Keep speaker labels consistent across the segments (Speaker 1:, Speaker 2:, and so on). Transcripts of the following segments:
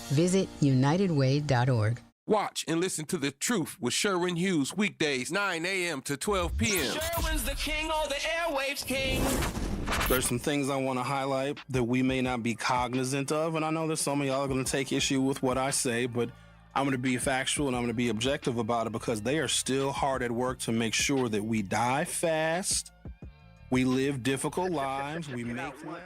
Speaker 1: Visit unitedway.org.
Speaker 2: Watch and listen to The Truth with Sherwin Hughes weekdays 9 a.m. to 12 p.m.
Speaker 3: Sherwin's the king, or the airwaves king.
Speaker 4: There's some things I want to highlight that we may not be cognizant of, and I know that some of y'all are going to take issue with what I say, but I'm going to be factual and I'm going to be objective about it because they are still hard at work to make sure that we die fast, we live difficult lives, we make less.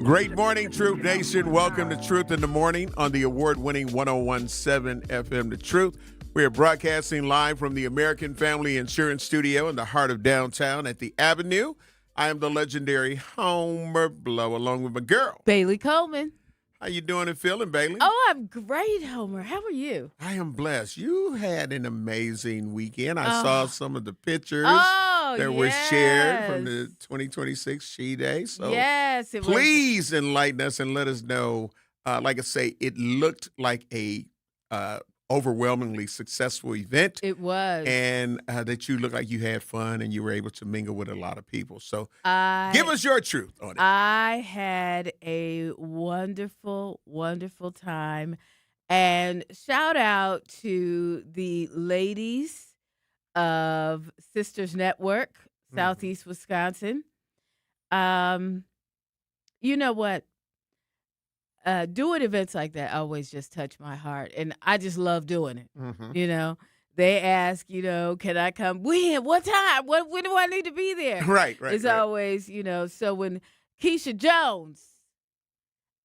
Speaker 5: Great morning, Truth Nation. Welcome to Truth in the Morning on the award-winning 101.7 FM The Truth. We are broadcasting live from the American Family Insurance Studio in the heart of downtown at the Avenue. I am the legendary Homer Blow, along with my girl,
Speaker 6: Bailey Coleman.
Speaker 5: How you doing and feeling, Bailey?
Speaker 6: Oh, I'm great, Homer. How are you?
Speaker 5: I am blessed. You had an amazing weekend. I saw some of the pictures that were shared from the 2026 She Day. So
Speaker 6: yes, it
Speaker 5: please enlighten us and let us know. Like I say, it looked like a overwhelmingly successful event.
Speaker 6: It was.
Speaker 5: And that you looked like you had fun and you were able to mingle with a lot of people. So give us your truth on it.
Speaker 6: I had a wonderful, wonderful time. And shout out to the ladies of Sisters Network, Southeast Wisconsin. You know what? Doing events like that always just touch my heart, and I just love doing it. You know, they ask, can I come? When? What time? When do I need to be there?
Speaker 5: Right.
Speaker 6: It's always, so when Keisha Jones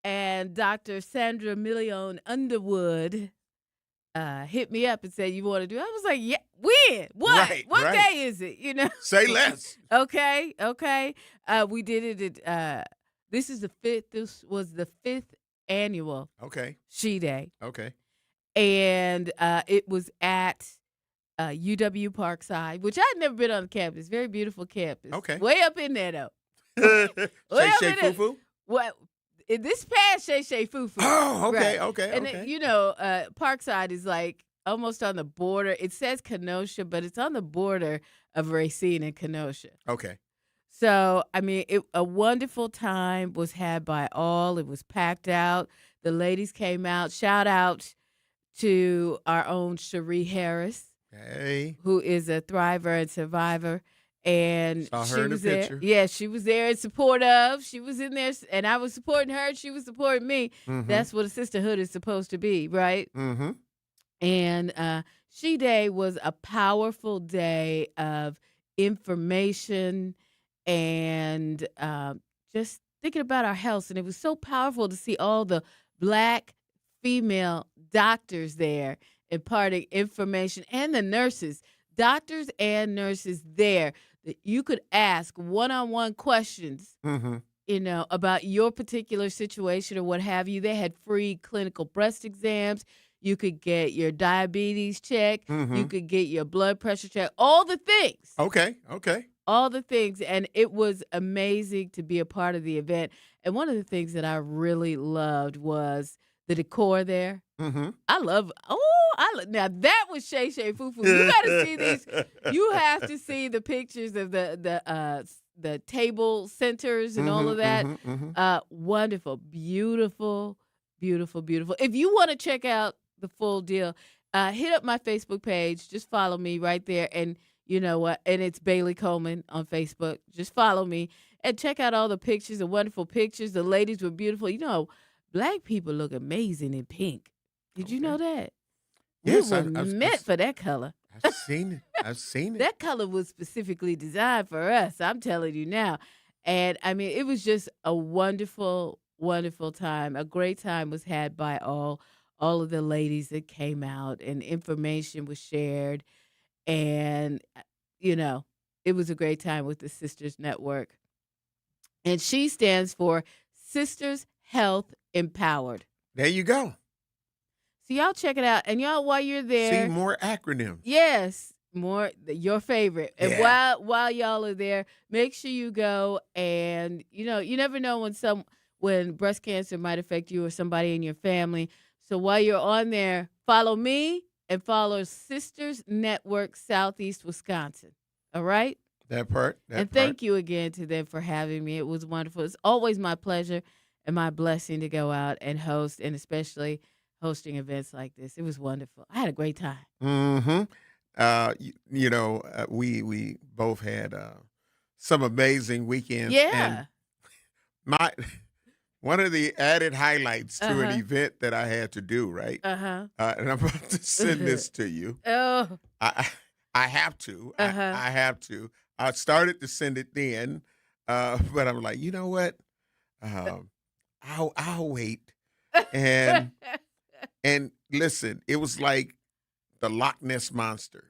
Speaker 6: and Dr. Sandra Million Underwood hit me up and said, you want to do it? I was like, yeah, when? What? What day is it?
Speaker 5: Say less.
Speaker 6: Okay. We did it at, this was the fifth annual She Day.
Speaker 5: Okay.
Speaker 6: And it was at UW Parkside, which I'd never been on the campus. Very beautiful campus.
Speaker 5: Okay.
Speaker 6: Way up in there, though.
Speaker 5: Shay Foo-Foo?
Speaker 6: Well, this past Shay Foo-Foo.
Speaker 5: Oh, okay,
Speaker 6: right.
Speaker 5: okay,
Speaker 6: and
Speaker 5: okay.
Speaker 6: Parkside is like almost on the border. It says Kenosha, but it's on the border of Racine and Kenosha.
Speaker 5: Okay.
Speaker 6: So, I mean, a wonderful time was had by all. It was packed out. The ladies came out. Shout out to our own Cherie Harris, who is a thriver and survivor. And
Speaker 5: saw her
Speaker 6: she
Speaker 5: in
Speaker 6: was
Speaker 5: the
Speaker 6: there.
Speaker 5: picture.
Speaker 6: Yeah, she was there in support of. She was in there, and I was supporting her. She was supporting me. That's what a sisterhood is supposed to be, right? And She Day was a powerful day of information and just thinking about our health. And it was so powerful to see all the Black female doctors there imparting information, and the nurses, doctors and nurses there, that you could ask one-on-one questions, about your particular situation or what have you. They had free clinical breast exams. You could get your diabetes checked. You could get your blood pressure checked. All the things.
Speaker 5: Okay.
Speaker 6: All the things. And it was amazing to be a part of the event. And one of the things that I really loved was the decor there. I Now that was Shay Shay Foo Foo. You got to see these. You have to see the pictures of the table centers and all of that. Wonderful, beautiful, beautiful, beautiful. If you want to check out the full deal, hit up my Facebook page. Just follow me right there, and you know what? And it's Bailey Coleman on Facebook. Just follow me and check out all the pictures, the wonderful pictures. The ladies were beautiful. You know, Black people look amazing in pink. Did you know that?
Speaker 5: Yes,
Speaker 6: we were meant for that color.
Speaker 5: I've seen it. I've seen it.
Speaker 6: That color was specifically designed for us. I'm telling you now. And I mean, it was just a wonderful, wonderful time. A great time was had by all of the ladies that came out, and information was shared. And, you know, it was a great time with the Sisters Network. And she stands for Sisters Health Empowered.
Speaker 5: There you go.
Speaker 6: So y'all check it out. And y'all, while you're there.
Speaker 5: See, more acronyms.
Speaker 6: Yes, more your favorite. And
Speaker 5: Yeah.
Speaker 6: while y'all are there, make sure you go. And, you know, you never know when breast cancer might affect you or somebody in your family. So while you're on there, follow me and follow Sisters Network Southeast Wisconsin. All right?
Speaker 5: That part.
Speaker 6: And thank you again to them for having me. It was wonderful. It's always my pleasure and my blessing to go out and host, and especially hosting events like this. It was wonderful. I had a great time.
Speaker 5: We both had some amazing weekends.
Speaker 6: Yeah.
Speaker 5: And one of the added highlights to an event that I had to do, right? And I'm about to send this to you.
Speaker 6: Oh.
Speaker 5: I have to. I have to. I started to send it then, but I'm like, you know what? I'll wait. And listen, it was like the Loch Ness Monster.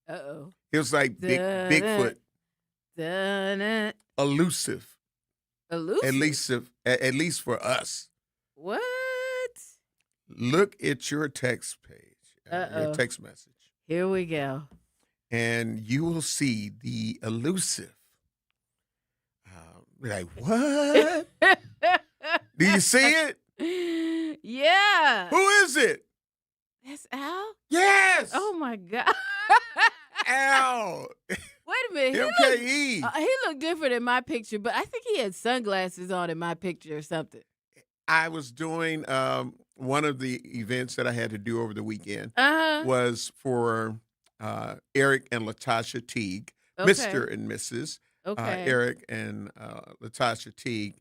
Speaker 6: Uh-oh.
Speaker 5: It was like Bigfoot. Elusive.
Speaker 6: Elusive?
Speaker 5: At least for us.
Speaker 6: What?
Speaker 5: Look at your text page, your text message.
Speaker 6: Here we go.
Speaker 5: And you will see the elusive. Like, what? Do you see it?
Speaker 6: Yeah.
Speaker 5: Who is it?
Speaker 6: That's Al?
Speaker 5: Yes.
Speaker 6: Oh, my God.
Speaker 5: Al.
Speaker 6: Wait a minute.
Speaker 5: MKE.
Speaker 6: He looked different in my picture, but I think he had sunglasses on in my picture or something.
Speaker 5: I was doing one of the events that I had to do over the weekend was for Eric and Latasha Teague, Mr. and Mrs. Eric and Latasha Teague,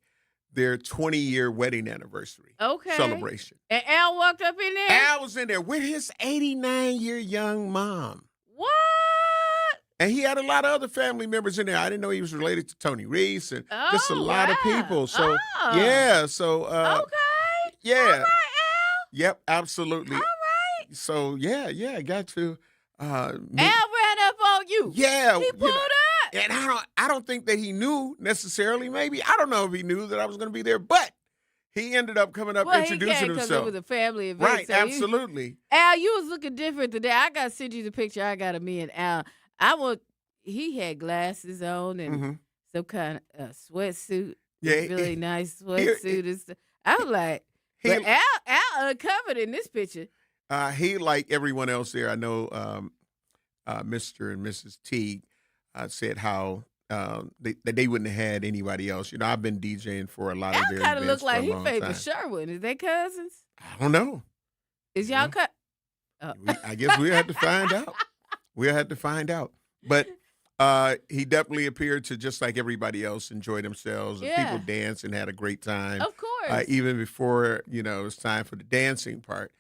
Speaker 5: their 20-year wedding anniversary celebration.
Speaker 6: And Al walked up in there?
Speaker 5: Al was in there with his 89-year young mom.
Speaker 6: What?
Speaker 5: And he had a lot of other family members in there. I didn't know he was related to Tony Reese and just a lot of people. So, yeah. So, yeah.
Speaker 6: All right, Al.
Speaker 5: Yep, absolutely.
Speaker 6: All right.
Speaker 5: So, yeah, I got to.
Speaker 6: Al ran up on you.
Speaker 5: Yeah.
Speaker 6: He pulled up.
Speaker 5: And I don't think that he knew necessarily. Maybe I don't know if he knew that I was going to be there, but he ended up coming up introducing himself.
Speaker 6: It was a family event.
Speaker 5: Right,
Speaker 6: so
Speaker 5: absolutely.
Speaker 6: Al, you was looking different today. I got to send you the picture I got of me and Al. He had glasses on and some kind of sweatsuit.
Speaker 5: Yeah,
Speaker 6: really nice sweatsuit and stuff. I was like, but Al uncovered in this picture.
Speaker 5: He, like everyone else there, I know Mr. and Mrs. Teague said how they wouldn't have had anybody else. You know, I've been DJing for a lot of their events.
Speaker 6: Al kind of looked like he
Speaker 5: favors
Speaker 6: favored Sherwood. Is they cousins?
Speaker 5: I don't know.
Speaker 6: Is y'all cut?
Speaker 5: I guess we'll have to find out. We'll have to find out. But he definitely appeared to, just like everybody else, enjoy themselves. And people danced and had a great time.
Speaker 6: Of course.
Speaker 5: Even before, it was time for the dancing part,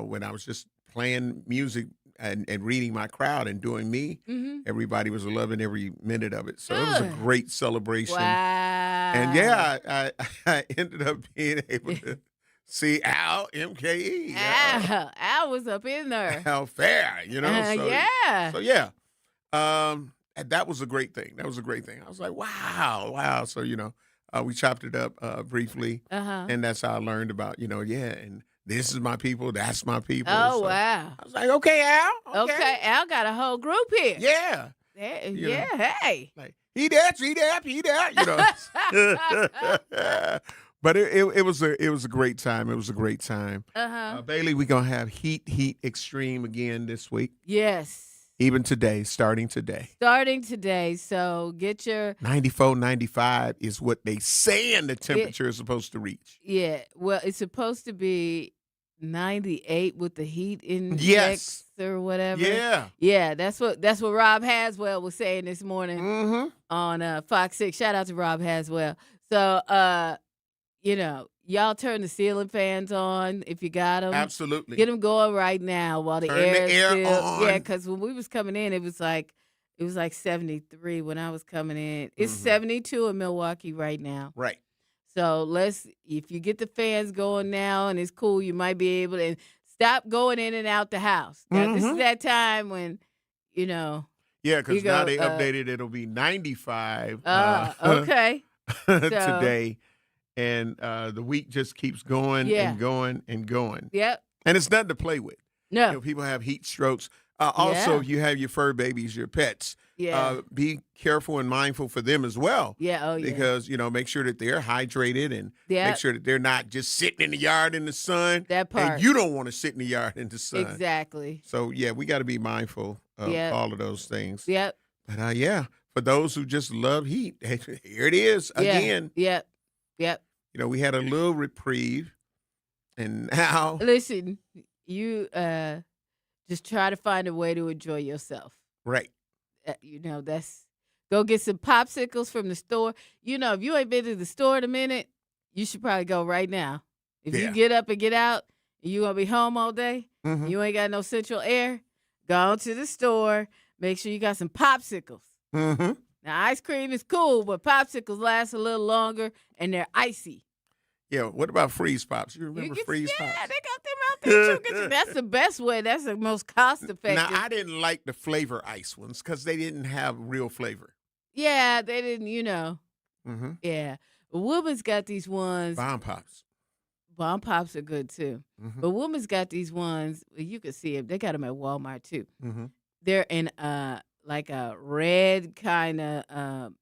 Speaker 5: when I was just playing music and reading my crowd and doing me, everybody was loving every minute of it. So it was a great celebration.
Speaker 6: Wow.
Speaker 5: And I ended up being able to see Al, MKE.
Speaker 6: Al was up in there.
Speaker 5: Al Fair, So yeah. And that was a great thing. I was like, wow. So, we chopped it up briefly. And that's how I learned about, and this is my people, that's my people.
Speaker 6: Oh,
Speaker 5: so
Speaker 6: wow.
Speaker 5: I was like, okay, Al.
Speaker 6: Okay, Al got a whole group here.
Speaker 5: Yeah.
Speaker 6: Hey.
Speaker 5: Like, he that. But it was a great time. It was a great time. Bailey, we're gonna have heat extreme again this week.
Speaker 6: Yes.
Speaker 5: Even today, starting today.
Speaker 6: So get your
Speaker 5: 94, 95 is what they saying the temperature is supposed to reach.
Speaker 6: Yeah. Well, it's supposed to be 98 with the heat index
Speaker 5: Yes.
Speaker 6: or whatever.
Speaker 5: Yeah.
Speaker 6: Yeah, that's what Rob Haswell was saying this morning on Fox 6. Shout out to Rob Haswell. So, y'all turn the ceiling fans on if you got them.
Speaker 5: Absolutely.
Speaker 6: Get them going right now while the
Speaker 5: Turn
Speaker 6: air
Speaker 5: the air
Speaker 6: still.
Speaker 5: on.
Speaker 6: Yeah, because when we was coming in, it was like 73 when I was coming in. It's 72 in Milwaukee right now.
Speaker 5: Right.
Speaker 6: So if you get the fans going now and it's cool, you might be able to stop going in and out the house. Now, this is that time when,
Speaker 5: Yeah, because now they updated. It'll be 95
Speaker 6: okay.
Speaker 5: today. And the week just keeps going and going and going.
Speaker 6: Yep.
Speaker 5: And it's nothing to play with.
Speaker 6: No.
Speaker 5: People have heat strokes. Also, you have your fur babies, your pets.
Speaker 6: Yeah.
Speaker 5: Be careful and mindful for them as well.
Speaker 6: Yeah. Oh, yeah.
Speaker 5: Because, make sure that they're hydrated and make sure that they're not just sitting in the yard in the sun.
Speaker 6: That part.
Speaker 5: And you don't want to sit in the yard in the sun.
Speaker 6: Exactly.
Speaker 5: So, we got to be mindful of all of those things.
Speaker 6: Yep.
Speaker 5: But, for those who just love heat, here it is again.
Speaker 6: Yep.
Speaker 5: We had a little reprieve, and now.
Speaker 6: Listen, you just try to find a way to enjoy yourself.
Speaker 5: Right.
Speaker 6: That's go get some popsicles from the store. If you ain't been to the store in a minute, you should probably go right now. If you get up and get out, and you gonna be home all day, you ain't got no central air, go to the store. Make sure you got some popsicles. Now, ice cream is cool, but popsicles last a little longer, and they're icy.
Speaker 5: Yeah, what about freeze pops? You remember freeze pops?
Speaker 6: Yeah, they got them out there too. That's the best way. That's the most cost effective.
Speaker 5: Now, I didn't like the flavor ice ones because they didn't have real flavor.
Speaker 6: Yeah, they didn't, Yeah. Woman's got these ones.
Speaker 5: Bomb pops.
Speaker 6: Bomb pops are good too. But Woman's got these ones. You can see them. They got them at Walmart too. They're in like a red kind of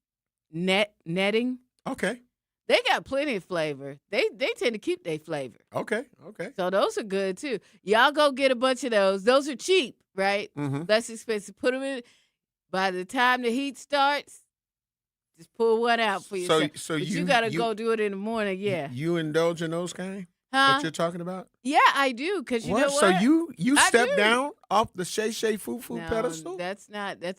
Speaker 6: netting.
Speaker 5: Okay.
Speaker 6: They got plenty of flavor. They tend to keep their flavor.
Speaker 5: Okay.
Speaker 6: So those are good too. Y'all go get a bunch of those. Those are cheap, right? Less expensive. Put them in. By the time the heat starts, just pull one out for yourself.
Speaker 5: So
Speaker 6: but you gotta go do it in the morning. Yeah.
Speaker 5: You indulge in those kind that you're talking about?
Speaker 6: Yeah, I do. Because you know what?
Speaker 5: So you step down off the Shay Shay Foo Foo pedestal?
Speaker 6: That's not a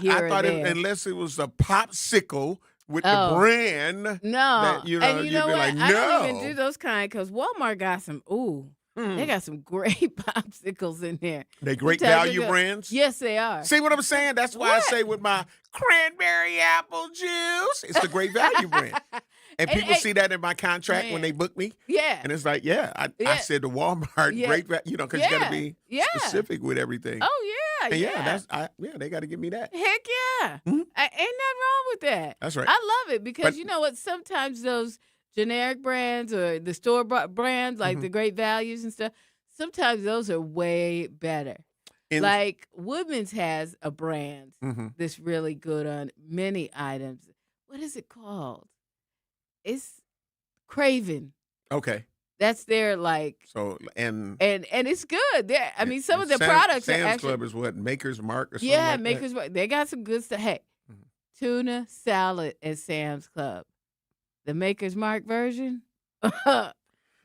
Speaker 6: here
Speaker 5: I thought
Speaker 6: or there.
Speaker 5: Unless it was a popsicle with the brand.
Speaker 6: No.
Speaker 5: That,
Speaker 6: you know
Speaker 5: you'd be
Speaker 6: what?
Speaker 5: like, no.
Speaker 6: I don't even do those kind because Walmart got some, they got some great popsicles in there.
Speaker 5: They great value brands?
Speaker 6: Yes, they are.
Speaker 5: See what I'm saying? That's why I say with my cranberry apple juice, it's the great value brand. And people see that in my contract when they book me.
Speaker 6: Yeah.
Speaker 5: And it's like, I said to Walmart, great, because you got to be specific with everything.
Speaker 6: Oh, yeah.
Speaker 5: And they got to give me that.
Speaker 6: Heck yeah. Ain't nothing wrong with that.
Speaker 5: That's right.
Speaker 6: I love it because you know what? Sometimes those generic brands or the store brands, like the great values and stuff, sometimes those are way better. Like Woodman's has a brand that's really good on many items. What is it called? It's Craven.
Speaker 5: Okay.
Speaker 6: That's their and it's good. Some of the products are
Speaker 5: Sam's
Speaker 6: actually
Speaker 5: Club is what, Maker's Mark or something like
Speaker 6: Maker's Mark. They got some good stuff. Hey, tuna salad at Sam's Club. The Maker's Mark version.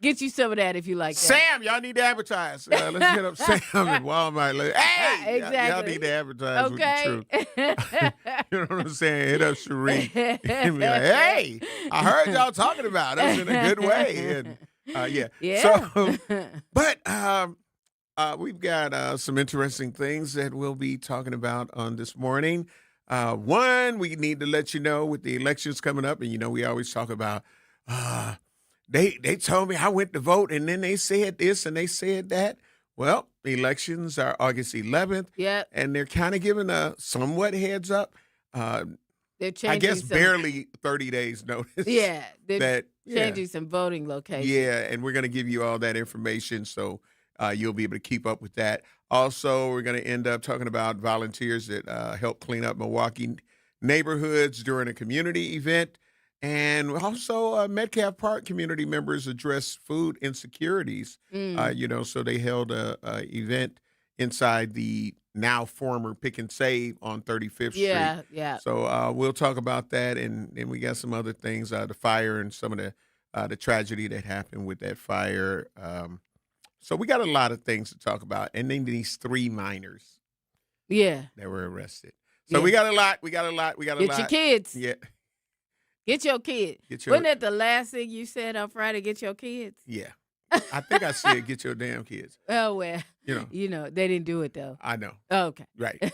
Speaker 6: Get you some of that if you like that.
Speaker 5: Sam, y'all need to advertise. Let's hit up Sam at Walmart. Hey,
Speaker 6: exactly.
Speaker 5: Y'all need to advertise with the truth. You know what I'm saying? Hit up Cherie. And be like, hey, I heard y'all talking about us in a good way. And, So, but we've got some interesting things that we'll be talking about on this morning. One, we need to let you know with the elections coming up, and we always talk about they told me I went to vote, and then they said this and they said that. Well, the elections are August 11th, and they're kind of giving a somewhat heads up.
Speaker 6: They're changing
Speaker 5: I guess barely 30 days notice.
Speaker 6: Yeah, they're changing some voting locations.
Speaker 5: Yeah, and we're going to give you all that information so you'll be able to keep up with that. Also, we're going to end up talking about volunteers that help clean up Milwaukee neighborhoods during a community event. And also, Metcalf Park community members addressed food insecurities. So they held a event inside the now former Pick and Save on 35th Street.
Speaker 6: Yeah.
Speaker 5: So we'll talk about that, and we got some other things, the fire and some of the tragedy that happened with that fire. So we got a lot of things to talk about, and then these 3 minors, that were arrested. So we got a lot.
Speaker 6: Get your kids.
Speaker 5: Yeah.
Speaker 6: Get your kids. Wasn't that the last thing you said on Friday? Get your kids.
Speaker 5: Yeah. I think I said get your damn kids.
Speaker 6: Oh well.
Speaker 5: You know
Speaker 6: they didn't do it though.
Speaker 5: I know.
Speaker 6: Oh, okay.
Speaker 5: Right.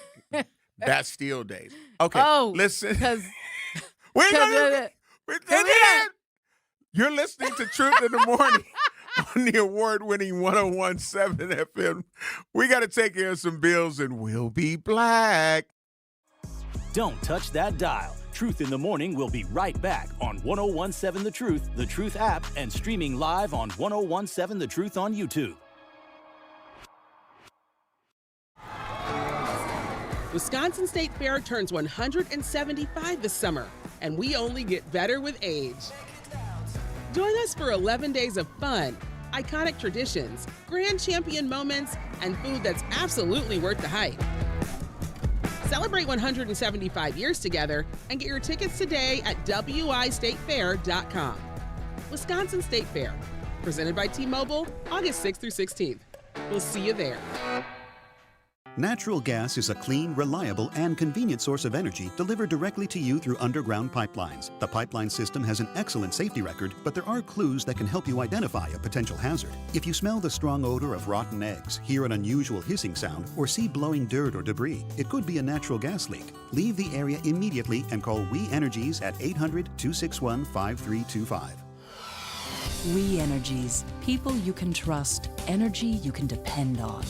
Speaker 5: Bastille days. Okay.
Speaker 6: Oh,
Speaker 5: listen.
Speaker 6: Because
Speaker 5: You're listening to Truth in the Morning on the award-winning 101.7 FM. We got to take care of some bills, and we'll be back.
Speaker 7: Don't touch that dial. Truth in the Morning will be right back on 101.7 The Truth app, and streaming live on 101.7 The Truth on YouTube.
Speaker 8: Wisconsin State Fair turns 175 this summer, and we only get better with age. Join us for 11 days of fun, iconic traditions, grand champion moments, and food that's absolutely worth the hype. Celebrate 175 years together and get your tickets today at wistatefair.com. Wisconsin State Fair, presented by T-Mobile, August 6th through 16th. We'll see you there.
Speaker 9: Natural gas is a clean, reliable, and convenient source of energy delivered directly to you through underground pipelines. The pipeline system has an excellent safety record, but there are clues that can help you identify a potential hazard. If you smell the strong odor of rotten eggs, hear an unusual hissing sound, or see blowing dirt or debris, it could be a natural gas leak. Leave the area immediately and call We Energies at 800-261-5325.
Speaker 10: We Energies. People you can trust. Energy you can depend on.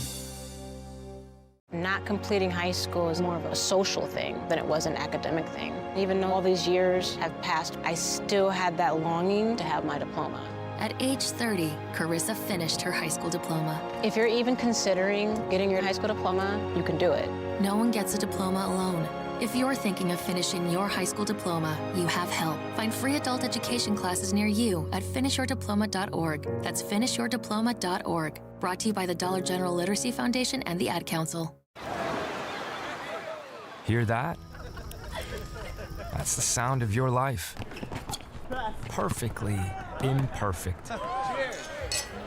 Speaker 11: Not completing high school is more of a social thing than it was an academic thing. Even though all these years have passed, I still had that longing to have my diploma.
Speaker 12: At age 30, Carissa finished her high school diploma.
Speaker 11: If you're even considering getting your high school diploma, you can do it.
Speaker 12: No one gets a diploma alone. If you're thinking of finishing your high school diploma, you have help. Find free adult education classes near you at finishyourdiploma.org. That's finishyourdiploma.org. Brought to you by the Dollar General Literacy Foundation and the Ad Council.
Speaker 13: Hear that? That's the sound of your life. Perfectly imperfect.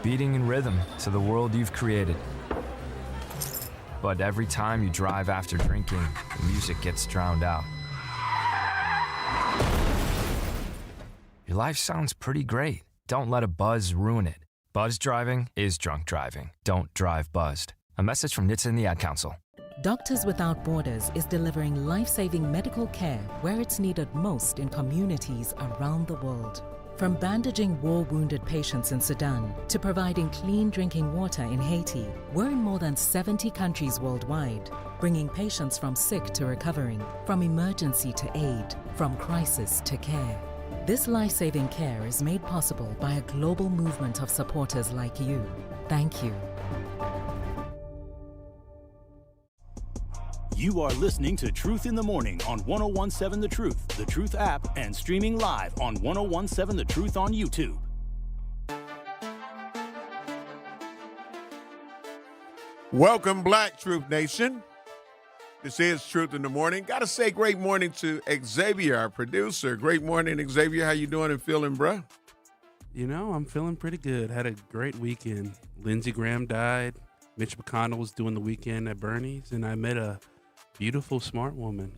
Speaker 13: Beating in rhythm to the world you've created. But every time you drive after drinking, the music gets drowned out. Your life sounds pretty great. Don't let a buzz ruin it. Buzz driving is drunk driving. Don't drive buzzed. A message from NHTSA and the Ad Council.
Speaker 10: Doctors Without Borders is delivering life-saving medical care where it's needed most in communities around the world. From bandaging war-wounded patients in Sudan to providing clean drinking water in Haiti, we're in more than 70 countries worldwide, bringing patients from sick to recovering, from emergency to aid, from crisis to care. This life-saving care is made possible by a global movement of supporters like you. Thank you.
Speaker 7: You are listening to Truth in the Morning on 101.7 The Truth app, and streaming live on 101.7 The Truth on YouTube.
Speaker 5: Welcome, Black Truth Nation. This is Truth in the Morning. Got to say great morning to Xavier, our producer. Great morning, Xavier. How you doing and feeling, bruh?
Speaker 14: You know, I'm feeling pretty good. Had a great weekend. Lindsey Graham died. Mitch McConnell was doing the weekend at Bernie's, and I met a beautiful, smart woman.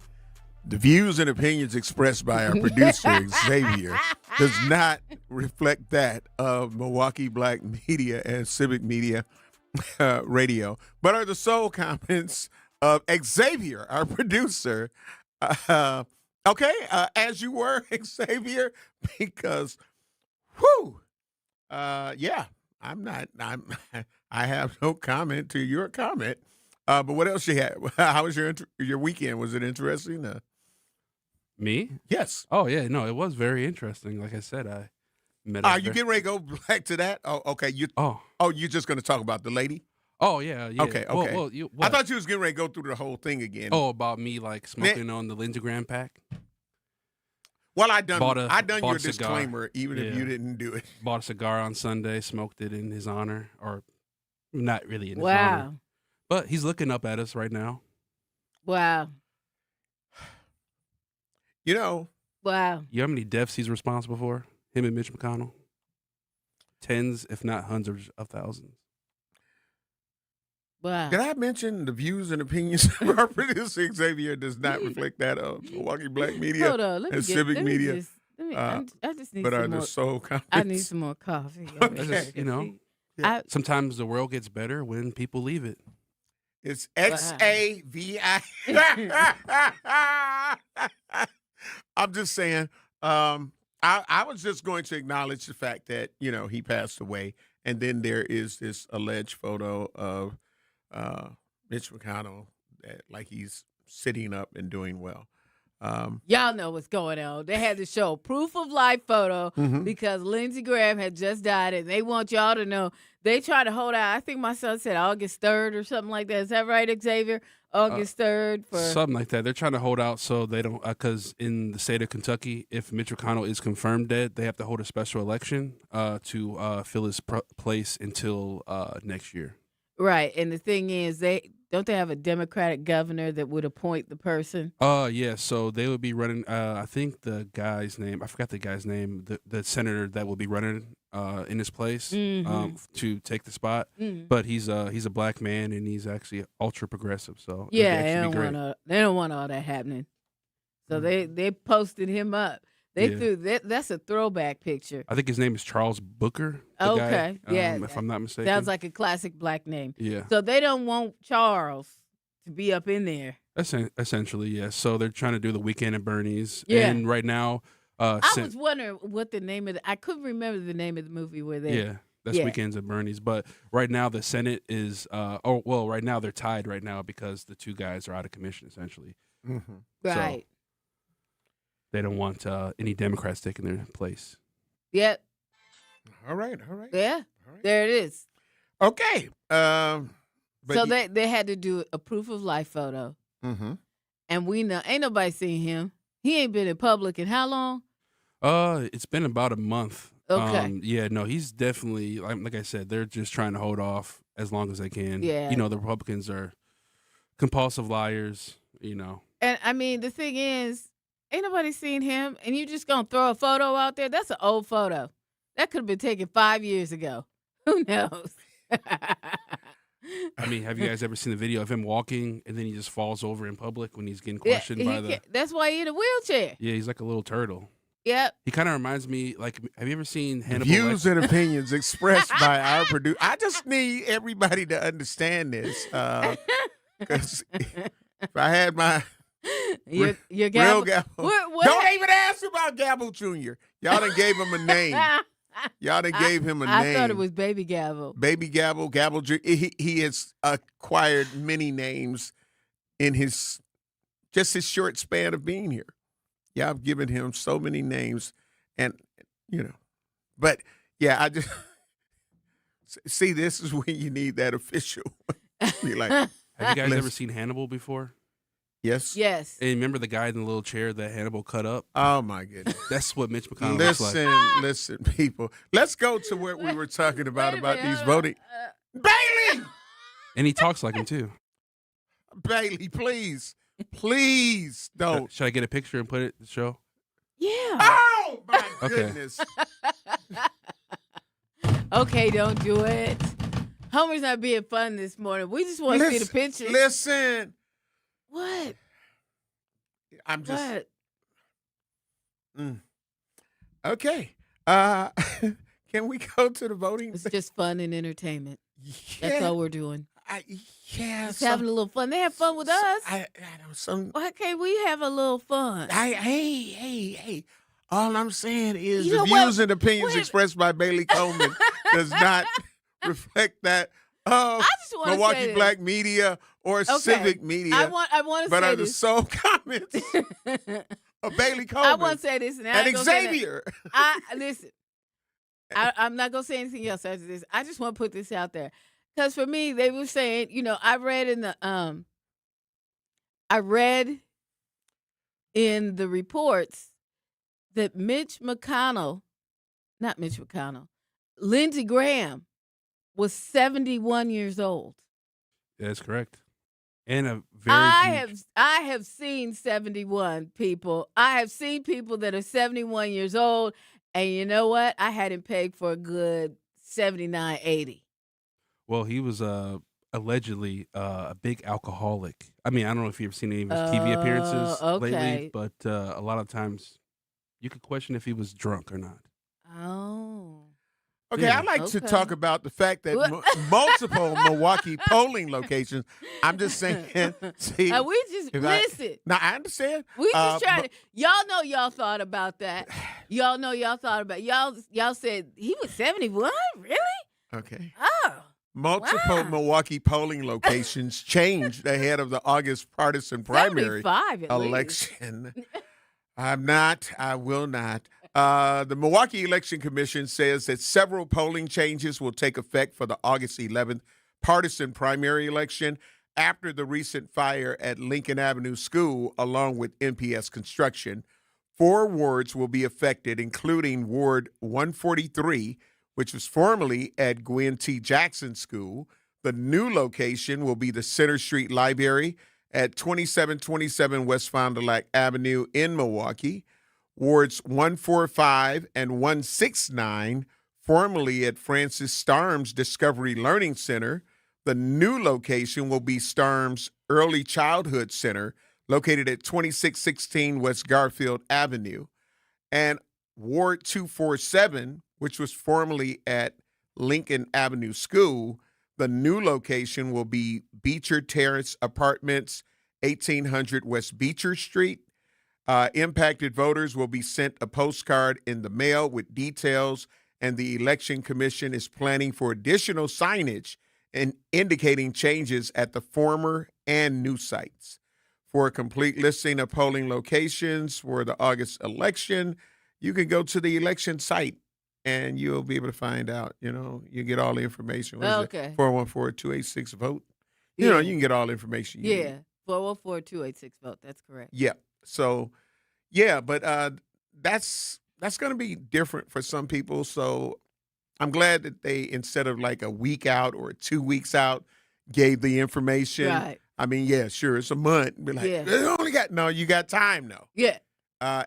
Speaker 5: The views and opinions expressed by our producer, Xavier, does not reflect that of Milwaukee Black Media and Civic Media Radio, but are the sole comments of Xavier, our producer. As you were, Xavier, because, I have no comment to your comment. But what else you had? How was your weekend? Was it interesting?
Speaker 14: Me?
Speaker 5: Yes.
Speaker 14: Oh, yeah. No, it was very interesting. Like I said, I met.
Speaker 5: Are you getting ready to go back to that? Oh, okay. You're just going to talk about the lady?
Speaker 14: Oh, yeah.
Speaker 5: Okay.
Speaker 14: Well,
Speaker 5: I thought you was getting ready to go through the whole thing again.
Speaker 14: Oh, about me like smoking on the Lindsey Graham pack?
Speaker 5: Well, I done
Speaker 14: bought
Speaker 5: your
Speaker 14: a cigar.
Speaker 5: disclaimer, even if you didn't do it.
Speaker 14: Bought a cigar on Sunday, smoked it in his honor, or not really in his
Speaker 6: Wow.
Speaker 14: honor. But he's looking up at us right now.
Speaker 6: Wow.
Speaker 5: You know.
Speaker 6: Wow.
Speaker 14: You know how many deaths he's responsible for? Him and Mitch McConnell? Tens, if not hundreds of thousands.
Speaker 6: Wow.
Speaker 5: Did I mention the views and opinions of our producer Xavier does not reflect that of Milwaukee Black Media
Speaker 6: Hold on,
Speaker 5: and Civic Media?
Speaker 6: I just need
Speaker 5: but
Speaker 6: some
Speaker 5: are
Speaker 6: more.
Speaker 5: the sole comments.
Speaker 6: I need some more coffee.
Speaker 14: Sometimes the world gets better when people leave it.
Speaker 5: It's XAVI. I'm just saying. I was just going to acknowledge the fact that he passed away, and then there is this alleged photo of Mitch McConnell that like he's sitting up and doing well.
Speaker 6: Y'all know what's going on. They had to show proof of life photo because Lindsey Graham had just died, and they want y'all to know. They try to hold out. I think my son said August 3rd or something like that. Is that right, Xavier? August 3rd for
Speaker 14: something like that. They're trying to hold out so they don't, because in the state of Kentucky, if Mitch McConnell is confirmed dead, they have to hold a special election to fill his place until next year.
Speaker 6: Right, and the thing is, they have a Democratic governor that would appoint the person.
Speaker 14: Yeah. So they would be running. I think the guy's name. I forgot the guy's name. The senator that will be running in his place to take the spot. But he's a black man and he's actually ultra progressive. So
Speaker 6: yeah, they don't want all that happening. So they posted him up. Threw that's a throwback picture.
Speaker 14: I think his name is Charles Booker.
Speaker 6: Okay,
Speaker 14: guy,
Speaker 6: yeah,
Speaker 14: if I'm not mistaken.
Speaker 6: Sounds like a classic black name.
Speaker 14: Yeah.
Speaker 6: So they don't want Charles to be up in there.
Speaker 14: Essentially, yes. So they're trying to do the Weekend at Bernie's.
Speaker 6: Yeah.
Speaker 14: And right now,
Speaker 6: I was wondering what the name of I couldn't remember the name of the movie where they.
Speaker 14: Yeah. That's Weekends at Bernie's. But right now the Senate is right now they're tied right now because the two guys are out of commission essentially.
Speaker 5: Mm-hmm.
Speaker 6: Right.
Speaker 14: So they don't want any Democrats taking their place.
Speaker 6: Yep.
Speaker 5: All right.
Speaker 6: Yeah. All right. There it is.
Speaker 5: Okay.
Speaker 6: So they had to do a proof of life photo.
Speaker 5: Mm-hmm.
Speaker 6: And we know ain't nobody seen him. He ain't been in public in how long?
Speaker 14: It's been about a month.
Speaker 6: Okay.
Speaker 14: He's definitely like I said, they're just trying to hold off as long as they can.
Speaker 6: Yeah.
Speaker 14: The Republicans are compulsive liars,
Speaker 6: And I mean, the thing is, ain't nobody seen him, and you just gonna throw a photo out there? That's an old photo. That could have been taken 5 years ago. Who knows?
Speaker 14: I mean, have you guys ever seen the video of him walking and then he just falls over in public when he's getting questioned by the?
Speaker 6: That's why he's in a wheelchair.
Speaker 14: Yeah, he's like a little turtle.
Speaker 6: Yep.
Speaker 14: He kind of reminds me, have you ever seen Hannibal?
Speaker 5: Views and opinions expressed by our producer. I just need everybody to understand this. Because if I had my
Speaker 6: your
Speaker 5: real
Speaker 6: Gabble.
Speaker 5: Gabble.
Speaker 6: What?
Speaker 5: Don't even ask about Gabble Jr. Y'all done gave him a name.
Speaker 6: I thought it was Baby Gabble.
Speaker 5: Baby Gabble, Gabble Jr. He has acquired many names in his short span of being here. Yeah, I've given him so many names, and but yeah, I just see this is when you need that official. You're like,
Speaker 14: have you guys ever seen Hannibal before?
Speaker 5: Yes.
Speaker 6: Yes.
Speaker 14: And remember the guy in the little chair that Hannibal cut up?
Speaker 5: Oh my goodness.
Speaker 14: That's what Mitch McConnell looks like.
Speaker 5: Listen, people. Let's go to what we were talking about these voting. Bailey!
Speaker 14: And he talks like him too.
Speaker 5: Bailey, please. Please don't.
Speaker 14: Should I get a picture and put it to show?
Speaker 6: Yeah.
Speaker 5: Oh my goodness.
Speaker 6: Okay, don't do it. Homer's not being fun this morning. We just want to see the picture.
Speaker 5: Listen.
Speaker 6: What?
Speaker 5: I'm just.
Speaker 6: What?
Speaker 5: Okay. Can we go to the voting?
Speaker 6: It's just fun and entertainment.
Speaker 5: Yeah.
Speaker 6: That's all we're doing.
Speaker 5: Just
Speaker 6: having a little fun. They have fun with us.
Speaker 5: I know
Speaker 6: Why can't we have a little fun?
Speaker 5: Hey. All I'm saying is
Speaker 6: You
Speaker 5: the
Speaker 6: know what?
Speaker 5: views and opinions expressed by Bailey Coleman does not reflect that of
Speaker 6: just wanna say
Speaker 5: Milwaukee
Speaker 6: this.
Speaker 5: Black Media or Civic Media.
Speaker 6: I want to
Speaker 5: but
Speaker 6: say
Speaker 5: are the
Speaker 6: this.
Speaker 5: sole comments of Bailey Coleman.
Speaker 6: I want to say this,
Speaker 5: and Xavier.
Speaker 6: Listen. I'm not gonna say anything else after this. I just want to put this out there, because for me, they were saying, I read in the reports that Lindsey Graham was 71 years old.
Speaker 14: That's correct. And a very
Speaker 6: I have seen 71 people. I have seen people that are 71 years old, and you know what? I had him pegged for a good 79, 80.
Speaker 14: Well, he was allegedly a big alcoholic. I mean, I don't know if you've ever seen any of his TV appearances lately, but a lot of times you could question if he was drunk or not.
Speaker 6: Oh.
Speaker 5: Okay, I'd like to talk about the fact that multiple Milwaukee polling locations. I'm just saying. See,
Speaker 6: we just listen.
Speaker 5: Now I understand.
Speaker 6: We just trying to. Y'all know y'all thought about that. Y'all know y'all thought about. Y'all said he was 71. Really?
Speaker 5: Okay.
Speaker 6: Oh.
Speaker 5: Multiple Milwaukee polling locations changed ahead of the August partisan primary election. I will not. The Milwaukee Election Commission says that several polling changes will take effect for the August 11th partisan primary election after the recent fire at Lincoln Avenue School, along with NPS construction. 4 wards will be affected, including Ward 143, which was formerly at Gwen T. Jackson School. The new location will be the Center Street Library at 2727 West Fond du Lac Avenue in Milwaukee. Wards 145 and 169, formerly at Francis Starms Discovery Learning Center. The new location will be Starms Early Childhood Center, located at 2616 West Garfield Avenue. And Ward 247, which was formerly at Lincoln Avenue School, the new location will be Beecher Terrace Apartments, 1800 West Beecher Street. Impacted voters will be sent a postcard in the mail with details, and the Election Commission is planning for additional signage and indicating changes at the former and new sites. For a complete listing of polling locations for the August election, you can go to the election site and you'll be able to find out. You get all the information. What is it? 414-286-VOTE. You can get all the information.
Speaker 6: 414-286-VOTE. That's correct.
Speaker 5: Yeah. So, but that's going to be different for some people. So I'm glad that they, instead of like a week out or 2 weeks out, gave the information.
Speaker 6: Right.
Speaker 5: I mean, yeah, sure, it's a month. Be like, you got time though.
Speaker 6: Yeah.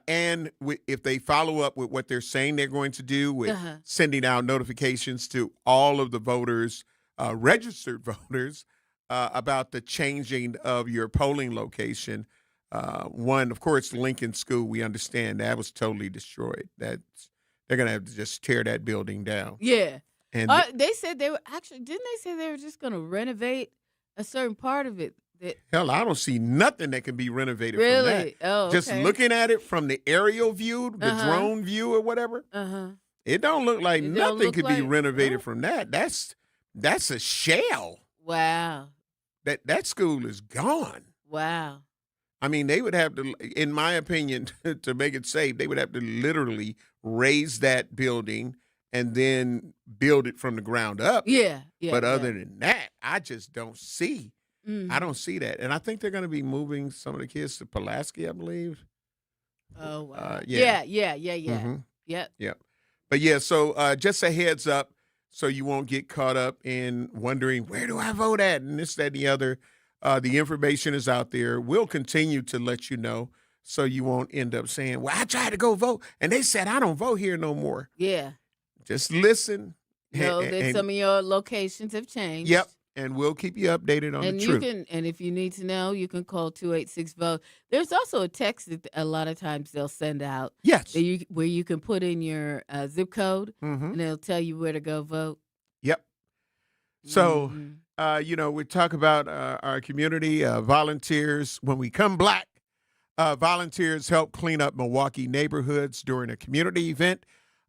Speaker 5: And if they follow up with what they're saying they're going to do with sending out notifications to all of the voters, registered voters, about the changing of your polling location. One, of course, Lincoln School, we understand that was totally destroyed. They're going to have to just tear that building down.
Speaker 6: Yeah.
Speaker 5: And
Speaker 6: they said they were didn't they say they were just going to renovate a certain part of it?
Speaker 5: Hell, I don't see nothing that can be renovated from that.
Speaker 6: Really? Oh,
Speaker 5: just looking at it from the aerial view, the drone view or whatever, it don't look like nothing could be renovated from that. That's a shell.
Speaker 6: Wow.
Speaker 5: That school is gone.
Speaker 6: Wow.
Speaker 5: I mean, they would have to, in my opinion, to make it safe, they would have to literally raise that building and then build it from the ground up.
Speaker 6: Yeah.
Speaker 5: But other than that, I just don't see. I don't see that. And I think they're going to be moving some of the kids to Pulaski, I believe.
Speaker 6: Oh, wow.
Speaker 5: Yeah.
Speaker 6: Mm-hmm.
Speaker 5: Yep. But yeah, so just a heads up so you won't get caught up in wondering, where do I vote at? And this, that, and the other. The information is out there. We'll continue to let you know so you won't end up saying, well, I tried to go vote, and they said I don't vote here no more.
Speaker 6: Yeah.
Speaker 5: Just listen.
Speaker 6: Know that some of your locations have changed.
Speaker 5: Yep. And we'll keep you updated on the truth.
Speaker 6: And if you need to know, you can call 286-VOTE. There's also a text that a lot of times they'll send out.
Speaker 5: Yes.
Speaker 6: Where you can put in your zip code, and they'll tell you where to go vote.
Speaker 5: Yep. So, we talk about our community, volunteers. When we come black, volunteers help clean up Milwaukee neighborhoods during a community event.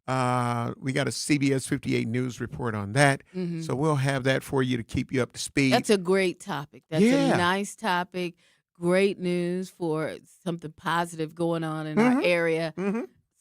Speaker 5: We got a CBS 58 News report on that. So we'll have that for you to keep you up to speed.
Speaker 6: That's a great topic. That's a nice topic. Great news for something positive going on in our area.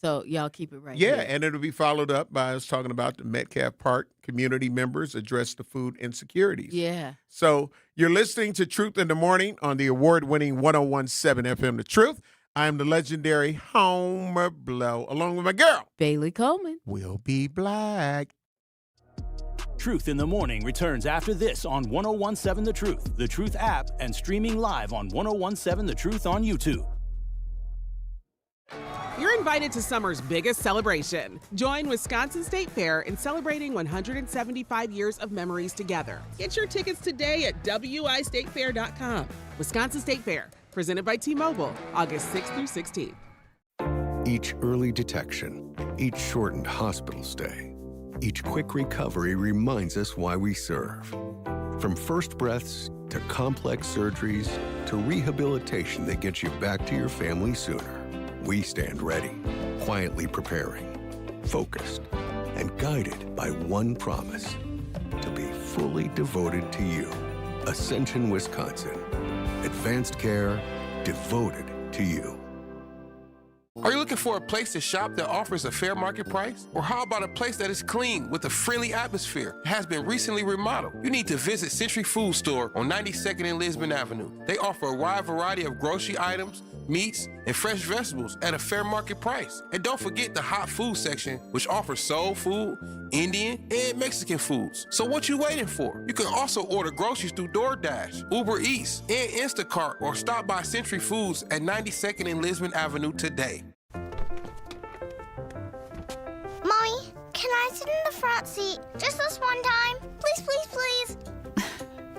Speaker 6: So y'all keep it right here.
Speaker 5: And it'll be followed up by us talking about the Metcalf Park community members address the food insecurities.
Speaker 6: Yeah.
Speaker 5: So you're listening to Truth in the Morning on the award-winning 101.7 FM The Truth. I am the legendary Homer Blow, along with my girl,
Speaker 6: Bailey Coleman.
Speaker 5: We'll be black.
Speaker 7: Truth in the Morning returns after this on 1017 The Truth app, and streaming live on 1017 The Truth on YouTube.
Speaker 8: You're invited to summer's biggest celebration. Join Wisconsin State Fair in celebrating 175 years of memories together. Get your tickets today at wistatefair.com. Wisconsin State Fair, presented by T-Mobile, August 6th through 16th.
Speaker 15: Each early detection, each shortened hospital stay, each quick recovery reminds us why we serve. From first breaths to complex surgeries to rehabilitation that gets you back to your family sooner, we stand ready, quietly preparing, focused, and guided by one promise: to be fully devoted to you. Ascension, Wisconsin. Advanced care devoted to you.
Speaker 2: Are you looking for a place to shop that offers a fair market price? Or how about a place that is clean with a friendly atmosphere, has been recently remodeled? You need to visit Century Food Store on 92nd and Lisbon Avenue. They offer a wide variety of grocery items, meats, and fresh vegetables at a fair market price. And don't forget the hot food section, which offers soul food, Indian, and Mexican foods. So what you waiting for? You can also order groceries through DoorDash, Uber Eats, and Instacart, or stop by Century Foods at 92nd and Lisbon Avenue today.
Speaker 16: Mommy, can I sit in the front seat just this one time? Please, please, please.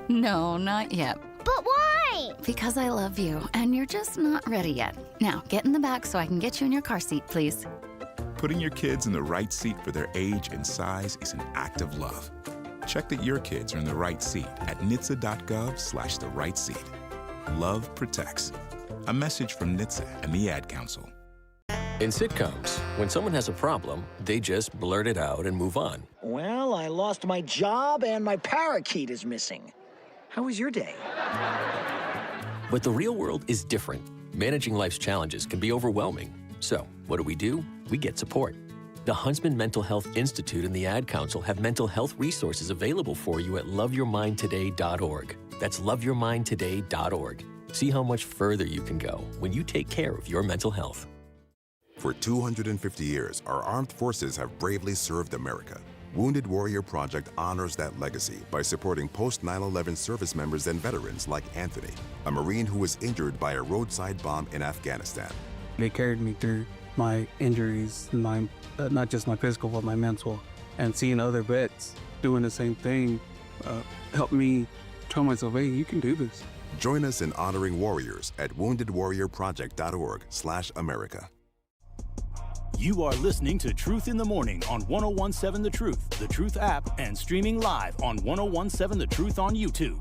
Speaker 17: No, not yet.
Speaker 16: But why?
Speaker 17: Because I love you, and you're just not ready yet. Now, get in the back so I can get you in your car seat, please.
Speaker 18: Putting your kids in the right seat for their age and size is an act of love. Check that your kids are in the right seat at NHTSA.gov/the right seat. Love protects. A message from NHTSA and the Ad Council.
Speaker 19: In sitcoms, when someone has a problem, they just blurt it out and move on.
Speaker 20: Well, I lost my job and my parakeet is missing. How was your day?
Speaker 19: But the real world is different. Managing life's challenges can be overwhelming. So, what do? We get support. The Huntsman Mental Health Institute and the Ad Council have mental health resources available for you at loveyourmindtoday.org. That's loveyourmindtoday.org. See how much further you can go when you take care of your mental health.
Speaker 21: For 250 years, our armed forces have bravely served America. Wounded Warrior Project honors that legacy by supporting post-9/11 service members and veterans like Anthony, a Marine who was injured by a roadside bomb in Afghanistan.
Speaker 22: They carried me through my injuries, not just my physical, but my mental. And seeing other vets doing the same thing helped me tell myself, hey, you can do this.
Speaker 21: Join us in honoring warriors at woundedwarriorproject.org/America.
Speaker 7: You are listening to Truth in the Morning on 1017 The Truth app, and streaming live on 1017 The Truth on YouTube.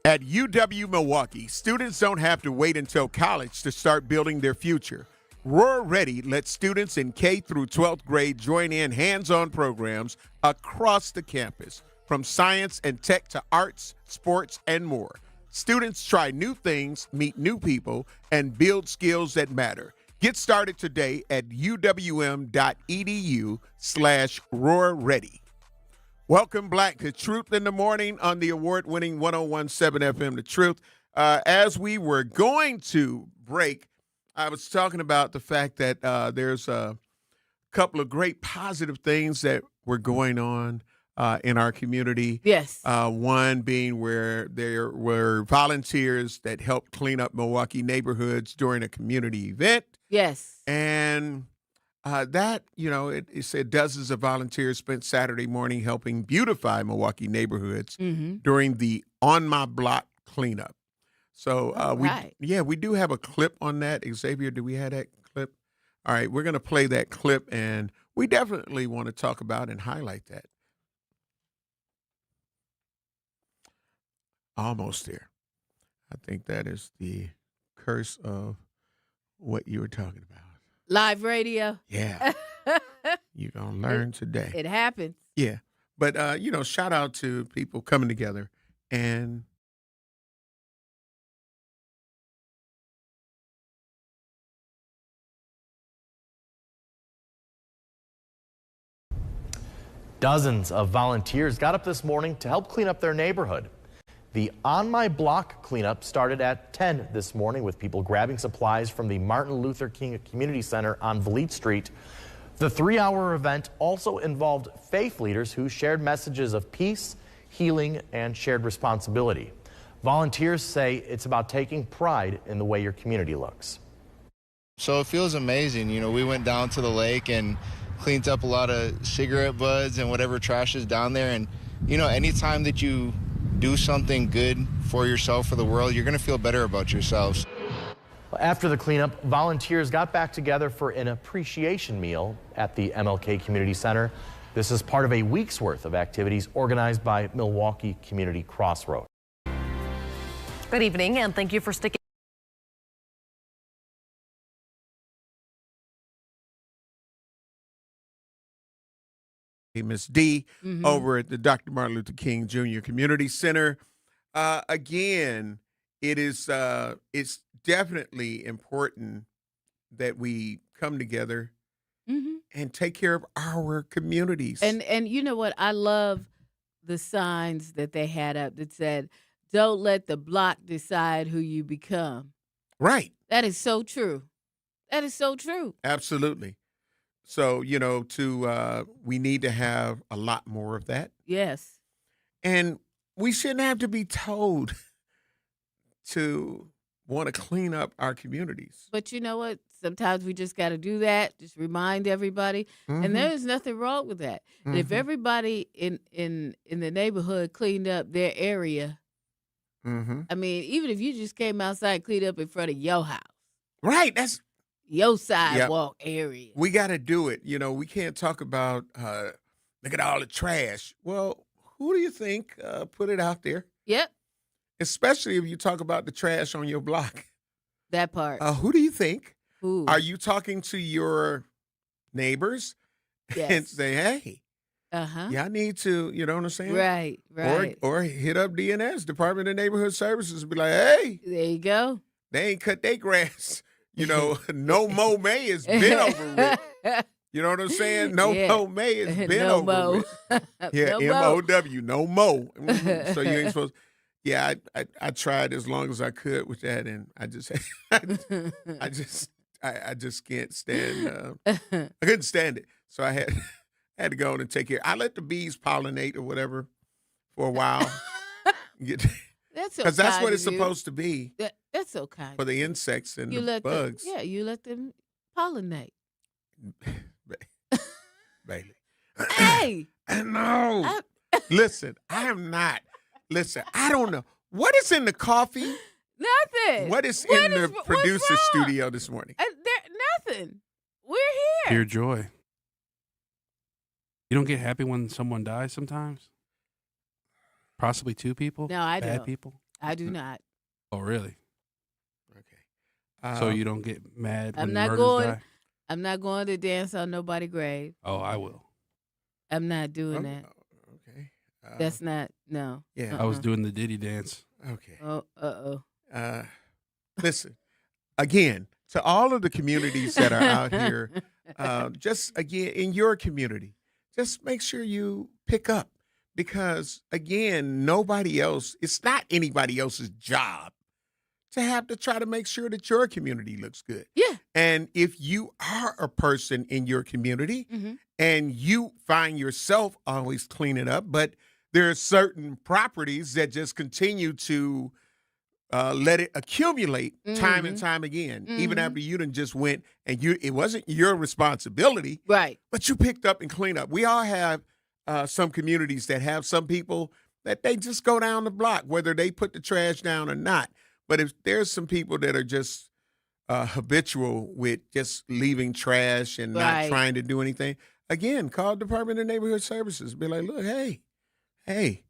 Speaker 5: At UW Milwaukee, students don't have to wait until college to start building their future. Roar Ready lets students in K through 12th grade join in hands-on programs across the campus, from science and tech to arts, sports, and more. Students try new things, meet new people, and build skills that matter. Get started today at uwm.edu/roarready. Welcome back to Truth in the Morning on the award-winning 1017 FM, The Truth. As we were going to break, I was talking about the fact that there's a couple of great positive things that were going on in our community.
Speaker 6: Yes.
Speaker 5: One being where there were volunteers that helped clean up Milwaukee neighborhoods during a community event.
Speaker 6: Yes.
Speaker 5: And that, it said dozens of volunteers spent Saturday morning helping beautify Milwaukee neighborhoods during the On My Block cleanup. So we do have a clip on that. Xavier, do we have that clip? All right, we're going to play that clip, and we definitely want to talk about and highlight that. Almost there. I think that is the curse of what you were talking about.
Speaker 6: Live radio.
Speaker 5: Yeah. You're going to learn today.
Speaker 6: It happens.
Speaker 5: Yeah. But, shout out to people coming together and
Speaker 1: Dozens of volunteers got up this morning to help clean up their neighborhood. The On My Block cleanup started at 10 this morning with people grabbing supplies from the Martin Luther King Community Center on Vliet Street. The 3-hour event also involved faith leaders who shared messages of peace, healing, and shared responsibility. Volunteers say it's about taking pride in the way your community looks.
Speaker 3: So it feels amazing. You know, we went down to the lake and cleaned up a lot of cigarette butts and whatever trash is down there. And, you know, anytime that you do something good for yourself, for the world, you're going to feel better about yourselves.
Speaker 1: After the cleanup, volunteers got back together for an appreciation meal at the MLK Community Center. This is part of a week's worth of activities organized by Milwaukee Community Crossroads.
Speaker 23: Good evening, and thank you for sticking.
Speaker 5: Miss D over at the Dr. Martin Luther King Jr. Community Center. Again, it's definitely important that we come together and take care of our communities.
Speaker 6: And you know what? I love the signs that they had up that said, "Don't let the block decide who you become."
Speaker 5: Right.
Speaker 6: That is so true. That is so true.
Speaker 5: Absolutely. So, you know, we need to have a lot more of that.
Speaker 6: Yes.
Speaker 5: And we shouldn't have to be told to want to clean up our communities.
Speaker 6: But you know what? Sometimes we just got to do that. Just remind everybody. And there is nothing wrong with that. And if everybody in the neighborhood cleaned up their area, I mean, even if you just came outside and cleaned up in front of your house.
Speaker 5: Right. That's
Speaker 6: your sidewalk area.
Speaker 5: We got to do it. You know, we can't talk about, look at all the trash. Well, who do you think put it out there?
Speaker 6: Yep.
Speaker 5: Especially if you talk about the trash on your block.
Speaker 6: That part.
Speaker 5: Who do you think?
Speaker 6: Who?
Speaker 5: Are you talking to your neighbors and say, hey, y'all need to, you know what I'm saying?
Speaker 6: Right, right.
Speaker 5: Or hit up DNS, Department of Neighborhood Services, and be like, hey.
Speaker 6: There you go.
Speaker 5: They ain't cut their grass. You know, no Mo May has been over with. You know what I'm saying? No Mo May has been
Speaker 6: no
Speaker 5: over
Speaker 6: mo.
Speaker 5: with. Yeah,
Speaker 6: No
Speaker 5: M-O-W, no Mo. So you ain't supposed. Yeah, I tried as long as I could with that, and I just can't stand. I couldn't stand it, so I had to go on and take care. I let the bees pollinate or whatever for a while.
Speaker 6: That's so
Speaker 5: because that's
Speaker 6: kind
Speaker 5: what it's
Speaker 6: of you.
Speaker 5: supposed to be.
Speaker 6: That's so kind.
Speaker 5: For the insects and
Speaker 6: You
Speaker 5: the
Speaker 6: let
Speaker 5: bugs.
Speaker 6: you let them pollinate.
Speaker 5: Bailey.
Speaker 6: Hey.
Speaker 5: No. Listen, I am not. Listen, I don't know. What is in the coffee?
Speaker 6: Nothing.
Speaker 5: What is in the producer studio this morning?
Speaker 6: Nothing. We're here.
Speaker 14: Pure joy. You don't get happy when someone dies sometimes? Possibly two people?
Speaker 6: No, I
Speaker 14: Bad
Speaker 6: don't.
Speaker 14: people?
Speaker 6: I do not.
Speaker 14: Oh, really?
Speaker 5: Okay.
Speaker 14: So you don't get mad when
Speaker 6: I'm not
Speaker 14: murders
Speaker 6: going.
Speaker 14: die?
Speaker 6: I'm not going to dance on nobody's grave.
Speaker 14: Oh, I will.
Speaker 6: I'm not doing that.
Speaker 5: Okay.
Speaker 6: That's not. No.
Speaker 5: Yeah.
Speaker 14: I was doing the Diddy dance.
Speaker 5: Okay.
Speaker 6: Oh.
Speaker 5: Listen, again, to all of the communities that are out here, just again, in your community, just make sure you pick up because, again, nobody else, it's not anybody else's job to have to try to make sure that your community looks good.
Speaker 6: Yeah.
Speaker 5: And if you are a person in your community and you find yourself always cleaning up, but there are certain properties that just continue to let it accumulate time and time again, even after you done just went and it wasn't your responsibility,
Speaker 6: right?
Speaker 5: But you picked up and cleaned up. We all have some communities that have some people that they just go down the block, whether they put the trash down or not. But if there's some people that are just habitual with just leaving trash and not trying to do anything, again, call Department of Neighborhood Services. Be like, look, hey,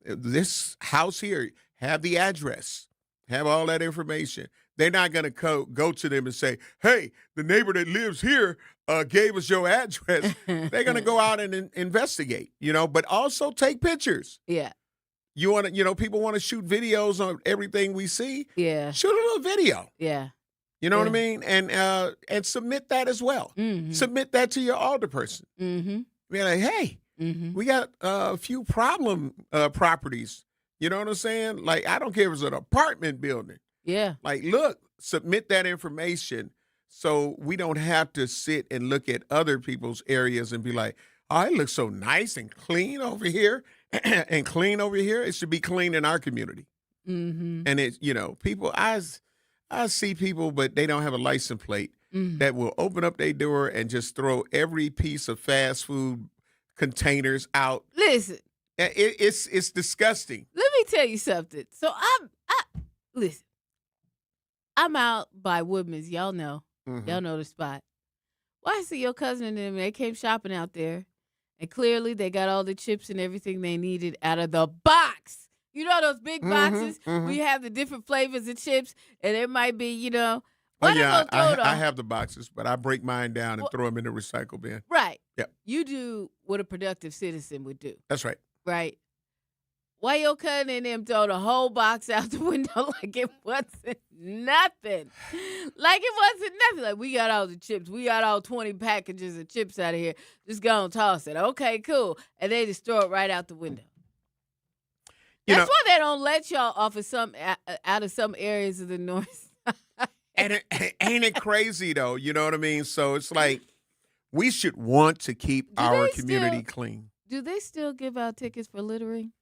Speaker 5: this house here, have the address, have all that information. They're not going to go to them and say, hey, the neighbor that lives here gave us your address. They're going to go out and investigate, but also take pictures.
Speaker 6: Yeah.
Speaker 5: You want to, people want to shoot videos on everything we see.
Speaker 6: Yeah.
Speaker 5: Shoot a little video.
Speaker 6: Yeah.
Speaker 5: You know what I mean? And submit that as well. Submit that to your alderperson. Be like, hey, We got a few problem properties. You know what I'm saying? Like, I don't care if it's an apartment building.
Speaker 6: Yeah.
Speaker 5: Like, look, submit that information so we don't have to sit and look at other people's areas and be like, oh, it looks so nice and clean over here and clean over here. It should be clean in our community.
Speaker 6: Mm-hmm.
Speaker 5: And it's, people, I see people, but they don't have a license plate that will open up their door and just throw every piece of fast food containers out.
Speaker 6: Listen.
Speaker 5: It's disgusting.
Speaker 6: Let me tell you something. So listen. I'm out by Woodman's. Y'all know.
Speaker 5: Mm-hmm.
Speaker 6: Y'all know the spot. Well, I see your cousin and them. They came shopping out there. And clearly they got all the chips and everything they needed out of the box. You know those big boxes? We have the different flavors of chips. And it might be,
Speaker 5: I have the boxes, but I break mine down and throw them in the recycle bin.
Speaker 6: Right.
Speaker 5: Yep.
Speaker 6: You do what a productive citizen would do.
Speaker 5: That's right.
Speaker 6: Right. Why your cousin and them throw the whole box out the window like it wasn't nothing? Like it wasn't nothing. Like, we got all the chips. We got all 20 packages of chips out of here. Just go and toss it. Okay, cool. And they just throw it right out the window. That's why they don't let y'all off of out of some areas of the north.
Speaker 5: And ain't it crazy, though? You know what I mean? So it's like we should want to keep our community clean.
Speaker 6: Do they still give out tickets for littering?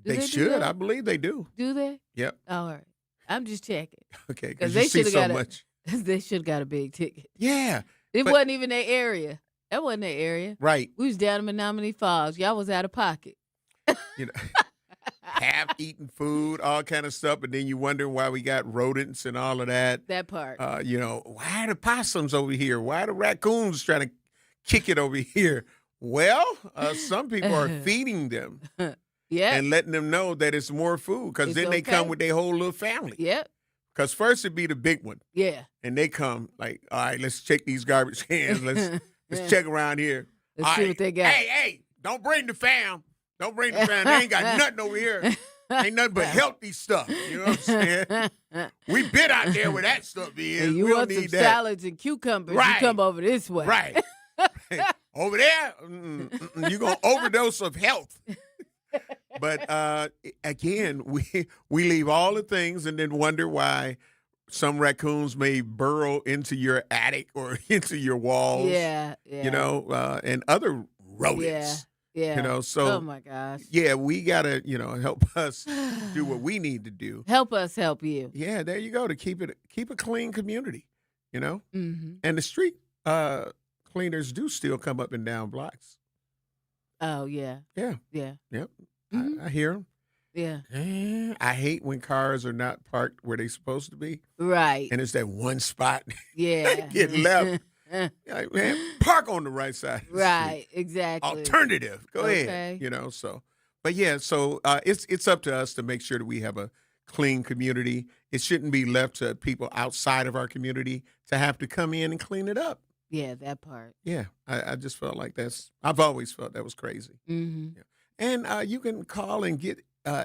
Speaker 5: They should. I believe they do.
Speaker 6: Do they?
Speaker 5: Yep.
Speaker 6: All right. I'm just checking.
Speaker 5: Okay, because you see so much.
Speaker 6: They should have got a big ticket.
Speaker 5: Yeah.
Speaker 6: It wasn't even their area. That wasn't their area.
Speaker 5: Right.
Speaker 6: We was down in Menominee Falls. Y'all was out of pocket.
Speaker 5: Half-eaten food, all kind of stuff, and then you wonder why we got rodents and all of that.
Speaker 6: That part.
Speaker 5: Why are the possums over here? Why are the raccoons trying to kick it over here? Well, some people are feeding them.
Speaker 6: Yeah.
Speaker 5: And letting them know that it's more food, because then they come with their whole little family.
Speaker 6: Yep.
Speaker 5: Because first it'd be the big one.
Speaker 6: Yeah.
Speaker 5: And they come like, all right, let's check these garbage cans. Let's check around here.
Speaker 6: Let's see what they got.
Speaker 5: Hey, don't bring the fam. Don't bring the fam. They ain't got nothing over here. Ain't nothing but healthy stuff. You know what I'm saying? We been out there where that stuff is.
Speaker 6: And you want some salads and cucumbers, you come over this way.
Speaker 5: Right. Over there, you're going to overdose of health. But again, we leave all the things and then wonder why some raccoons may burrow into your attic or into your walls.
Speaker 6: Yeah.
Speaker 5: And other rodents.
Speaker 6: Yeah.
Speaker 5: So
Speaker 6: oh my gosh.
Speaker 5: Yeah, we gotta, help us do what we need to do.
Speaker 6: Help us help you.
Speaker 5: Yeah, there you go, to keep a clean community,
Speaker 6: Mm-hmm.
Speaker 5: And the street cleaners do still come up and down blocks.
Speaker 6: Oh yeah.
Speaker 5: Yeah.
Speaker 6: Yeah.
Speaker 5: Yep.
Speaker 6: Mm-hmm.
Speaker 5: I hear them.
Speaker 6: Yeah.
Speaker 5: I hate when cars are not parked where they're supposed to be.
Speaker 6: Right.
Speaker 5: And it's that one spot.
Speaker 6: Yeah.
Speaker 5: They get left. Like, man, park on the right side.
Speaker 6: Right. Exactly.
Speaker 5: Alternative. Go
Speaker 6: okay.
Speaker 5: ahead. So, but yeah, so it's up to us to make sure that we have a clean community. It shouldn't be left to people outside of our community to have to come in and clean it up.
Speaker 6: Yeah, that part.
Speaker 5: Yeah, I just felt like I've always felt that was crazy.
Speaker 6: Mm-hmm.
Speaker 5: Yeah. And you can call and get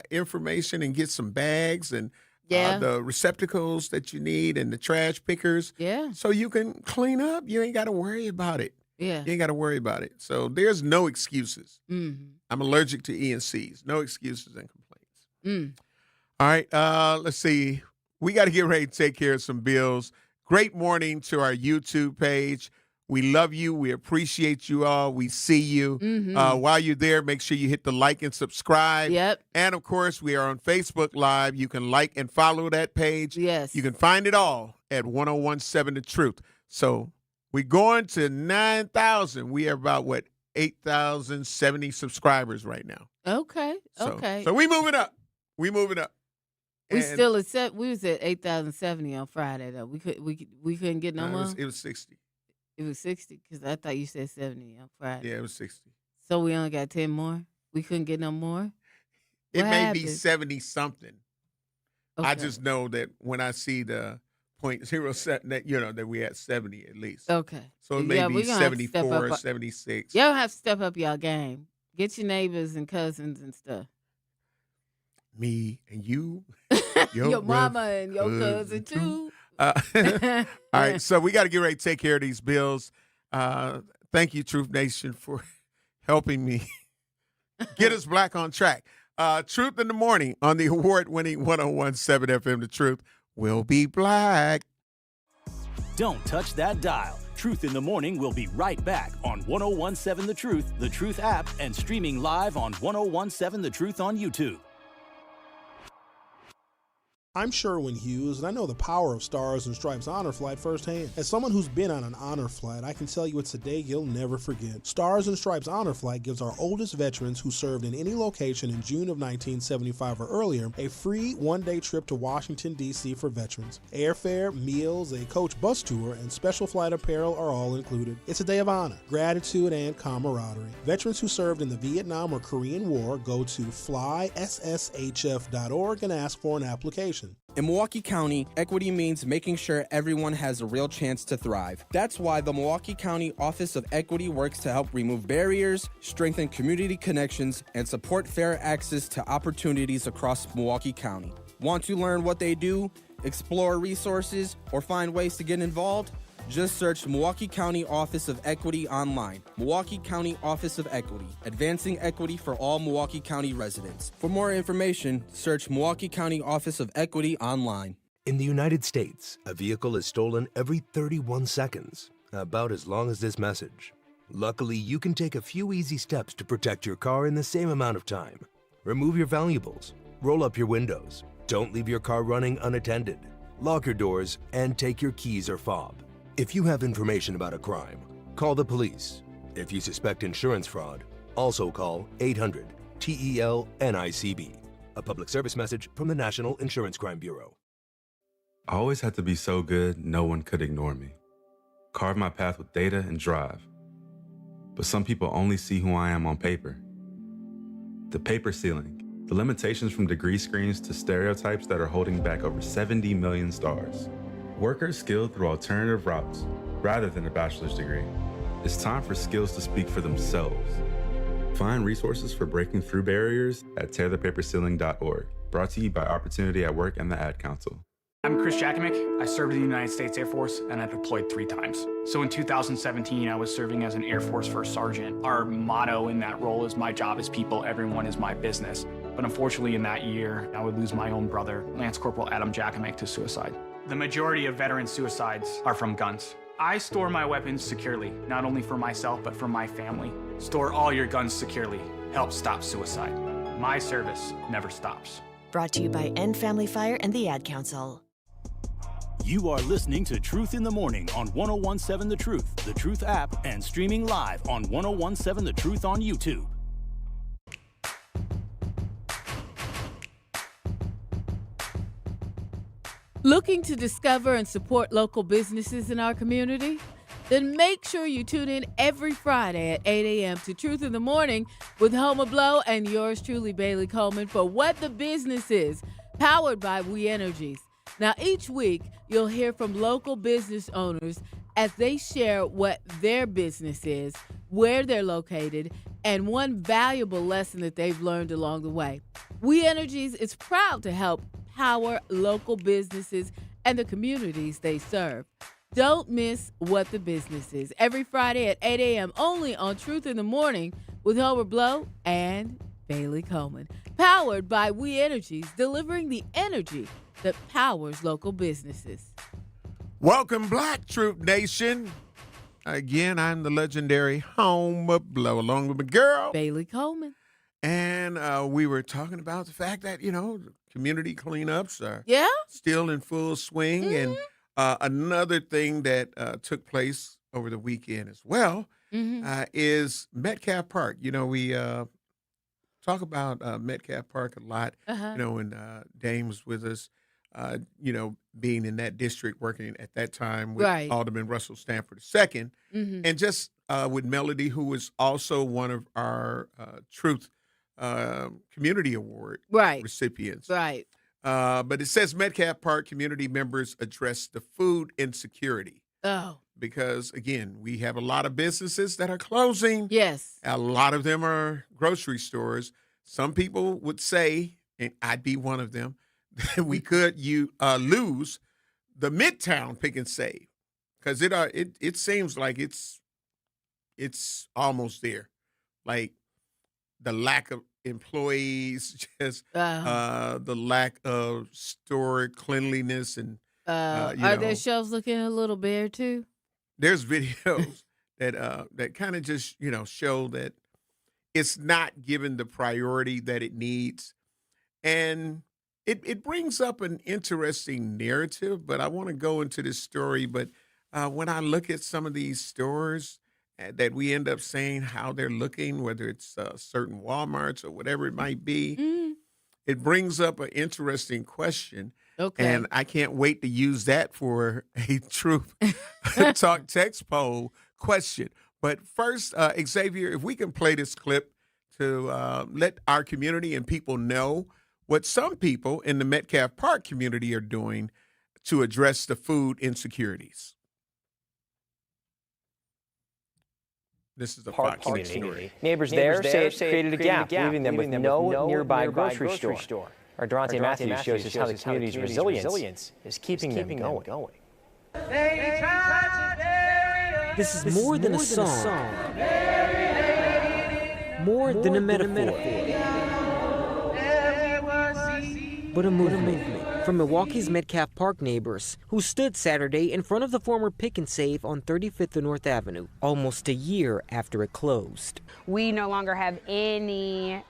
Speaker 5: information and get some bags and the receptacles that you need and the trash pickers.
Speaker 6: Yeah.
Speaker 5: So you can clean up. You ain't got to worry about it.
Speaker 6: Yeah.
Speaker 5: You ain't got to worry about it. So there's no excuses.
Speaker 6: Mm-hmm.
Speaker 5: I'm allergic to ENCs. No excuses and complaints. All right. Let's see. We got to get ready to take care of some bills. Great morning to our YouTube page. We love you. We appreciate you all. We see you.
Speaker 6: Mm-hmm.
Speaker 5: While you're there, make sure you hit the like and subscribe.
Speaker 6: Yep.
Speaker 5: And, of course, we are on Facebook Live. You can like and follow that page.
Speaker 6: Yes.
Speaker 5: You can find it all at 1017 The Truth. So we're going to 9,000. We are about, 8,070 subscribers right now.
Speaker 6: Okay. Okay.
Speaker 5: So we moving up. We moving up.
Speaker 6: We still at we was at 8,070 on Friday though. We couldn't get no more.
Speaker 5: It was 60.
Speaker 6: It was 60 because I thought you said 70 on Friday.
Speaker 5: Yeah, it was 60.
Speaker 6: So we only got 10 more. We couldn't get no more.
Speaker 5: It
Speaker 6: What
Speaker 5: may
Speaker 6: happened?
Speaker 5: be 70 something.
Speaker 6: Okay.
Speaker 5: I just know that when I see the 0.07 that we had 70 at least.
Speaker 6: Okay.
Speaker 5: So it may be
Speaker 6: we gonna have to step
Speaker 5: 74,
Speaker 6: up.
Speaker 5: 76.
Speaker 6: Y'all have to step up y'all game. Get your neighbors and cousins and stuff.
Speaker 5: Me and you.
Speaker 6: Your mama and your cousin too.
Speaker 5: All right, so we got to get ready to take care of these bills. Thank you, Truth Nation, for helping me get us back on track. Truth in the Morning on the award-winning 101.7 FM, The Truth. We'll be black.
Speaker 7: Don't touch that dial. Truth in the Morning will be right back on 101.7 The Truth app, and streaming live on 101.7 The Truth on YouTube.
Speaker 4: I'm Sherwin Hughes, and I know the power of Stars and Stripes Honor Flight firsthand. As someone who's been on an honor flight, I can tell you it's a day you'll never forget. Stars and Stripes Honor Flight gives our oldest veterans who served in any location in June of 1975 or earlier a free one-day trip to Washington, D.C. for veterans. Airfare, meals, a coach bus tour, and special flight apparel are all included. It's a day of honor, gratitude, and camaraderie. Veterans who served in the Vietnam or Korean War go to flysshf.org and ask for an application.
Speaker 9: In Milwaukee County, equity means making sure everyone has a real chance to thrive. That's why the Milwaukee County Office of Equity works to help remove barriers, strengthen community connections, and support fair access to opportunities across Milwaukee County. Want to learn what they do, explore resources, or find ways to get involved? Just search Milwaukee County Office of Equity online. Milwaukee County Office of Equity, advancing equity for all Milwaukee County residents. For more information, search Milwaukee County Office of Equity online.
Speaker 11: In the United States, a vehicle is stolen every 31 seconds, about as long as this message. Luckily, you can take a few easy steps to protect your car in the same amount of time. Remove your valuables, roll up your windows, don't leave your car running unattended, lock your doors, and take your keys or fob. If you have information about a crime, call the police. If you suspect insurance fraud, also call 800-TEL-NICB. A public service message from the National Insurance Crime Bureau.
Speaker 24: I always had to be so good, no one could ignore me. Carve my path with data and drive. But some people only see who I am on paper. The paper ceiling, the limitations from degree screens to stereotypes that are holding back over 70 million stars. Workers skilled through alternative routes rather than a bachelor's degree. It's time for skills to speak for themselves. Find resources for breaking through barriers at tearthepaperceiling.org. Brought to you by Opportunity at Work and the Ad Council.
Speaker 25: I'm Chris Jakimick. I served in the United States Air Force and I deployed 3 times. So in 2017, I was serving as an Air Force First Sergeant. Our motto in that role is my job is people, everyone is my business. But unfortunately in that year, I would lose my own brother, Lance Corporal Adam Jakimick, to suicide. The majority of veteran suicides are from guns. I store my weapons securely, not only for myself, but for my family. Store all your guns securely. Help stop suicide. My service never stops.
Speaker 26: Brought to you by End Family Fire and the Ad Council.
Speaker 7: You are listening to Truth in the Morning on 101.7 The Truth app, and streaming live on 101.7 The Truth on YouTube.
Speaker 6: Looking to discover and support local businesses in our community? Then make sure you tune in every Friday at 8 a.m. to Truth in the Morning with Homer Blow and yours truly, Bailey Coleman, for What the Business Is, powered by We Energies. Now, each week, you'll hear from local business owners as they share what their business is, where they're located, and one valuable lesson that they've learned along the way. We Energies is proud to help power local businesses and the communities they serve. Don't miss What the Business Is every Friday at 8 a.m. only on Truth in the Morning with Homer Blow and Bailey Coleman. Powered by We Energies, delivering the energy that powers local businesses.
Speaker 5: Welcome, Black Troop Nation. Again, I'm the legendary Homer Blow, along with my girl,
Speaker 6: Bailey Coleman.
Speaker 5: And we were talking about the fact that, community cleanups are still in full swing.
Speaker 6: Mm-hmm.
Speaker 5: And another thing that took place over the weekend as well is Metcalf Park. We talk about Metcalf Park a lot, when Dame was with us, being in that district, working at that time with Alderman Russell Stanford II, and just with Melody, who was also one of our Truth Community Award recipients.
Speaker 6: Right.
Speaker 5: But it says Metcalf Park community members address the food insecurity.
Speaker 6: Oh.
Speaker 5: Because, again, we have a lot of businesses that are closing.
Speaker 6: Yes.
Speaker 5: A lot of them are grocery stores. Some people would say, and I'd be one of them, that we could lose the Midtown Pick and Save. Because it seems like it's almost there. like the lack of employees, just the lack of store cleanliness, and
Speaker 6: Are their shelves looking a little bare too?
Speaker 5: there's videos that kind of just show that it's not given the priority that it needs, and it brings up an interesting narrative. But I want to go into this story. But when I look at some of these stores that we end up saying how they're looking, whether it's certain Walmarts or whatever it might be, it brings up an interesting question.
Speaker 6: Okay.
Speaker 5: And I can't wait to use that for a Truth Talk text poll question. But first, Xavier, if we can play this clip to let our community and people know what some people in the Metcalf Park community are doing to address the food insecurities. This is the Fox story.
Speaker 2: Neighbors there say it created a gap, leaving them with no nearby grocery store. Our Durante Matthews shows us how the community's resilience is keeping them going.
Speaker 8: This is more than a song, more than a metaphor, but a movement from Milwaukee's Metcalf Park neighbors who stood Saturday in front of the former Pick and Save on 35th and North Avenue, almost a year after it closed.
Speaker 10: We no longer have any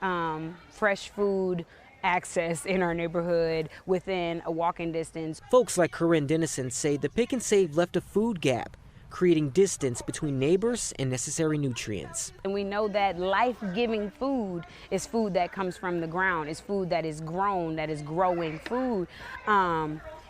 Speaker 10: fresh food access in our neighborhood within a walking distance.
Speaker 8: Folks like Corinne Dennison say the Pick and Save left a food gap, creating distance between neighbors and necessary nutrients.
Speaker 10: And we know that life-giving food is food that comes from the ground. It's food that is grown, that is growing food.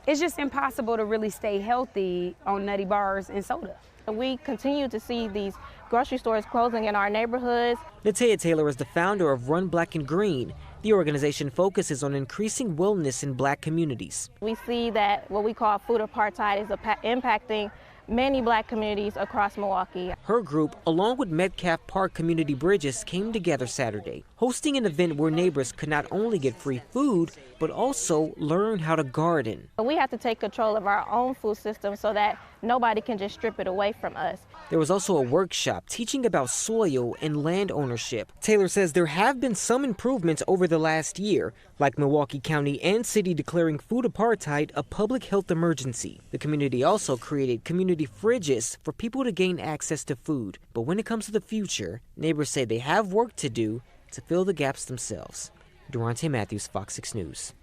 Speaker 10: It's just impossible to really stay healthy on nutty bars and soda.
Speaker 12: We continue to see these grocery stores closing in our neighborhoods.
Speaker 8: Natea Taylor is the founder of Run Black and Green. The organization focuses on increasing wellness in Black communities.
Speaker 12: We see that what we call food apartheid is impacting many Black communities across Milwaukee.
Speaker 8: Her group, along with Metcalf Park Community Bridges, came together Saturday, hosting an event where neighbors could not only get free food, but also learn how to garden.
Speaker 12: We have to take control of our own food system so that nobody can just strip it away from us.
Speaker 8: There was also a workshop teaching about soil and land ownership. Taylor says there have been some improvements over the last year, like Milwaukee County and City declaring food apartheid a public health emergency. The community also created community fridges for people to gain access to food. But when it comes to the future, neighbors say they have work to do to fill the gaps themselves. Durante Matthews, Fox 6 News.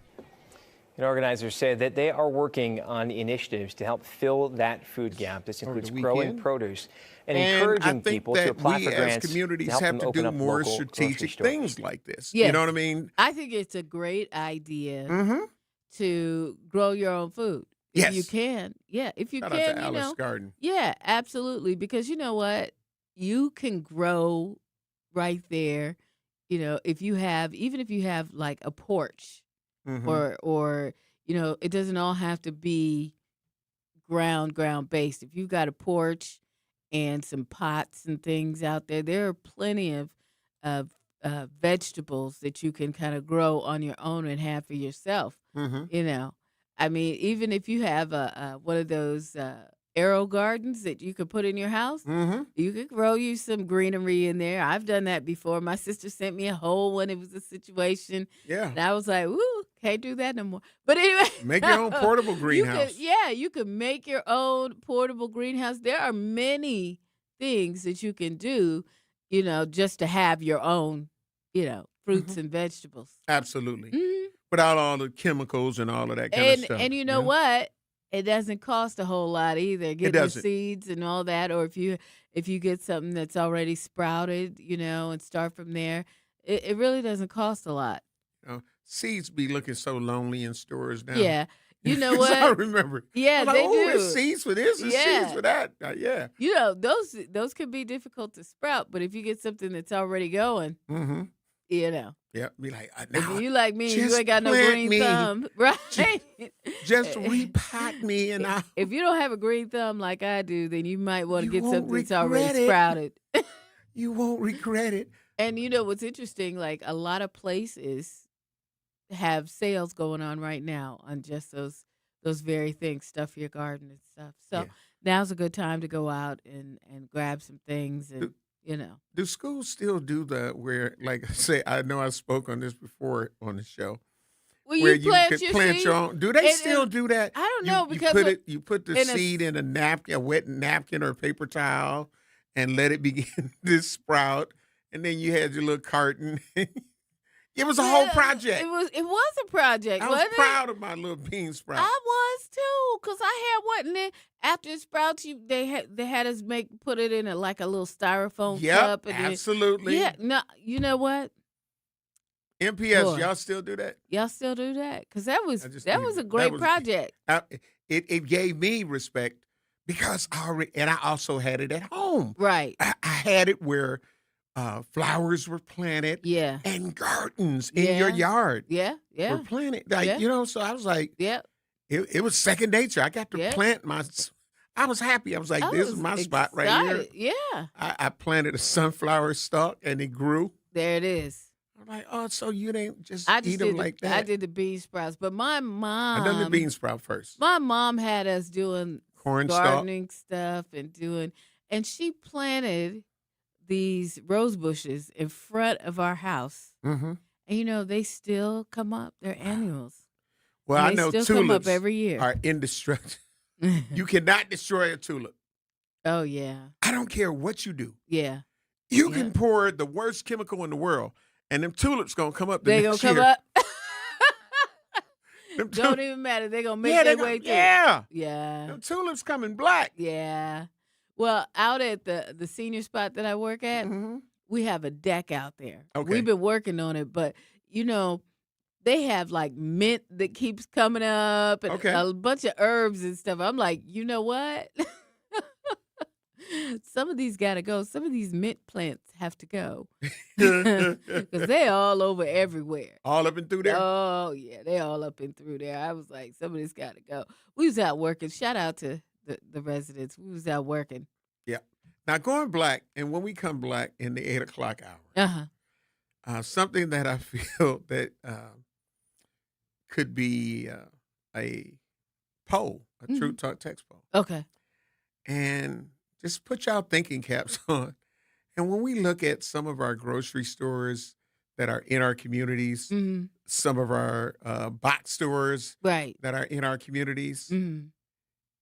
Speaker 2: And organizers say that they are working on initiatives to help fill that food gap. This includes growing produce and encouraging people to apply for grants.
Speaker 5: I think that we as communities have to do more strategic things like this. Yes. You know what I mean?
Speaker 6: I think it's a great idea to grow your own food. If you can. Yeah, if you
Speaker 5: Shout
Speaker 6: can,
Speaker 5: out to Alice Garden.
Speaker 6: Yeah, absolutely. Because you know what? You can grow right there, if you have like a porch. Or it doesn't all have to be ground based. If you've got a porch and some pots and things out there, there are plenty of vegetables that you can kind of grow on your own and have for yourself. I mean, even if you have one of those arrow gardens that you could put in your house, you could grow you some greenery in there. I've done that before. My sister sent me a whole one. It was a situation.
Speaker 5: Yeah.
Speaker 6: And I was like, woo, can't do that no more. But anyway.
Speaker 5: Make your own portable greenhouse.
Speaker 6: You could make your own portable greenhouse. There are many things that you can do, just to have your own, fruits and vegetables.
Speaker 5: Absolutely. Without all the chemicals and all of that kind of stuff.
Speaker 6: And you know what? It doesn't cost a whole lot either. Getting the seeds and all that, or if you get something that's already sprouted, and start from there, it really doesn't cost a lot.
Speaker 5: Seeds be looking so lonely in stores now.
Speaker 6: Yeah. You know what?
Speaker 5: I remember.
Speaker 6: Yeah,
Speaker 5: I'm like,
Speaker 6: they do.
Speaker 5: There's seeds for this, there's seeds for that. Yeah.
Speaker 6: Those can be difficult to sprout, but if you get something that's already going,
Speaker 5: Yeah, be like,
Speaker 6: if you like me, you ain't got no green thumb, right?
Speaker 5: Just repot me, and
Speaker 6: if you don't have a green thumb like I do, then you might want to get something that's already sprouted.
Speaker 5: You won't regret it.
Speaker 6: And what's interesting? Like a lot of places have sales going on right now on just those very things, stuff your garden and stuff. So now's a good time to go out and grab some things and you know.
Speaker 5: Do schools still do where, like I say, I know I spoke on this before on the show.
Speaker 6: Well,
Speaker 5: where
Speaker 6: you plant
Speaker 5: could
Speaker 6: your
Speaker 5: plant
Speaker 6: seed,
Speaker 5: your own. Do they still do that?
Speaker 6: I don't know because
Speaker 5: you put the seed in a napkin, a wet napkin or a paper towel, and let it begin to sprout, and then you had your little carton. It was a whole project.
Speaker 6: It was a project.
Speaker 5: I was proud of my little bean sprout.
Speaker 6: I was too, cause I had one. And then after it sprouts, they had us put it in a little styrofoam cup. And
Speaker 5: absolutely.
Speaker 6: No, you know what?
Speaker 5: MPS,
Speaker 6: Boy,
Speaker 5: y'all still do that?
Speaker 6: Y'all still do that? Because that was a great project.
Speaker 5: It gave me respect because I also had it at home.
Speaker 6: Right.
Speaker 5: I had it where flowers were planted.
Speaker 6: Yeah.
Speaker 5: And gardens in your yard.
Speaker 6: Yeah.
Speaker 5: Were planted. So I was like,
Speaker 6: yeah.
Speaker 5: It was second nature. I got to plant I was happy. I was like, this is my spot right here.
Speaker 6: Yeah.
Speaker 5: I planted a sunflower stalk and it grew.
Speaker 6: There it is.
Speaker 5: I'm like, oh, so you didn't just eat
Speaker 6: did
Speaker 5: them like that?
Speaker 6: I did the bean sprouts, but my mom.
Speaker 5: I done the bean sprout first.
Speaker 6: My mom had us doing gardening stuff and she planted these rose bushes in front of our house.
Speaker 5: Mm-hmm.
Speaker 6: And they still come up. They're annuals.
Speaker 5: Well, I know
Speaker 6: still
Speaker 5: tulips
Speaker 6: come up every year.
Speaker 5: Are indestructible. You cannot destroy a tulip.
Speaker 6: Oh yeah.
Speaker 5: I don't care what you do.
Speaker 6: Yeah.
Speaker 5: You can pour the worst chemical in the world, and them tulips gonna come up.
Speaker 6: They gonna come up. Don't even matter. They're gonna make their way through.
Speaker 5: Yeah.
Speaker 6: Yeah.
Speaker 5: Them tulips coming black.
Speaker 6: Yeah. Well, out at the senior spot that I work at, we have a deck out there.
Speaker 5: Okay.
Speaker 6: We've been working on it, but they have mint that keeps coming up and a bunch of herbs and stuff. I'm like, you know what? Some of these got to go. Some of these mint plants have to go because they're all over everywhere.
Speaker 5: All up and through there?
Speaker 6: Oh, yeah. They all up and through there. I was like, some of this got to go. We was out working. Shout out to the residents. We was out working.
Speaker 5: Yeah. Now, going black, and when we come black in the 8 o'clock hour, something that I feel that could be a poll, a Truth Talk text poll.
Speaker 6: Okay.
Speaker 5: And just put y'all thinking caps on. And when we look at some of our grocery stores that are in our communities, some of our box stores that are in our communities,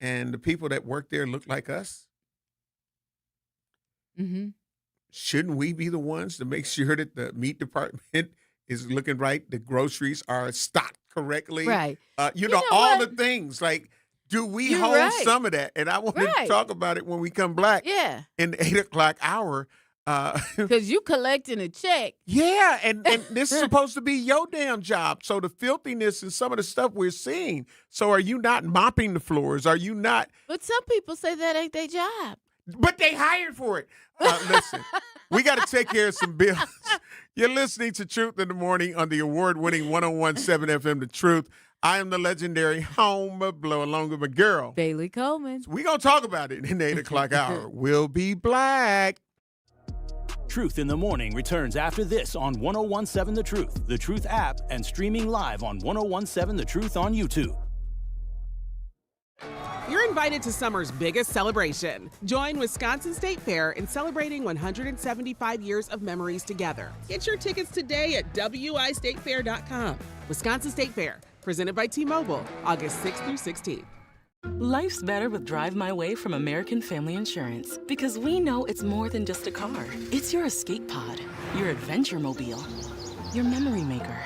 Speaker 5: and the people that work there look like us, shouldn't we be the ones to make sure that the meat department is looking right, the groceries are stocked correctly?
Speaker 6: Right.
Speaker 5: All the things like, do we hold some of that? And I want to talk about it when we come black in the 8 o'clock hour.
Speaker 6: Because you collecting a check.
Speaker 5: Yeah, and this is supposed to be your damn job. So the filthiness and some of the stuff we're seeing. So are you not mopping the floors? Are you not?
Speaker 6: But some people say that ain't their job.
Speaker 5: But they hired for it. Listen, we got to take care of some bills. You're listening to Truth in the Morning on the award-winning 101.7 FM, The Truth. I am the legendary Homer Blow, along with my girl,
Speaker 6: Bailey Coleman.
Speaker 5: So we're going to talk about it in the 8 o'clock hour. We'll be black.
Speaker 7: Truth in the Morning returns after this on 101.7 The Truth app, and streaming live on 101.7 The Truth on YouTube.
Speaker 13: You're invited to summer's biggest celebration. Join Wisconsin State Fair in celebrating 175 years of memories together. Get your tickets today at wistatefair.com. Wisconsin State Fair, presented by T-Mobile, August 6th through 16th.
Speaker 15: Life's better with Drive My Way from American Family Insurance, because we know it's more than just a car. It's your escape pod, your adventure mobile, your memory maker.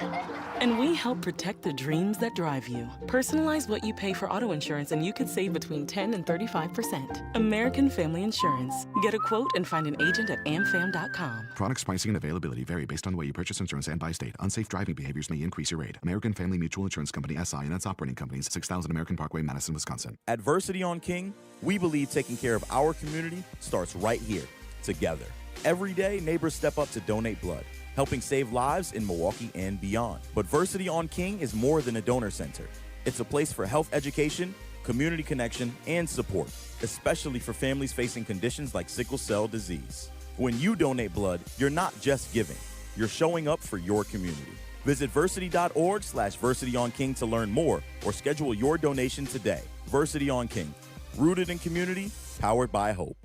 Speaker 15: And we help protect the dreams that drive you. Personalize what you pay for auto insurance and you could save between 10 and 35%. American Family Insurance. Get a quote and find an agent at amfam.com.
Speaker 16: Products, pricing, and availability vary based on the way you purchase insurance and by state. Unsafe driving behaviors may increase your rate. American Family Mutual Insurance Company, SI, and its operating companies, 6000 American Parkway, Madison, Wisconsin.
Speaker 17: At Versity on King, we believe taking care of our community starts right here, together. Every day, neighbors step up to donate blood, helping save lives in Milwaukee and beyond. But Versity on King is more than a donor center. It's a place for health education, community connection, and support, especially for families facing conditions like sickle cell disease. When you donate blood, you're not just giving, you're showing up for your community. Visit versity.org/VersityOnKing to learn more or schedule your donation today. Versity on King, rooted in community, powered by hope.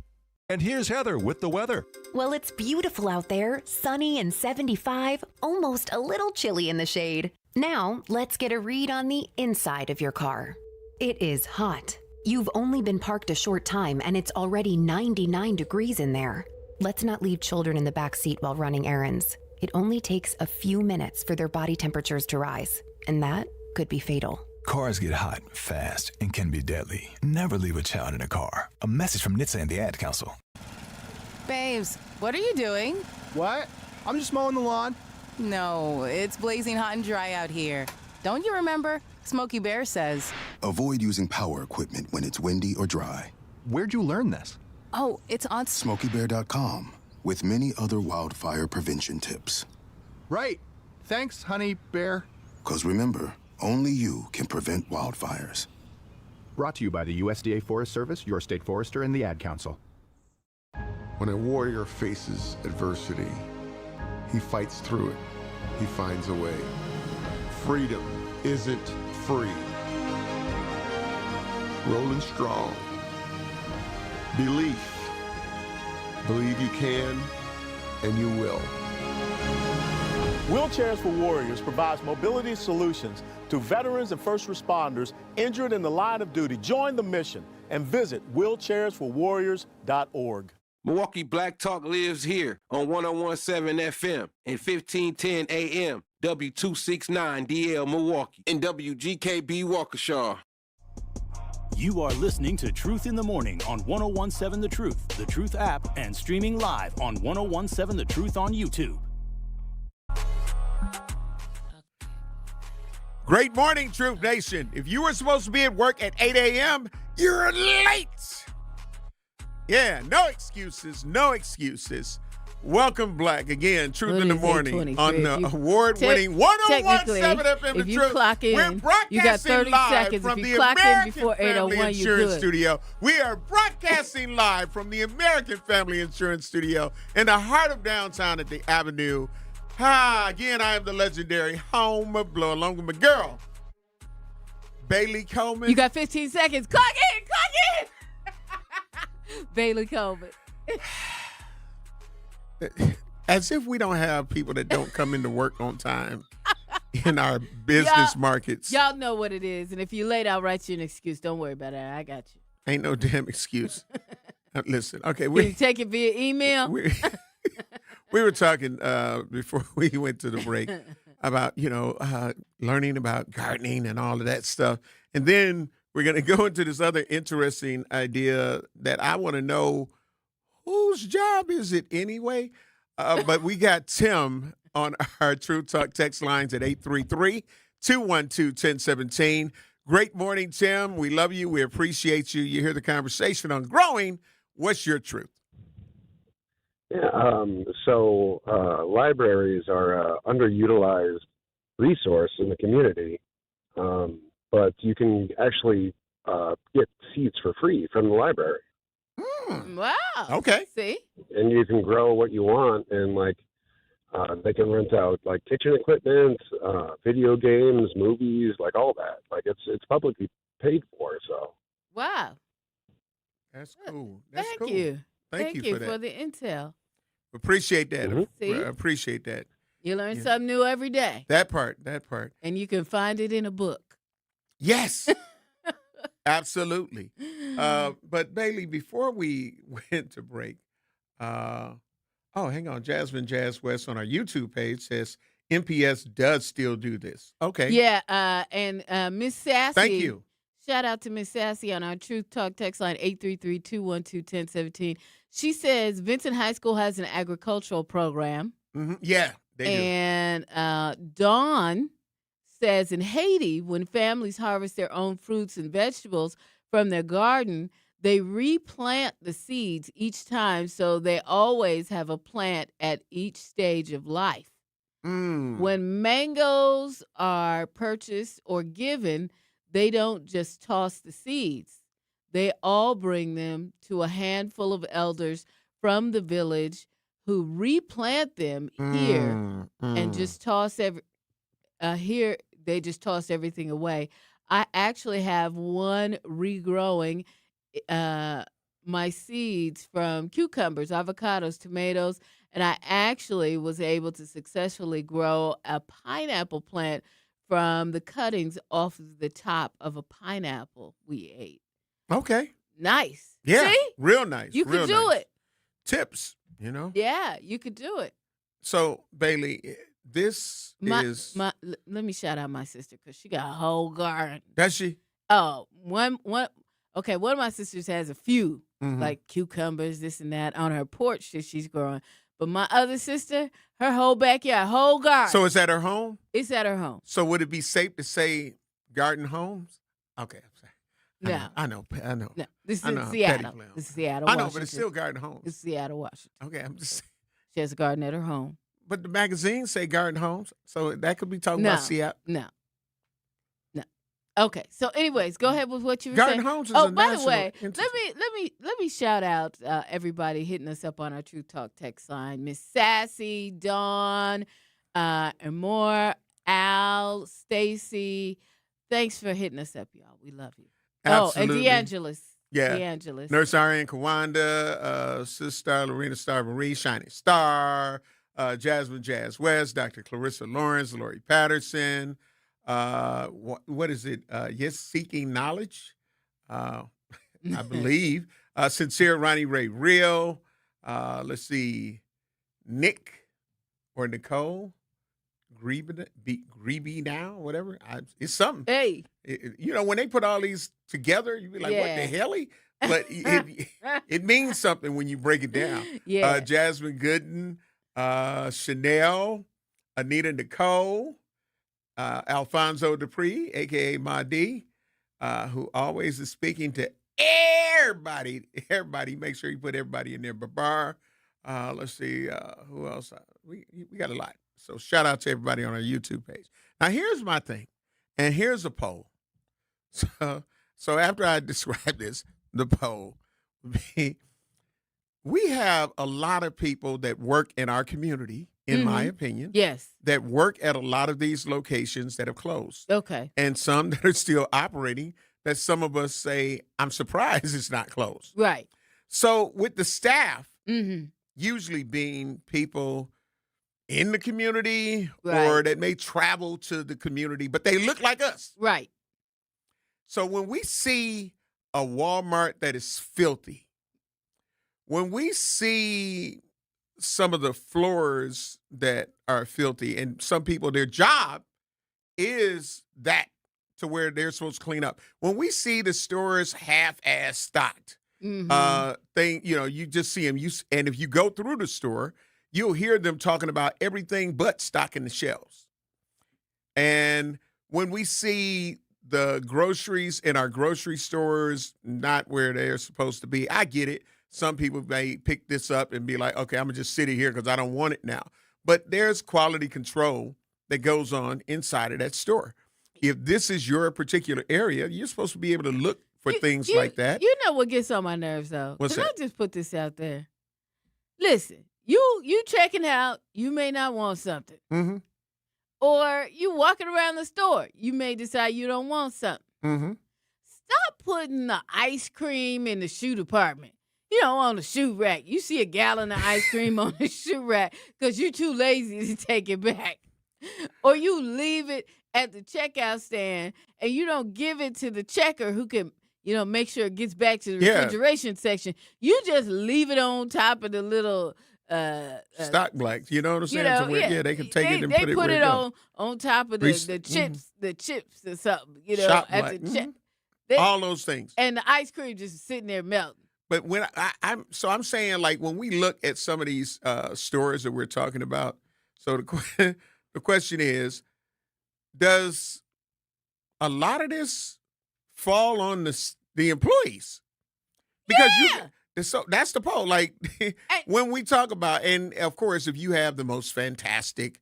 Speaker 3: And here's Heather with the weather.
Speaker 18: Well, it's beautiful out there, sunny and 75, almost a little chilly in the shade. Now, let's get a read on the inside of your car. It is hot. You've only been parked a short time and it's already 99 degrees in there. Let's not leave children in the back seat while running errands. It only takes a few minutes for their body temperatures to rise, and that could be fatal.
Speaker 19: Cars get hot, fast, and can be deadly. Never leave a child in a car. A message from NHTSA and the Ad Council.
Speaker 20: Babes, what are you doing?
Speaker 21: What? I'm just mowing the lawn.
Speaker 20: No, it's blazing hot and dry out here. Don't you remember? Smokey Bear says.
Speaker 22: Avoid using power equipment when it's windy or dry.
Speaker 21: Where'd you learn this?
Speaker 20: Oh, it's on
Speaker 22: SmokeyBear.com with many other wildfire prevention tips.
Speaker 21: Right. Thanks, honey bear.
Speaker 22: 'Cause remember, only you can prevent wildfires.
Speaker 21: Brought to you by the USDA Forest Service, your state forester, and the Ad Council.
Speaker 5: When a warrior faces adversity, he fights through it. He finds a way. Freedom isn't free. Rolling strong. Belief. Believe you can, and you will.
Speaker 27: Wheelchairs for Warriors provides mobility solutions to veterans and first responders injured in the line of duty. Join the mission and visit wheelchairsforwarriors.org.
Speaker 28: Milwaukee Black Talk lives here on 101.7 FM and 1510 AM, W269DL Milwaukee, and WGKB Waukesha.
Speaker 7: You are listening to Truth in the Morning on 101.7 The Truth app, and streaming live on 101.7 The Truth on YouTube.
Speaker 5: Great morning, Truth Nation. If you were supposed to be at work at 8 a.m., you're late. Yeah, no excuses, no excuses. Welcome, Black. Again, Truth in the Morning on the award-winning 101.7 FM
Speaker 6: if
Speaker 5: The
Speaker 6: you
Speaker 5: Truth.
Speaker 6: clock in,
Speaker 5: We're broadcasting
Speaker 6: you got 30
Speaker 5: live
Speaker 6: seconds.
Speaker 5: from
Speaker 6: If
Speaker 5: the
Speaker 6: you clock in
Speaker 5: American
Speaker 6: before
Speaker 5: Family
Speaker 6: 8:01, you're
Speaker 5: Insurance
Speaker 6: good.
Speaker 5: Studio. We are broadcasting live from the American Family Insurance Studio in the heart of downtown at the Avenue. Again, I am the legendary home of blow, along with my girl, Bailey Coleman.
Speaker 6: You got 15 seconds. Clock in. Bailey Coleman.
Speaker 5: As if we don't have people that don't come into work on time in our business markets.
Speaker 6: Y'all know what it is. And if you're late, I'll write you an excuse. Don't worry about it. I got you.
Speaker 5: Ain't no damn excuse. Listen, okay.
Speaker 6: Can you take it via email?
Speaker 5: We were talking before we went to the break about, learning about gardening and all of that stuff. And then we're going to go into this other interesting idea that I want to know, whose job is it anyway? But we got Tim on our Truth Talk text lines at 833-212-1017. Great morning, Tim. We love you. We appreciate you. You hear the conversation on growing. What's your truth?
Speaker 29: Yeah, libraries are an underutilized resource in the community, but you can actually get seeds for free from the library.
Speaker 6: Wow.
Speaker 5: Okay.
Speaker 6: See?
Speaker 29: And you can grow what you want, and they can rent out kitchen equipment, video games, movies, all that. It's publicly paid for. So.
Speaker 6: Wow.
Speaker 5: That's cool. That's
Speaker 6: Thank
Speaker 5: cool.
Speaker 6: you.
Speaker 5: Thank you for
Speaker 6: the intel.
Speaker 5: Appreciate that.
Speaker 6: See?
Speaker 5: Appreciate that.
Speaker 6: You learn something new every day.
Speaker 5: That part.
Speaker 6: And you can find it in a book.
Speaker 5: Yes. Absolutely. But Bailey, before we went to break, hang on. Jasmine Jazz West on our YouTube page says MPS does still do this. Okay.
Speaker 6: Yeah, and Miss Sassy.
Speaker 5: Thank you.
Speaker 6: Shout out to Miss Sassy on our Truth Talk text line 833-212-1017. She says Vincent High School has an agricultural program.
Speaker 5: Mm-hmm. Yeah, they do.
Speaker 6: And Dawn says in Haiti, when families harvest their own fruits and vegetables from their garden, they replant the seeds each time, so they always have a plant at each stage of life. When mangoes are purchased or given, they don't just toss the seeds. They all bring them to a handful of elders from the village who replant them here and just toss they just toss everything away. I actually have one regrowing my seeds from cucumbers, avocados, tomatoes, and I actually was able to successfully grow a pineapple plant from the cuttings off of the top of a pineapple we ate.
Speaker 5: Okay.
Speaker 6: Nice.
Speaker 5: Yeah.
Speaker 6: See?
Speaker 5: Real nice.
Speaker 6: You
Speaker 5: real
Speaker 6: could do
Speaker 5: nice.
Speaker 6: it.
Speaker 5: Tips,
Speaker 6: Yeah, you could do it.
Speaker 5: So, Bailey, this is...
Speaker 6: Let me shout out my sister because she got a whole garden.
Speaker 5: Does she?
Speaker 6: Oh, one of my sisters has a few,
Speaker 5: Mhm.
Speaker 6: like cucumbers, this and that, on her porch that she's growing. But my other sister, her whole backyard, whole garden.
Speaker 5: So it's at her home?
Speaker 6: It's at her home.
Speaker 5: So would it be safe to say Garden Homes? Okay, I'm sorry.
Speaker 6: No.
Speaker 5: I know.
Speaker 6: No, this is
Speaker 5: I know,
Speaker 6: Seattle.
Speaker 5: petty
Speaker 6: This is Seattle,
Speaker 5: I know,
Speaker 6: Washington.
Speaker 5: but it's still Garden Homes.
Speaker 6: It's Seattle, Washington.
Speaker 5: Okay, I'm just...
Speaker 6: She has a garden at her home.
Speaker 5: But the magazines say Garden Homes, so that could be talking about Seattle.
Speaker 6: No. Okay. So, anyways, go ahead with what you were
Speaker 5: Garden
Speaker 6: saying.
Speaker 5: Homes is
Speaker 6: oh,
Speaker 5: a
Speaker 6: by the
Speaker 5: national
Speaker 6: way,
Speaker 5: entity.
Speaker 6: let me shout out everybody hitting us up on our True Talk text line. Miss Sassy, Dawn, and more, Al, Stacy. Thanks for hitting us up, y'all. We love you.
Speaker 5: Absolutely.
Speaker 6: Oh, and DeAngelis.
Speaker 5: Yeah.
Speaker 6: DeAngelis.
Speaker 5: Nurse Ariane Kawanda, Sister Lorena Star Marie, Shining Star, Jasmine Jazz West, Dr. Clarissa Lawrence, Lori Patterson. What is it? Yes, Seeking Knowledge, I believe. Sincere Ronnie Ray Real. Let's see, Nick or Nicole. Greeby now, whatever. It's something.
Speaker 6: Hey.
Speaker 5: When they put all these together, you be like, what the hell? But it means something when you break it down.
Speaker 6: Yeah.
Speaker 5: Jasmine Gooden, Chanel, Anita Nicole, Alfonso Dupree, a.k.a. Madi, who always is speaking to everybody. Everybody, make sure you put everybody in there. Babar, let's see, who else? We got a lot. So shout out to everybody on our YouTube page. Now, here's my thing, and here's a poll. So after I describe this, the poll, we have a lot of people that work in our community, in my opinion.
Speaker 6: Yes.
Speaker 5: That work at a lot of these locations that have closed.
Speaker 6: Okay.
Speaker 5: And some that are still operating that some of us say, I'm surprised it's not closed.
Speaker 6: Right.
Speaker 5: So with the staff, usually being people in the community or that may travel to the community, but they look like us.
Speaker 6: Right.
Speaker 5: So when we see a Walmart that is filthy, when we see some of the floors that are filthy, and some people, their job is that to where they're supposed to clean up. When we see the stores half-ass stocked, you just see them. And if you go through the store, you'll hear them talking about everything but stocking the shelves. And when we see the groceries in our grocery stores not where they're supposed to be, I get it. Some people may pick this up and be like, okay, I'm going to just sit it here because I don't want it now. But there's quality control that goes on inside of that store. If this is your particular area, you're supposed to be able to look for things like that.
Speaker 6: You know what gets on my nerves, though?
Speaker 5: What's
Speaker 6: Can
Speaker 5: that?
Speaker 6: I just put this out there? Listen, you checking out, you may not want something.
Speaker 5: Mm-hmm.
Speaker 6: Or you walking around the store, you may decide you don't want something.
Speaker 5: Mm-hmm.
Speaker 6: Stop putting the ice cream in the shoe department. On the shoe rack. You see a gallon of ice cream on the shoe rack because you're too lazy to take it back. Or you leave it at the checkout stand and you don't give it to the checker who can, make sure it gets back to the refrigeration section. You just leave it on top of the little
Speaker 5: stock blacks, you know what I'm saying? They can take it and
Speaker 6: put
Speaker 5: it where
Speaker 6: it
Speaker 5: goes.
Speaker 6: on top of the chips or something,
Speaker 5: Shop
Speaker 6: at
Speaker 5: black.
Speaker 6: the
Speaker 5: all those things.
Speaker 6: And the ice cream just sitting there melting.
Speaker 5: But when I'm saying, like, when we look at some of these stores that we're talking about, so the question is, does a lot of this fall on the employees? Because so that's the poll. Like, when we talk about, and of course, if you have the most fantastic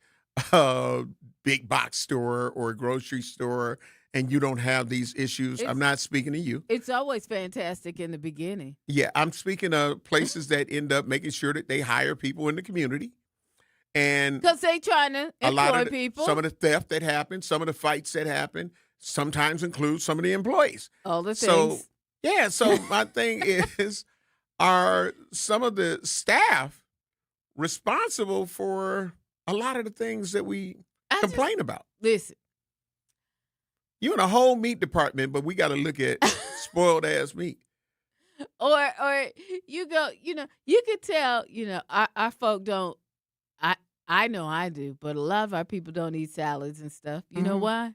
Speaker 5: big box store or grocery store and you don't have these issues, I'm not speaking to you.
Speaker 6: It's always fantastic in the beginning.
Speaker 5: Yeah, I'm speaking of places that end up making sure that they hire people in the community. And
Speaker 6: because they trying to employ people.
Speaker 5: Some of the theft that happens, some of the fights that happen, sometimes include some of the employees.
Speaker 6: All the things.
Speaker 5: So my thing is, are some of the staff responsible for a lot of the things that we complain about.
Speaker 6: Listen.
Speaker 5: You're in a whole meat department, but we got to look at spoiled ass meat.
Speaker 6: Or you go, you could tell, our folk don't, I know I do, but a lot of our people don't eat salads and stuff. You know why?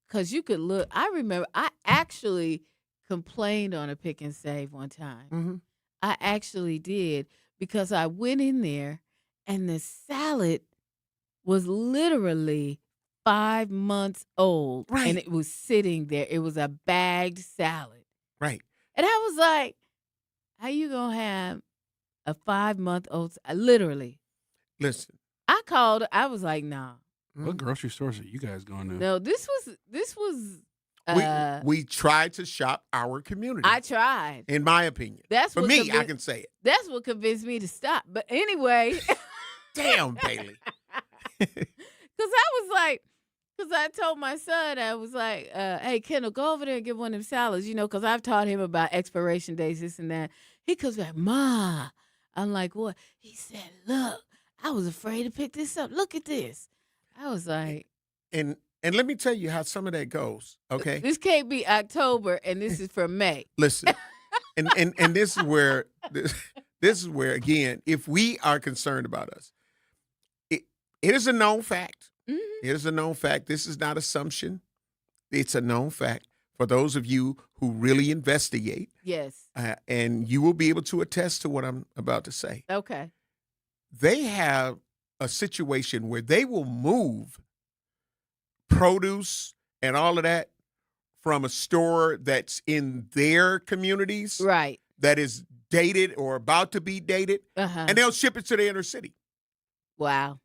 Speaker 6: Because you could look, I remember, I actually complained on a Pick and Save one time. I actually did, because I went in there and the salad was literally 5 months old.
Speaker 5: Right.
Speaker 6: And it was sitting there. It was a bagged salad.
Speaker 5: Right.
Speaker 6: And I was like, how you going to have a 5-month-old, literally.
Speaker 5: Listen.
Speaker 6: I called, I was like, nah.
Speaker 1: What grocery stores are you guys going to?
Speaker 6: No, this was.
Speaker 5: We tried to shop our community.
Speaker 6: I tried.
Speaker 5: In my opinion.
Speaker 6: For
Speaker 5: me, I can say it.
Speaker 6: That's what convinced me to stop. But anyway.
Speaker 5: Damn, Bailey.
Speaker 6: Because I told my son, I was like, hey, Kendall, go over there and get one of them salads, because I've taught him about expiration dates, this and that. He comes back, Ma. I'm like, what? He said, look, I was afraid to pick this up. Look at this. I was like.
Speaker 5: And let me tell you how some of that goes, okay?
Speaker 6: This can't be October, and this is for May.
Speaker 5: Listen, and this is where, again, if we are concerned about us, it is a known fact. It is a known fact. This is not assumption. It's a known fact for those of you who really investigate.
Speaker 6: Yes.
Speaker 5: And you will be able to attest to what I'm about to say.
Speaker 6: Okay.
Speaker 5: They have a situation where they will move produce and all of that from a store that's in their communities.
Speaker 6: Right.
Speaker 5: That is dated or about to be dated. And they'll ship it to the inner city.
Speaker 6: Wow.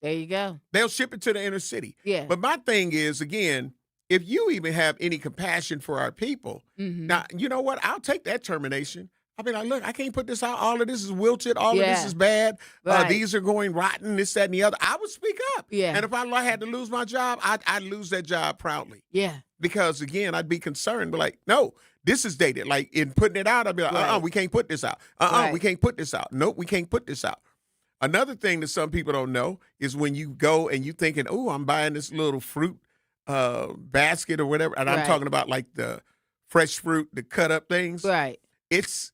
Speaker 6: There you go.
Speaker 5: They'll ship it to the inner city.
Speaker 6: Yeah.
Speaker 5: But my thing is, again, if you even have any compassion for our people, now, you know what? I'll take that termination. I'll be like, look, I can't put this out. All of this is wilted. All of this is bad.
Speaker 6: Right.
Speaker 5: These are going rotten, this, that, and the other. I would speak up.
Speaker 6: Yeah.
Speaker 5: And if I had to lose my job, I'd lose that job proudly.
Speaker 6: Yeah.
Speaker 5: Because, again, I'd be concerned. But like, no, this is dated. Like, in putting it out, I'd be like, we can't put this out. We can't put this out. Nope, we can't put this out. Another thing that some people don't know is when you go and you thinking, oh, I'm buying this little fruit basket or whatever, and I'm talking about like the fresh fruit, the cut up things.
Speaker 6: Right.
Speaker 5: It's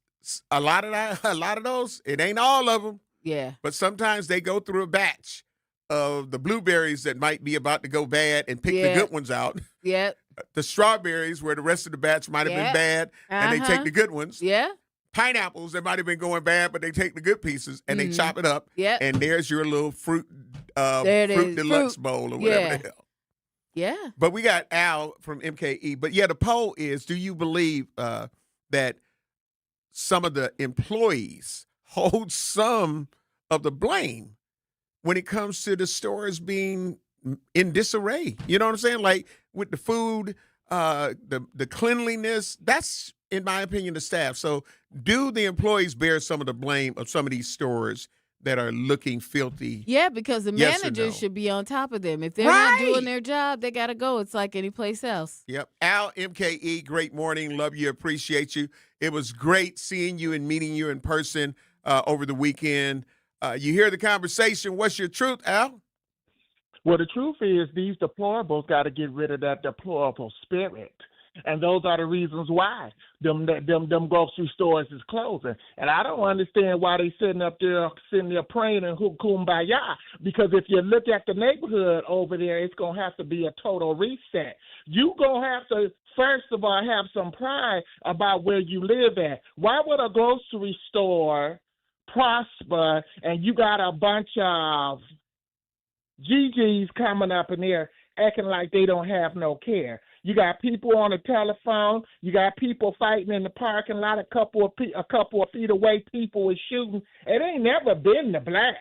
Speaker 5: a lot of those. It ain't all of them.
Speaker 6: Yeah.
Speaker 5: But sometimes they go through a batch of the blueberries that might be about to go bad and pick the good ones out.
Speaker 6: Yep.
Speaker 5: The strawberries where the rest of the batch might have been bad and they take the good ones.
Speaker 6: Yeah.
Speaker 5: Pineapples that might have been going bad, but they take the good pieces and they chop it up.
Speaker 6: Yeah.
Speaker 5: And there's your little fruit deluxe bowl or whatever the hell.
Speaker 6: Yeah.
Speaker 5: But we got Al from MKE. But yeah, the poll is, do you believe that some of the employees hold some of the blame when it comes to the stores being in disarray? You know what I'm saying? Like with the food, the cleanliness, that's, in my opinion, the staff. So do the employees bear some of the blame of some of these stores that are looking filthy?
Speaker 6: Yeah, because the managers should be on top of them. If they're not doing their job, they got to go. It's like any place else.
Speaker 5: Yep. Al, MKE, great morning. Love you. Appreciate you. It was great seeing you and meeting you in person over the weekend. You hear the conversation. What's your truth, Al?
Speaker 4: Well, the truth is these deplorables got to get rid of that deplorable spirit. And those are the reasons why them grocery stores is closing. And I don't understand why they sitting there praying and kumbaya. Because if you look at the neighborhood over there, it's going to have to be a total reset. You going to have to, first of all, have some pride about where you live at. Why would a grocery store prosper and you got a bunch of GGs coming up in there acting like they don't have no care? You got people on the telephone. You got people fighting in the parking lot. A couple of feet away, people were shooting. It ain't never been the blacks.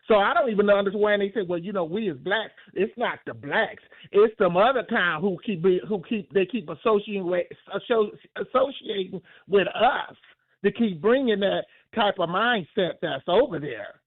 Speaker 4: So I don't even understand when they say, well, we as blacks. It's not the blacks. It's some other kind who keep associating with us to keep bringing that type of mindset that's over there.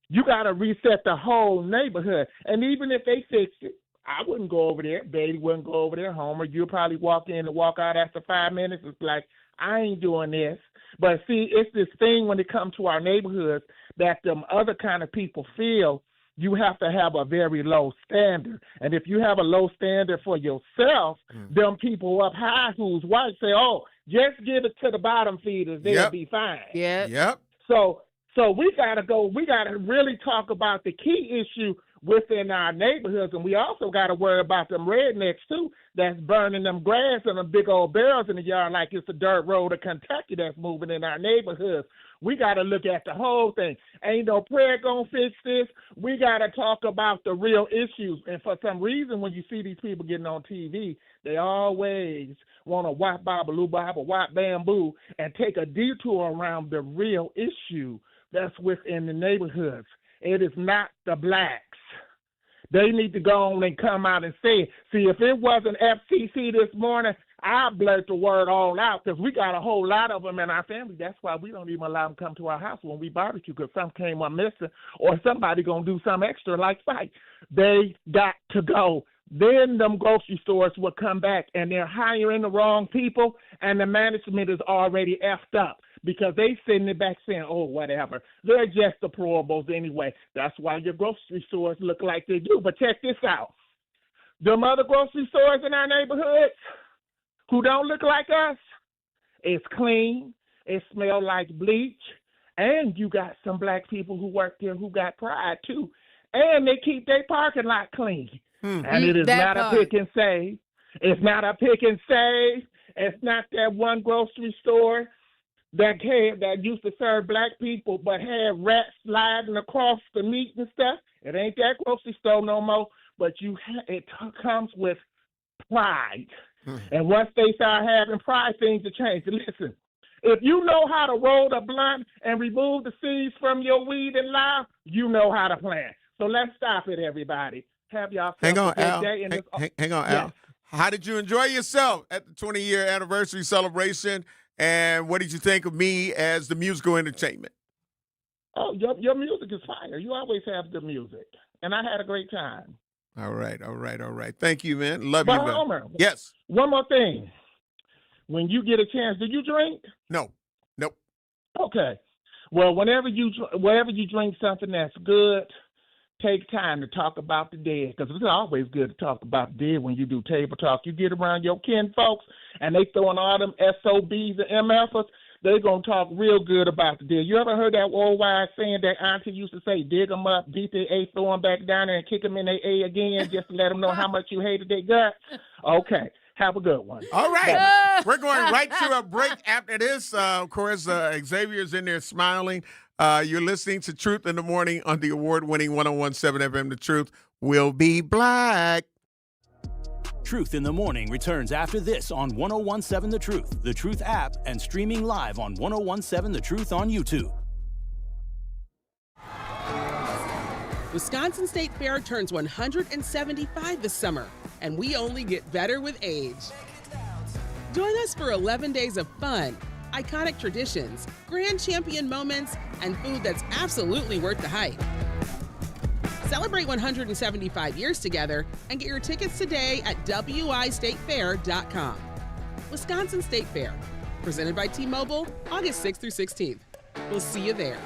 Speaker 4: You got to reset the whole neighborhood. And even if they fix it, I wouldn't go over there. Betty wouldn't go over there. Homer, you'll probably walk in and walk out after 5 minutes. It's like, I ain't doing this. But see, it's this thing when it comes to our neighborhoods that them other kind of people feel you have to have a very low standard. And if you have a low standard for yourself, them people up high who's white say, oh, just give it to the bottom feeders, they'll be fine.
Speaker 5: Yep.
Speaker 4: So we gotta really talk about the key issue within our neighborhoods, and we also got to worry about them rednecks too that's burning them grass and them big old barrels in the yard like it's a dirt road of Kentucky that's moving in our neighborhoods. We got to look at the whole thing. Ain't no prayer gonna fix this. We got to talk about the real issues. And for some reason, when you see these people getting on TV, they always want to whop babaloo baba, whop bamboo, and take a detour around the real issue that's within the neighborhoods. It is not the blacks. They need to go on and come out and say it. See, if it wasn't FCC this morning, I'd blurt the word all out because we got a whole lot of them in our family. That's why we don't even allow them to come to our house when we barbecue because some came up missing or somebody going to do something extra like fight. They got to go. Then them grocery stores will come back and they're hiring the wrong people and the management is already effed up. Because they sitting it back saying, oh, whatever. They're just deplorables anyway. That's why your grocery stores look like they do. But check this out. Them other grocery stores in our neighborhoods who don't look like us, it's clean, it smells like bleach, and you got some black people who work there who got pride too. And they keep their parking lot clean. And it is not a pick and save. It's not a pick and save. It's not that one grocery store that used to serve black people but had rats sliding across the meat and stuff. It ain't that grocery store no more, but it comes with pride. And once they start having pride, things will change. Listen, if you know how to roll the blunt and remove the seeds from your weed and lime, you know how to plant. So let's stop it, everybody. Have y'all
Speaker 5: Hang on, Al.
Speaker 4: Hang on,
Speaker 5: Al. How did you enjoy yourself at the 20-year anniversary celebration? And what did you think of me as the musical entertainment?
Speaker 4: Oh, your music is fire. You always have good music. And I had a great time.
Speaker 5: All right. Thank you, man. Love you, man.
Speaker 4: Homer,
Speaker 5: yes.
Speaker 4: One more thing. When you get a chance, do you drink?
Speaker 5: No. Nope.
Speaker 4: Okay. Well, whenever you drink something that's good, take time to talk about the dead, because it's always good to talk about the dead when you do table talk. You get around your kin folks, and they throwing all them SOBs and MFers, they're going to talk real good about the dead. You ever heard that old wise saying that auntie used to say, dig them up, beat their A, throw them back down there, and kick them in their A again just to let them know how much you hated their guts? Okay. Have a good one.
Speaker 5: All right. We're going right to a break after this. Of course, Xavier's in there smiling. You're listening to Truth in the Morning on the award-winning 101.7 FM. The Truth will be black.
Speaker 7: Truth in the Morning returns after this on 101.7 The Truth app, and streaming live on 101.7 The Truth on YouTube.
Speaker 13: Wisconsin State Fair turns 175 this summer, and we only get better with age. Join us for 11 days of fun, iconic traditions, grand champion moments, and food that's absolutely worth the hype. Celebrate 175 years together and get your tickets today at wistatefair.com. Wisconsin State Fair, presented by T-Mobile, August 6th through 16th. We'll see you there.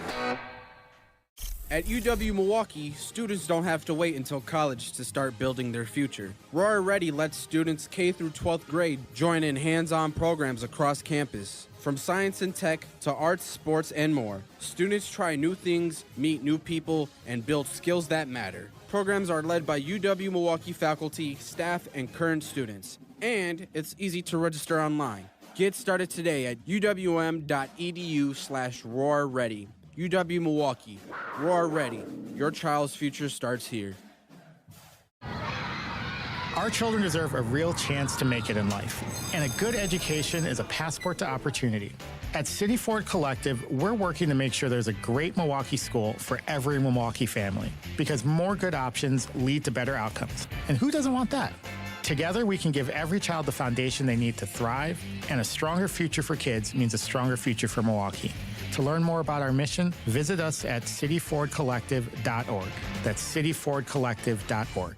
Speaker 9: At UW-Milwaukee, students don't have to wait until college to start building their future. Roar Ready lets students K through 12th grade join in hands-on programs across campus. From science and tech to arts, sports, and more, students try new things, meet new people, and build skills that matter. Programs are led by UW-Milwaukee faculty, staff, and current students. And it's easy to register online. Get started today at uwm.edu/roarready. UW-Milwaukee, Roar Ready. Your child's future starts here.
Speaker 10: Our children deserve a real chance to make it in life, and a good education is a passport to opportunity. At City Ford Collective, we're working to make sure there's a great Milwaukee school for every Milwaukee family, because more good options lead to better outcomes. And who doesn't want that? Together, we can give every child the foundation they need to thrive, and a stronger future for kids means a stronger future for Milwaukee. To learn more about our mission, visit us at cityfordcollective.org. That's cityfordcollective.org.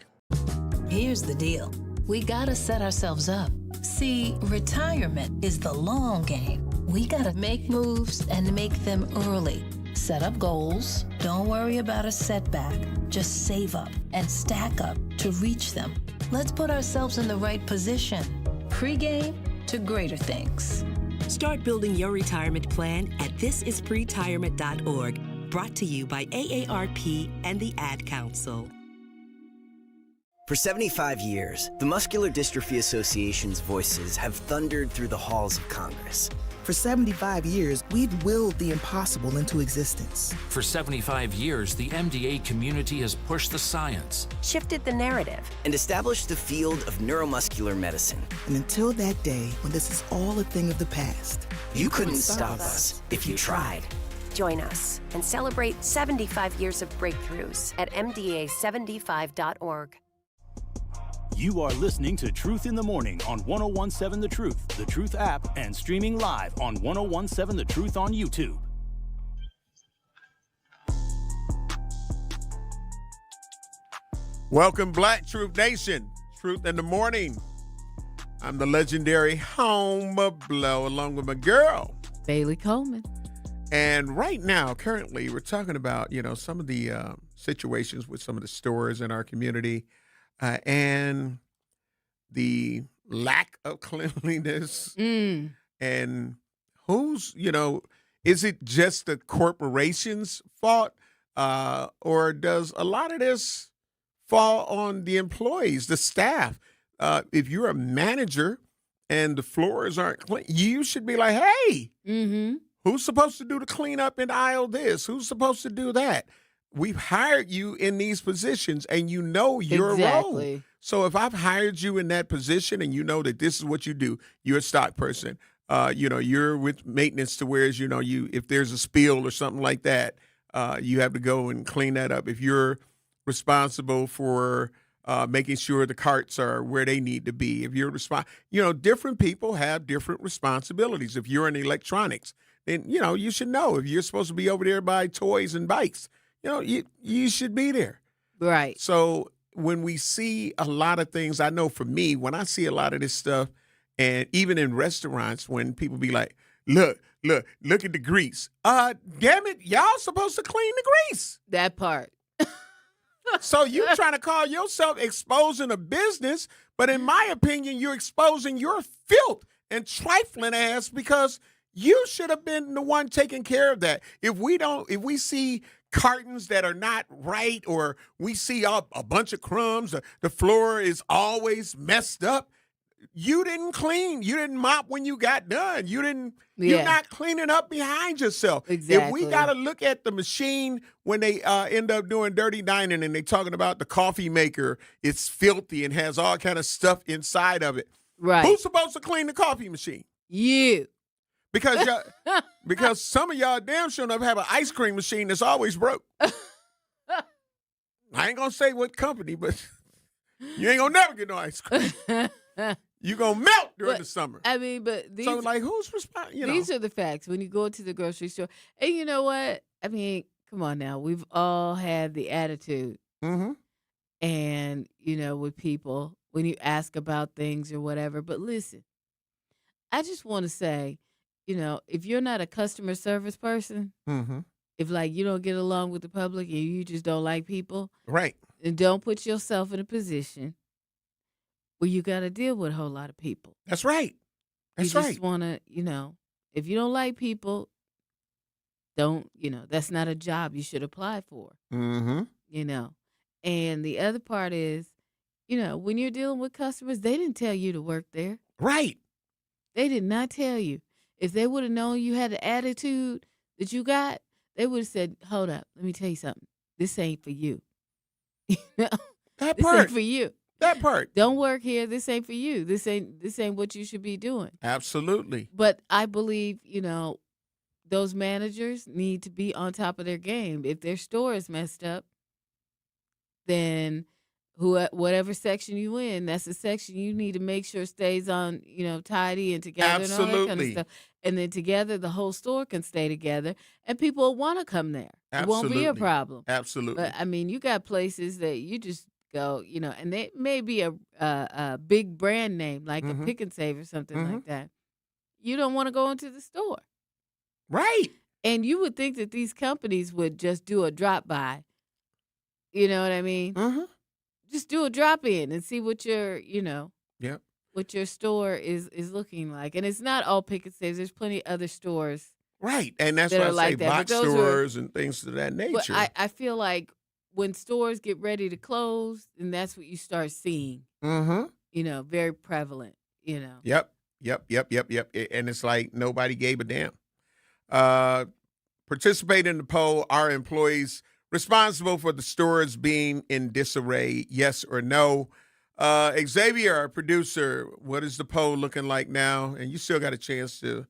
Speaker 11: Here's the deal. We gotta set ourselves up. See, retirement is the long game.
Speaker 2: We gotta make moves and make them early. Set up goals. Don't worry about a setback. Just save up and stack up to reach them. Let's put ourselves in the right position. Pre-game to greater things.
Speaker 8: Start building your retirement plan at thisispretirement.org. Brought to you by AARP and the Ad Council.
Speaker 11: For 75 years, the Muscular Dystrophy Association's voices have thundered through the halls of Congress.
Speaker 12: For 75 years, we've willed the impossible into existence.
Speaker 14: For 75 years, the MDA community has pushed the science,
Speaker 11: shifted the narrative, and established the field of neuromuscular medicine.
Speaker 12: And until that day, when this is all a thing of the past,
Speaker 11: you couldn't stop us if you tried.
Speaker 23: Join us and celebrate 75 years of breakthroughs at MDA75.org.
Speaker 7: You are listening to Truth in the Morning on 101.7 The Truth, The Truth app, and streaming live on 101.7 The Truth on YouTube.
Speaker 5: Welcome, Black Truth Nation. Truth in the Morning. I'm the legendary Homer Blow, along with my girl,
Speaker 6: Bailey Coleman.
Speaker 5: And right now, currently, we're talking about, some of the situations with some of the stores in our community. And the lack of cleanliness and who's, is it just the corporation's fault or does a lot of this fall on the employees, the staff? If you're a manager and the floors aren't clean, you should be like, hey, who's supposed to do the cleanup in aisle this? Who's supposed to do that? We've hired you in these positions, and you know your role. So if I've hired you in that position and you know that this is what you do, you're a stock person, you're with maintenance to whereas, if there's a spill or something like that, you have to go and clean that up. If you're responsible for making sure the carts are where they need to be, if you're different people have different responsibilities. If you're in electronics, then, you should know if you're supposed to be over there by toys and bikes. You should be there.
Speaker 6: Right.
Speaker 5: So when we see a lot of things, I know for me, when I see a lot of this stuff, and even in restaurants, when people be like, look at the grease. Damn it, y'all supposed to clean the grease.
Speaker 6: That part.
Speaker 5: So you trying to call yourself exposing a business, but in my opinion, you're exposing your filth and trifling ass because you should have been the one taking care of that. If we see cartons that are not right, or we see a bunch of crumbs, the floor is always messed up. You didn't clean. You didn't mop when you got done. You're not cleaning up behind yourself.
Speaker 6: Exactly.
Speaker 5: If we got to look at the machine when they end up doing dirty dining and they talking about the coffee maker, it's filthy and has all kind of stuff inside of it.
Speaker 6: Right.
Speaker 5: Who's supposed to clean the coffee machine?
Speaker 6: You.
Speaker 5: Because some of y'all damn sure enough have an ice cream machine that's always broke. I ain't going to say what company, but you ain't going to never get no ice cream. You're going to melt during the summer.
Speaker 6: I mean, but these,
Speaker 5: who's responsible?
Speaker 6: These are the facts when you go to the grocery store. And you know what? I mean, come on now. We've all had the attitude.
Speaker 5: Mm-hmm.
Speaker 6: And, with people, when you ask about things or whatever. But listen, I just want to say, if you're not a customer service person, if you don't get along with the public and you just don't like people,
Speaker 5: right?
Speaker 6: And don't put yourself in a position where you got to deal with a whole lot of people.
Speaker 5: That's right.
Speaker 6: You just want to, if you don't like people, that's not a job you should apply for.
Speaker 5: Mm-hmm.
Speaker 6: And the other part is, when you're dealing with customers, they didn't tell you to work there.
Speaker 5: Right.
Speaker 6: They did not tell you. If they would have known you had the attitude that you got, they would have said, hold up, let me tell you something. This ain't for you.
Speaker 5: That
Speaker 6: this
Speaker 5: part.
Speaker 6: ain't for you.
Speaker 5: That part.
Speaker 6: Don't work here. This ain't for you. This ain't what you should be doing.
Speaker 5: Absolutely.
Speaker 6: But I believe, those managers need to be on top of their game. If their store is messed up, then whatever section you in, that's the section you need to make sure stays on, tidy and together.
Speaker 5: Absolutely.
Speaker 6: And all that kind of stuff. And then together, the whole store can stay together, and people will want to come there.
Speaker 5: Absolutely.
Speaker 6: It won't be a problem.
Speaker 5: Absolutely.
Speaker 6: But I mean, you got places that you just go, and they may be a big brand name like a Pick and Save or something like that. you don't want to go into the store.
Speaker 5: Right.
Speaker 6: And you would think that these companies would just do a drop by. You know what I mean?
Speaker 5: Mm-hmm.
Speaker 6: Just do a drop in and see what your,
Speaker 5: Yep.
Speaker 6: what your store is looking like. And it's not all pick and saves. There's plenty of other stores.
Speaker 5: Right. And that's
Speaker 6: that
Speaker 5: why I
Speaker 6: are
Speaker 5: say
Speaker 6: like that.
Speaker 5: box
Speaker 6: But those
Speaker 5: stores and things of that nature.
Speaker 6: But I feel like when stores get ready to close, and that's what you start seeing.
Speaker 5: Mm-hmm.
Speaker 6: Very prevalent.
Speaker 5: Yep. And it's like nobody gave a damn. Participate in the poll. Are employees responsible for the stores being in disarray? Yes or no? Xavier, our producer, what is the poll looking like now? And you still got a chance to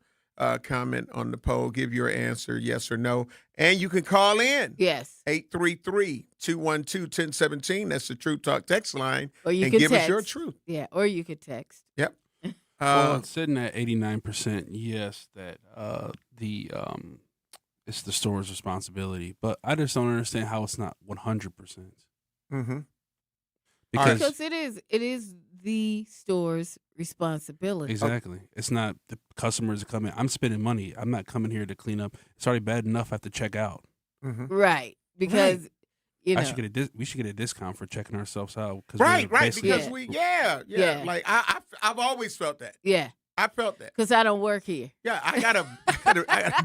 Speaker 5: comment on the poll. Give your answer, yes or no. And you can call in.
Speaker 6: Yes.
Speaker 5: 833-212-1017. That's the Truth Talk text line.
Speaker 6: Or you
Speaker 5: and
Speaker 6: can
Speaker 5: give
Speaker 6: text.
Speaker 5: us your truth.
Speaker 6: Yeah, or you could text.
Speaker 5: Yep.
Speaker 1: Well, it's sitting at 89% yes that it's the store's responsibility, but I just don't understand how it's not 100%.
Speaker 5: Mm-hmm.
Speaker 6: Because it is the store's responsibility.
Speaker 1: Exactly. It's not the customers that come in. I'm spending money. I'm not coming here to clean up. It's already bad enough I have to check out.
Speaker 5: Mm-hmm.
Speaker 6: Right. Because
Speaker 1: we should get a discount for checking ourselves out.
Speaker 5: Right. Because like I've always felt that.
Speaker 6: Yeah.
Speaker 5: I felt that.
Speaker 6: Because I don't work here.
Speaker 5: Yeah, I gotta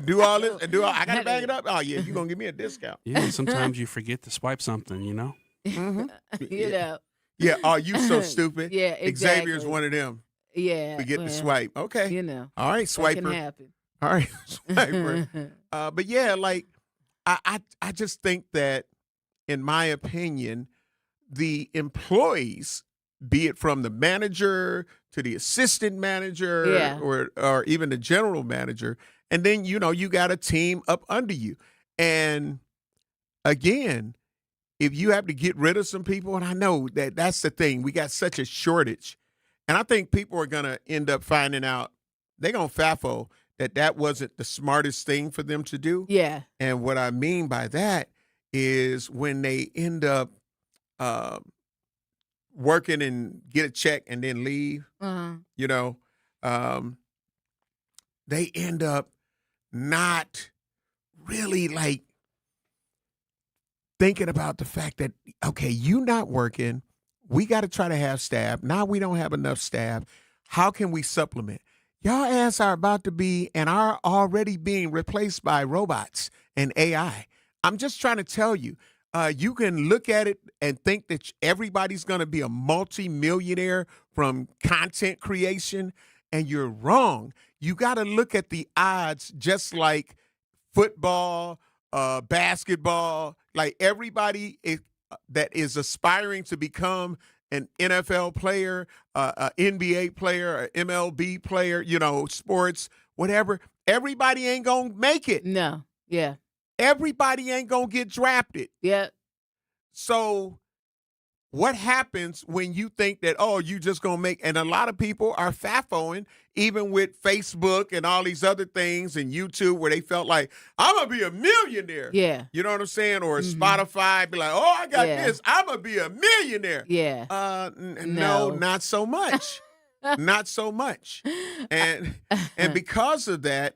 Speaker 5: do all this and I gotta bag it up. Oh yeah, you're gonna give me a discount.
Speaker 1: Yeah, sometimes you forget to swipe something,
Speaker 5: Mm-hmm.
Speaker 6: Yeah.
Speaker 5: Oh, you so stupid.
Speaker 6: Yeah, exactly.
Speaker 5: Xavier's one of them.
Speaker 6: Yeah.
Speaker 5: Forget to swipe. Okay. All right, swiper.
Speaker 6: That can happen.
Speaker 5: All right, swiper. But yeah, like I just think that, in my opinion, the employees, be it from the manager to the assistant manager or even the general manager, and then you got a team up under you. And again, if you have to get rid of some people, and I know that's the thing, we got such a shortage, and I think people are going to end up finding out, they're going to FAFO that wasn't the smartest thing for them to do.
Speaker 6: Yeah.
Speaker 5: And what I mean by that is when they end up working and get a check and then leave, they end up not really like thinking about the fact that, okay, you not working, we got to try to have staff. Now we don't have enough staff. How can we supplement? Y'all ass are about to be and are already being replaced by robots and AI. I'm just trying to tell you, you can look at it and think that everybody's going to be a multi-millionaire from content creation, and you're wrong. You got to look at the odds, just like football, basketball, like everybody that is aspiring to become an NFL player, an NBA player, an MLB player, sports, whatever. Everybody ain't going to make it.
Speaker 6: No. Yeah.
Speaker 5: Everybody ain't going to get drafted.
Speaker 6: Yeah.
Speaker 5: So what happens when you think that, you just going to make, and a lot of people are FAFOing, even with Facebook and all these other things and YouTube, where they felt like, I'm going to be a millionaire.
Speaker 6: Yeah.
Speaker 5: You know what I'm saying? Or Spotify, be like, I got this. I'm going to be a millionaire.
Speaker 6: Yeah.
Speaker 5: No, not so much. Not so much. And because of that,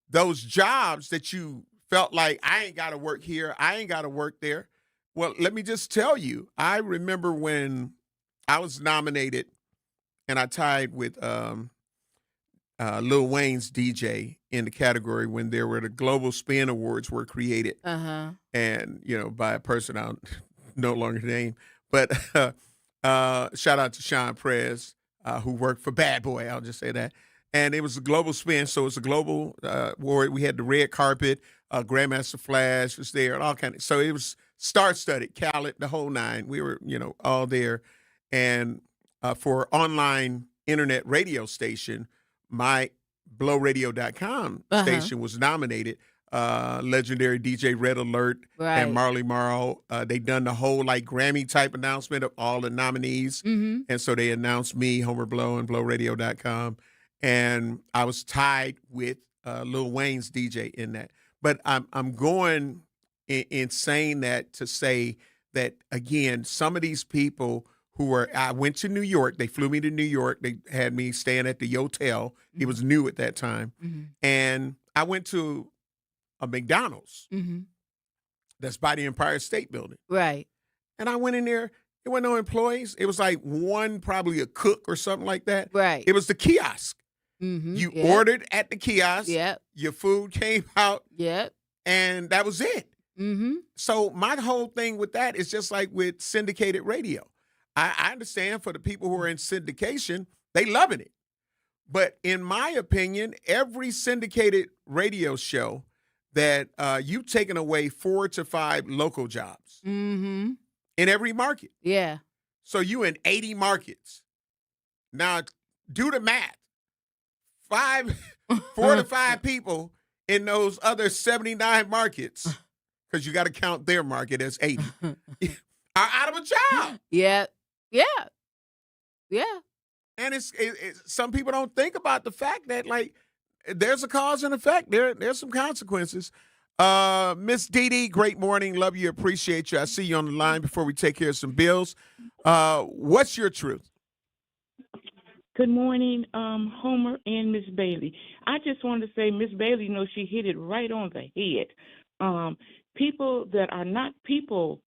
Speaker 5: those jobs that you felt like, I ain't got to work here, I ain't got to work there. Well, let me just tell you, I remember when I was nominated and I tied with Lil Wayne's DJ in the category when there were the Global Spin Awards were created. And, by a person I'll no longer name. But shout out to Sean Prez, who worked for Bad Boy. I'll just say that. And it was a global spin, so it's a global award. We had the red carpet, Grandmaster Flash was there, and all kind of. So it was star-studded, Khaled, the whole nine. We were, all there. And for online internet radio station, my blowradio.com station was nominated. Legendary DJ Red Alert and Marley Marl. They done the whole Grammy type announcement of all the nominees. And so they announced me, Homer Blow, and blowradio.com. And I was tied with Lil Wayne's DJ in that. But I'm going in saying that to say that, again, some of these people I went to New York. They flew me to New York. They had me staying at the hotel. It was new at that time. And I went to a McDonald's that's by the Empire State Building.
Speaker 6: Right.
Speaker 5: And I went in there. There were no employees. It was like probably a cook or something like that.
Speaker 6: Right.
Speaker 5: It was the kiosk. You ordered at the kiosk.
Speaker 6: Yep.
Speaker 5: Your food came out.
Speaker 6: Yep.
Speaker 5: And that was it. So my whole thing with that is just like with syndicated radio. I understand for the people who are in syndication, they loving it. But in my opinion, every syndicated radio show that you've taken away 4 to 5 local jobs in every market.
Speaker 6: Yeah.
Speaker 5: So you in 80 markets. Now do the math. 4 to 5 people in those other 79 markets, because you got to count their market as 80, are out of a job.
Speaker 6: Yeah. Yeah. Yeah.
Speaker 5: And it's some people don't think about the fact that, like, there's a cause and effect. There's some consequences. Miss Dee Dee, great morning. Love you. Appreciate you. I see you on the line before we take care of some bills. What's your truth?
Speaker 3: Good morning, Homer and Miss Bailey. I just wanted to say Miss Bailey, she hit it right on the head. People that are not people,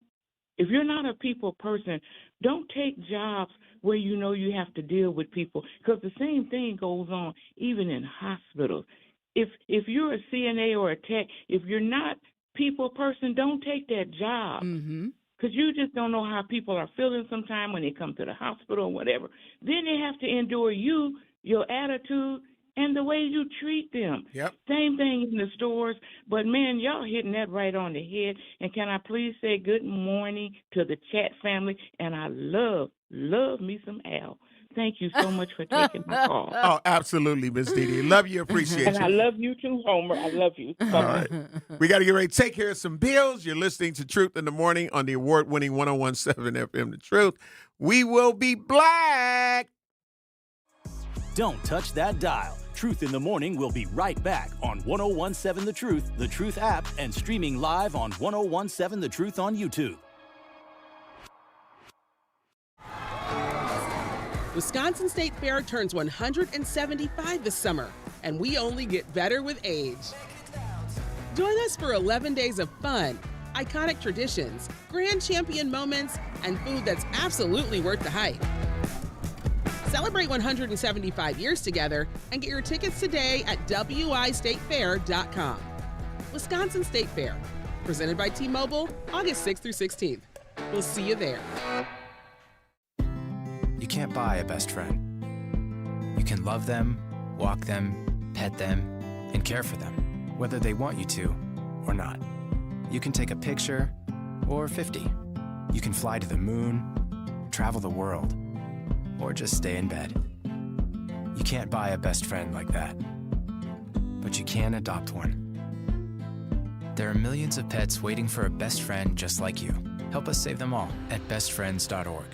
Speaker 3: if you're not a people person, don't take jobs where you have to deal with people, because the same thing goes on even in hospitals. If you're a CNA or a tech, if you're not people person, don't take that job. Because you just don't know how people are feeling sometime when they come to the hospital or whatever. Then they have to endure you, your attitude, and the way you treat them.
Speaker 5: Yep.
Speaker 3: Same thing in the stores. But, man, y'all hitting that right on the head. And can I please say good morning to the chat family? And I love me some Al. Thank you so much for taking my call.
Speaker 5: Oh, absolutely, Miss Dee Dee. Love you, appreciate
Speaker 3: and
Speaker 5: you.
Speaker 3: I love you too, Homer. I love you.
Speaker 5: All right. We got to get ready to take care of some bills. You're listening to Truth in the Morning on the award-winning 101.7 FM The Truth. We will be black.
Speaker 7: Don't touch that dial. Truth in the Morning will be right back on 101.7 The Truth app, and streaming live on 101.7 The Truth on YouTube.
Speaker 13: Wisconsin State Fair turns 175 this summer, and we only get better with age. Join us for 11 days of fun, iconic traditions, grand champion moments, and food that's absolutely worth the hype. Celebrate 175 years together and get your tickets today at wistatefair.com. Wisconsin State Fair, presented by T-Mobile, August 6th through 16th. We'll see you there.
Speaker 15: You can't buy a best friend. You can love them, walk them, pet them, and care for them, whether they want you to or not. You can take a picture or 50. You can fly to the moon, travel the world, or just stay in bed. You can't buy a best friend like that, but you can adopt one. There are millions of pets waiting for a best friend just like you. Help us save them all at bestfriends.org.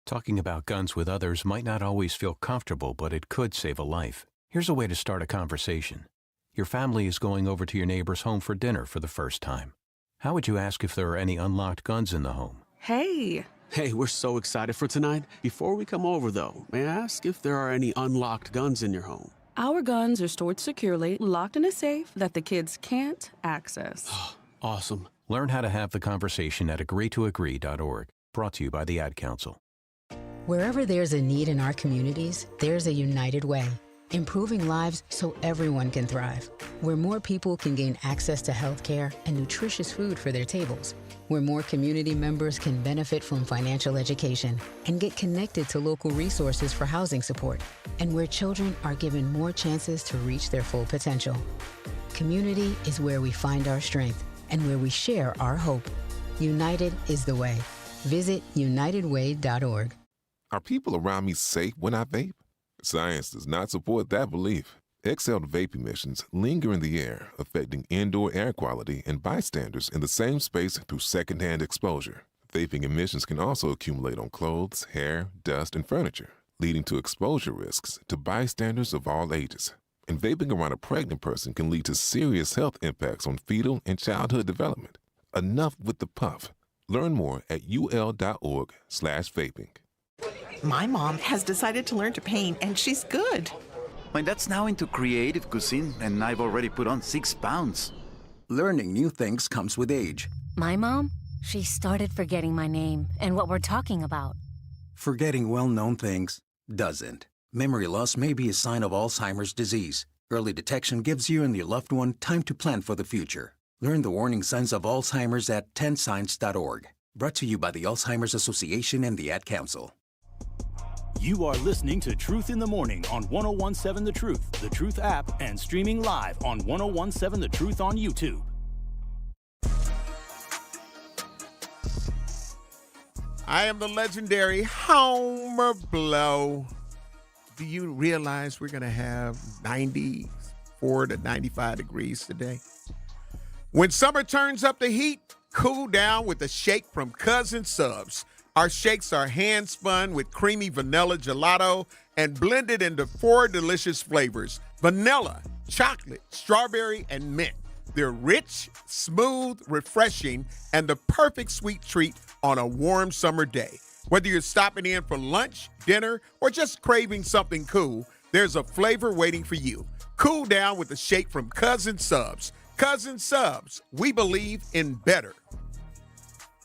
Speaker 16: Talking about guns with others might not always feel comfortable, but it could save a life. Here's a way to start a conversation. Your family is going over to your neighbor's home for dinner for the first time. How would you ask if there are any unlocked guns in the home?
Speaker 17: Hey, we're so excited for tonight. Before we come over, though, may I ask if there are any unlocked guns in your home?
Speaker 18: Our guns are stored securely, locked in a safe that the kids can't access.
Speaker 17: Awesome.
Speaker 16: Learn how to have the conversation at agreetoagree.org. Brought to you by the Ad Council.
Speaker 19: Wherever there's a need in our communities, there's a United Way. Improving lives so everyone can thrive. Where more people can gain access to health care and nutritious food for their tables. Where more community members can benefit from financial education and get connected to local resources for housing support. And where children are given more chances to reach their full potential. Community is where we find our strength and where we share our hope. United is the way. Visit unitedway.org.
Speaker 24: Are people around me safe when I vape? Science does not support that belief. Exhaled vape emissions linger in the air, affecting indoor air quality and bystanders in the same space through secondhand exposure. Vaping emissions can also accumulate on clothes, hair, dust, and furniture, leading to exposure risks to bystanders of all ages. And vaping around a pregnant person can lead to serious health impacts on fetal and childhood development. Enough with the puff. Learn more at ul.org/vaping.
Speaker 4: My mom has decided to learn to paint, and she's good.
Speaker 20: My dad's now into creative cuisine, and I've already put on 6 pounds.
Speaker 21: Learning new things comes with age.
Speaker 22: My mom, she started forgetting my name and what we're talking about.
Speaker 21: Forgetting well-known things doesn't. Memory loss may be a sign of Alzheimer's disease. Early detection gives you and your loved one time to plan for the future. Learn the warning signs of Alzheimer's at 10signs.org. Brought to you by the Alzheimer's Association and the Ad Council.
Speaker 7: You are listening to Truth in the Morning on 1017 The Truth app, and streaming live on 1017 The Truth on YouTube.
Speaker 5: I am the legendary Homer Blow. Do you realize we're going to have 94 to 95 degrees today? When summer turns up the heat, cool down with a shake from Cousin Subs. Our shakes are hand-spun with creamy vanilla gelato and blended into 4 delicious flavors: vanilla, chocolate, strawberry, and mint. They're rich, smooth, refreshing, and the perfect sweet treat on a warm summer day. Whether you're stopping in for lunch, dinner, or just craving something cool, there's a flavor waiting for you. Cool down with a shake from Cousin Subs. Cousin Subs, we believe in better.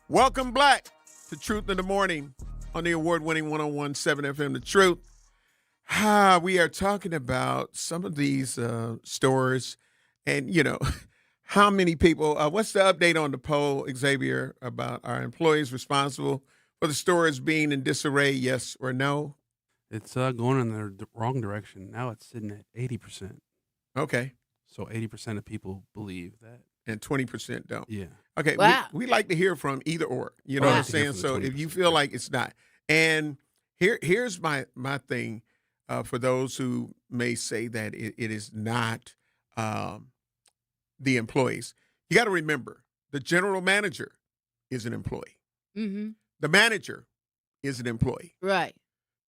Speaker 5: Welcome back to Truth in the Morning on the award-winning 1017 FM, The Truth. We are talking about some of these stores and, how many people, what's the update on the poll, Xavier, about our employees responsible for the stores being in disarray, yes or no?
Speaker 1: It's going in the wrong direction. Now it's sitting at 80%.
Speaker 5: Okay.
Speaker 1: So 80% of people believe that.
Speaker 5: And 20% don't.
Speaker 1: Yeah.
Speaker 5: Okay,
Speaker 6: wow.
Speaker 5: we like to hear from either or. You know what I'm saying? So if you feel like it's not. And here's my thing for those who may say that it is not the employees. You got to remember, the general manager is an employee.
Speaker 6: Mm-hmm.
Speaker 5: The manager is an employee.
Speaker 6: Right.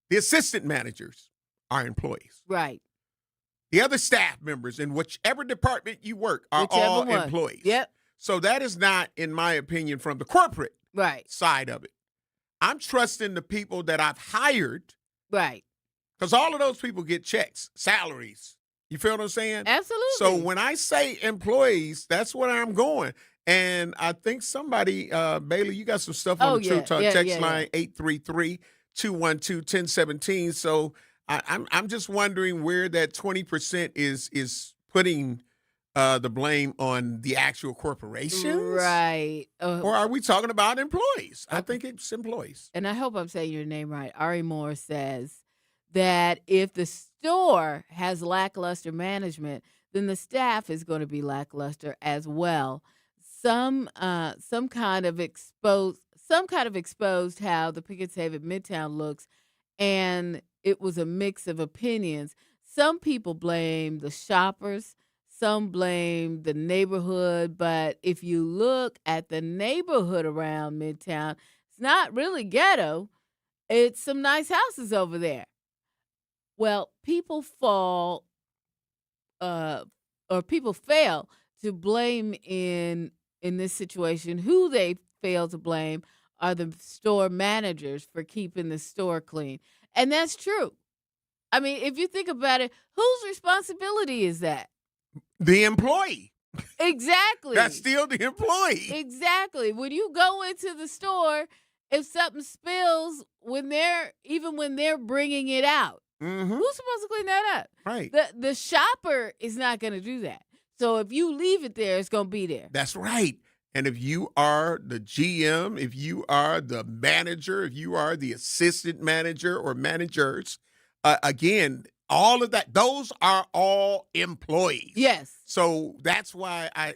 Speaker 5: The assistant managers are employees.
Speaker 6: Right.
Speaker 5: The other staff members in whichever department you work are all employees.
Speaker 6: Yep.
Speaker 5: So that is not, in my opinion, from the corporate side of it. I'm trusting the people that I've hired.
Speaker 6: Right.
Speaker 5: Because all of those people get checks, salaries. You feel what I'm saying?
Speaker 6: Absolutely.
Speaker 5: So when I say employees, that's where I'm going. And I think somebody, Bailey, you got some stuff on the Truth Talk text line, 833-212-1017. So I'm just wondering where that 20% is putting the blame on the actual corporations.
Speaker 6: Right.
Speaker 5: Or are we talking about employees? I think it's employees.
Speaker 6: And I hope I'm saying your name right. Ari Moore says that if the store has lackluster management, then the staff is going to be lackluster as well. Some kind of exposed how the Pickett's Haven Midtown looks, and it was a mix of opinions. Some people blame the shoppers, some blame the neighborhood, but if you look at the neighborhood around Midtown, it's not really ghetto. It's some nice houses over there. Well, people fail to blame in this situation. Who they fail to blame are the store managers for keeping the store clean. And that's true. I mean, if you think about it, whose responsibility is that?
Speaker 5: The employee.
Speaker 6: Exactly.
Speaker 5: That's still the employee.
Speaker 6: Exactly. When you go into the store, if something spills when they're bringing it out, who's supposed to clean that up?
Speaker 5: Right.
Speaker 6: The shopper is not going to do that. So if you leave it there, it's going to be there.
Speaker 5: That's right. And if you are the GM, if you are the manager, if you are the assistant manager or managers, again, all of that, those are all employees.
Speaker 6: Yes.
Speaker 5: So that's why I,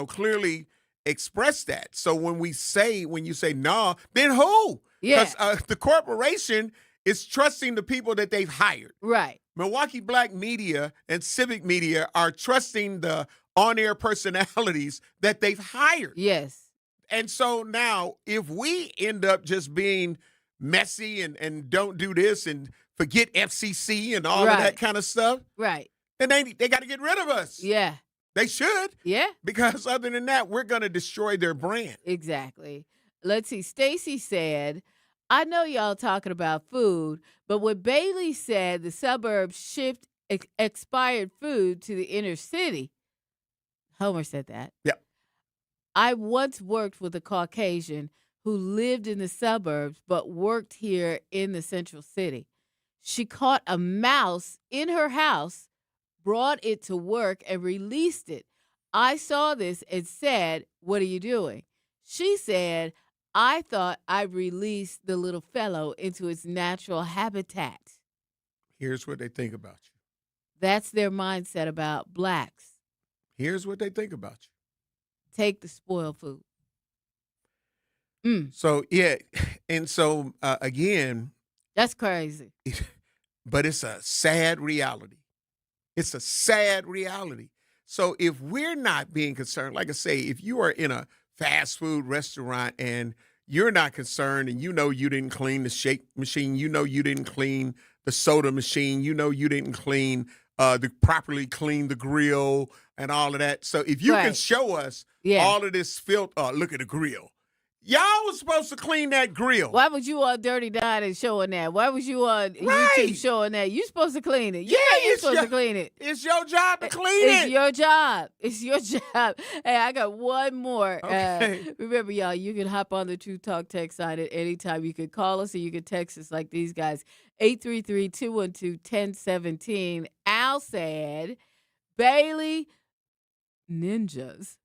Speaker 5: clearly express that. So when you say no, then who?
Speaker 6: Yeah.
Speaker 5: Because the corporation is trusting the people that they've hired.
Speaker 6: Right.
Speaker 5: Milwaukee Black media and civic media are trusting the on-air personalities that they've hired.
Speaker 6: Yes.
Speaker 5: And so now if we end up just being messy and don't do this and forget FCC and all of that kind of stuff,
Speaker 6: right?
Speaker 5: then they got to get rid of us.
Speaker 6: Yeah.
Speaker 5: They should.
Speaker 6: Yeah.
Speaker 5: Because other than that, we're going to destroy their brand.
Speaker 6: Exactly. Let's see. Stacy said, I know y'all talking about food, but what Bailey said, the suburbs shift expired food to the inner city. Homer said that.
Speaker 5: Yeah.
Speaker 6: I once worked with a Caucasian who lived in the suburbs but worked here in the central city. She caught a mouse in her house, brought it to work, and released it. I saw this and said, "What are you doing?" She said, "I thought I released the little fellow into its natural habitat."
Speaker 5: Here's what they think about you.
Speaker 6: That's their mindset about blacks.
Speaker 5: Here's what they think about you.
Speaker 6: Take the spoiled food.
Speaker 5: So, yeah. And so, again.
Speaker 6: That's crazy.
Speaker 5: But it's a sad reality. It's a sad reality. So if we're not being concerned, like I say, if you are in a fast food restaurant and you're not concerned and you know you didn't clean the shake machine, you know you didn't clean the soda machine, you know you didn't properly clean the grill and all of that. So if you can show us all of this filth, look at the grill. Y'all was supposed to clean that grill.
Speaker 6: Why was you on Dirty Dining showing that? Why was you on YouTube showing that? You supposed to clean it. You're supposed to clean it.
Speaker 5: It's your job to clean it.
Speaker 6: It's your job. It's your job. Hey, I got one more.
Speaker 5: Okay.
Speaker 6: Remember, y'all, you can hop on the True Talk text line at any time. You can call us or you can text us like these guys. 833-212-1017. Al said, Bailey ninjas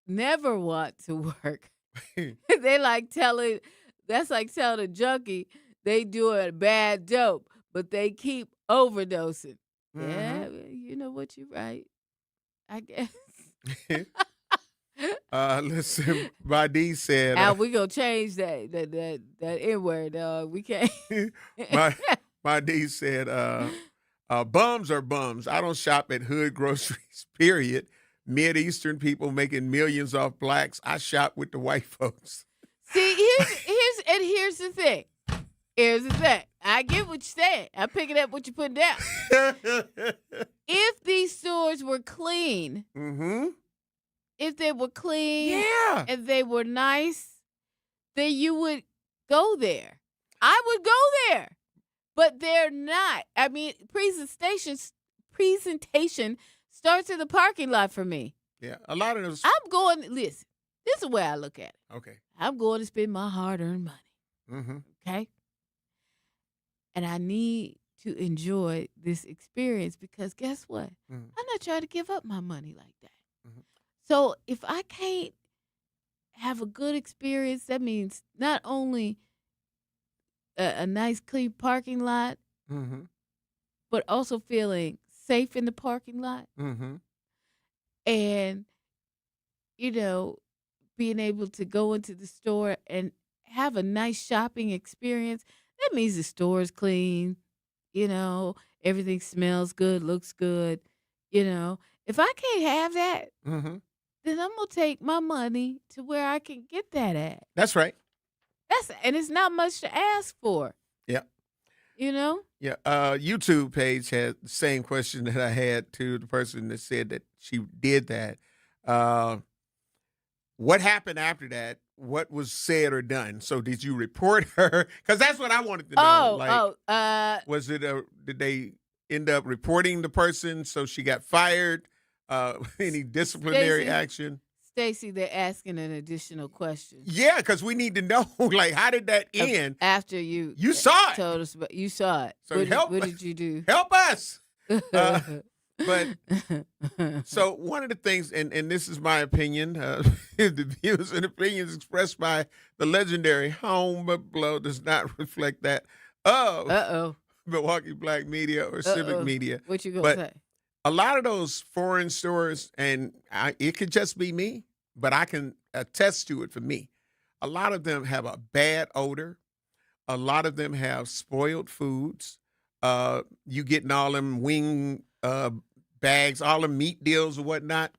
Speaker 6: never want to work. That's like telling a junkie they doing bad dope, but they keep overdosing. Mm-hmm. Yeah, you know what, you're right. I guess.
Speaker 5: Listen, my D said.
Speaker 6: Al, we gonna change that N-word, dog. We can't.
Speaker 5: my D said, bums are bums. I don't shop at hood groceries, period. Mid-Eastern people making millions off blacks. I shop with the white folks.
Speaker 6: See, here's the thing. Here's the thing. I get what you're saying. I'm picking up what you're putting down. If these stores were clean, if they were clean, and they were nice, then you would go there. I would go there, but they're not. I mean, presentation starts in the parking lot for me.
Speaker 5: Yeah, a lot of those.
Speaker 6: Listen, this is the way I look at it.
Speaker 5: Okay.
Speaker 6: I'm going to spend my hard-earned money.
Speaker 5: Mm-hmm.
Speaker 6: Okay? And I need to enjoy this experience because guess what?
Speaker 5: Mm-hmm.
Speaker 6: I'm not trying to give up my money like that.
Speaker 5: Mm-hmm.
Speaker 6: So if I can't have a good experience, that means not only a nice, clean parking lot, but also feeling safe in the parking lot. And, being able to go into the store and have a nice shopping experience. That means the store is clean, everything smells good, looks good. If I can't have that, then I'm going to take my money to where I can get that at.
Speaker 5: That's right.
Speaker 6: And it's not much to ask for.
Speaker 5: Yeah.
Speaker 6: Yeah.
Speaker 5: YouTube page had the same question that I had to the person that said that she did that. What happened after that? What was said or done? So did you report her? Because that's what I wanted to know. Was it did they end up reporting the person so she got fired? Any disciplinary action?
Speaker 6: Stacey, they're asking an additional question.
Speaker 5: Yeah, because we need to know, how did that end?
Speaker 6: After you
Speaker 5: saw it.
Speaker 6: Told us, you saw it.
Speaker 5: So
Speaker 6: what did you do?
Speaker 5: Help us. But so one of the things, and this is my opinion, the views and opinions expressed by the legendary Home Blow does not reflect that of Milwaukee Black media or civic media.
Speaker 6: What you gonna say?
Speaker 5: A lot of those foreign stores, and it could just be me, but I can attest to it for me. A lot of them have a bad odor. A lot of them have spoiled foods. You getting all them wing bags, all the meat deals or whatnot.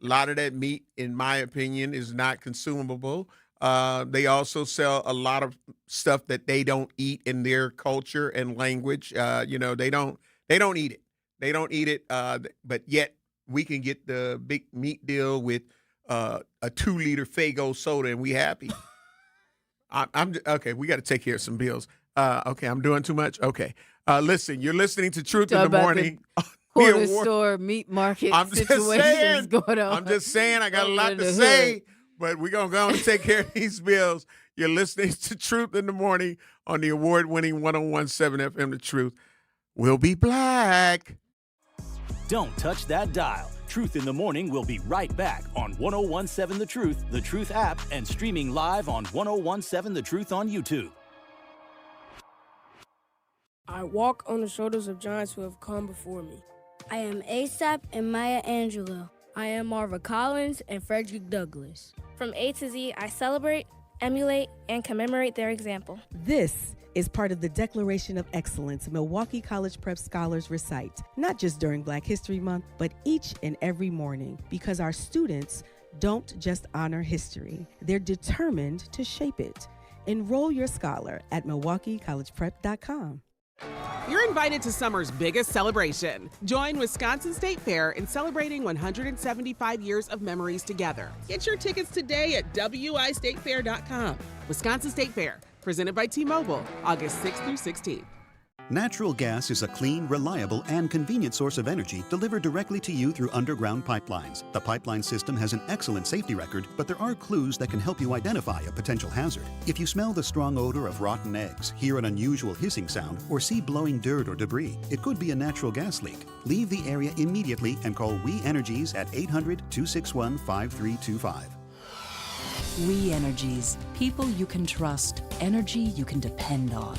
Speaker 5: A lot of that meat, in my opinion, is not consumable. They also sell a lot of stuff that they don't eat in their culture and language. They don't eat it. They don't eat it, but yet we can get the big meat deal with a 2-liter Faygo soda and we happy. Okay, we got to take care of some bills. Okay, I'm doing too much. Okay. Listen, you're listening to Truth in the Morning.
Speaker 6: Corner store, meat market situations going on.
Speaker 5: I'm just saying, I got a lot to say, but we're going to go on and take care of these bills. You're listening to Truth in the Morning on the award-winning 101.7 FM, The Truth. We'll be black.
Speaker 7: Don't touch that dial. Truth in the Morning will be right back on 101.7 The Truth app, and streaming live on 101.7 The Truth on YouTube.
Speaker 2: I walk on the shoulders of giants who have come before me.
Speaker 8: I am ASAP and Maya Angelou.
Speaker 2: I am Marva Collins and Frederick Douglass.
Speaker 8: From A to Z, I celebrate, emulate, and commemorate their example.
Speaker 9: This is part of the Declaration of Excellence Milwaukee College Prep Scholars recite, not just during Black History Month, but each and every morning, because our students don't just honor history, they're determined to shape it. Enroll your scholar at MilwaukeeCollegePrep.com.
Speaker 13: You're invited to summer's biggest celebration. Join Wisconsin State Fair in celebrating 175 years of memories together. Get your tickets today at wistatefair.com. Wisconsin State Fair, presented by T-Mobile, August 6th through 16th.
Speaker 10: Natural gas is a clean, reliable, and convenient source of energy delivered directly to you through underground pipelines. The pipeline system has an excellent safety record, but there are clues that can help you identify a potential hazard. If you smell the strong odor of rotten eggs, hear an unusual hissing sound, or see blowing dirt or debris, it could be a natural gas leak. Leave the area immediately and call We Energies at 800-261-5325.
Speaker 25: We Energies. People you can trust. Energy you can depend on.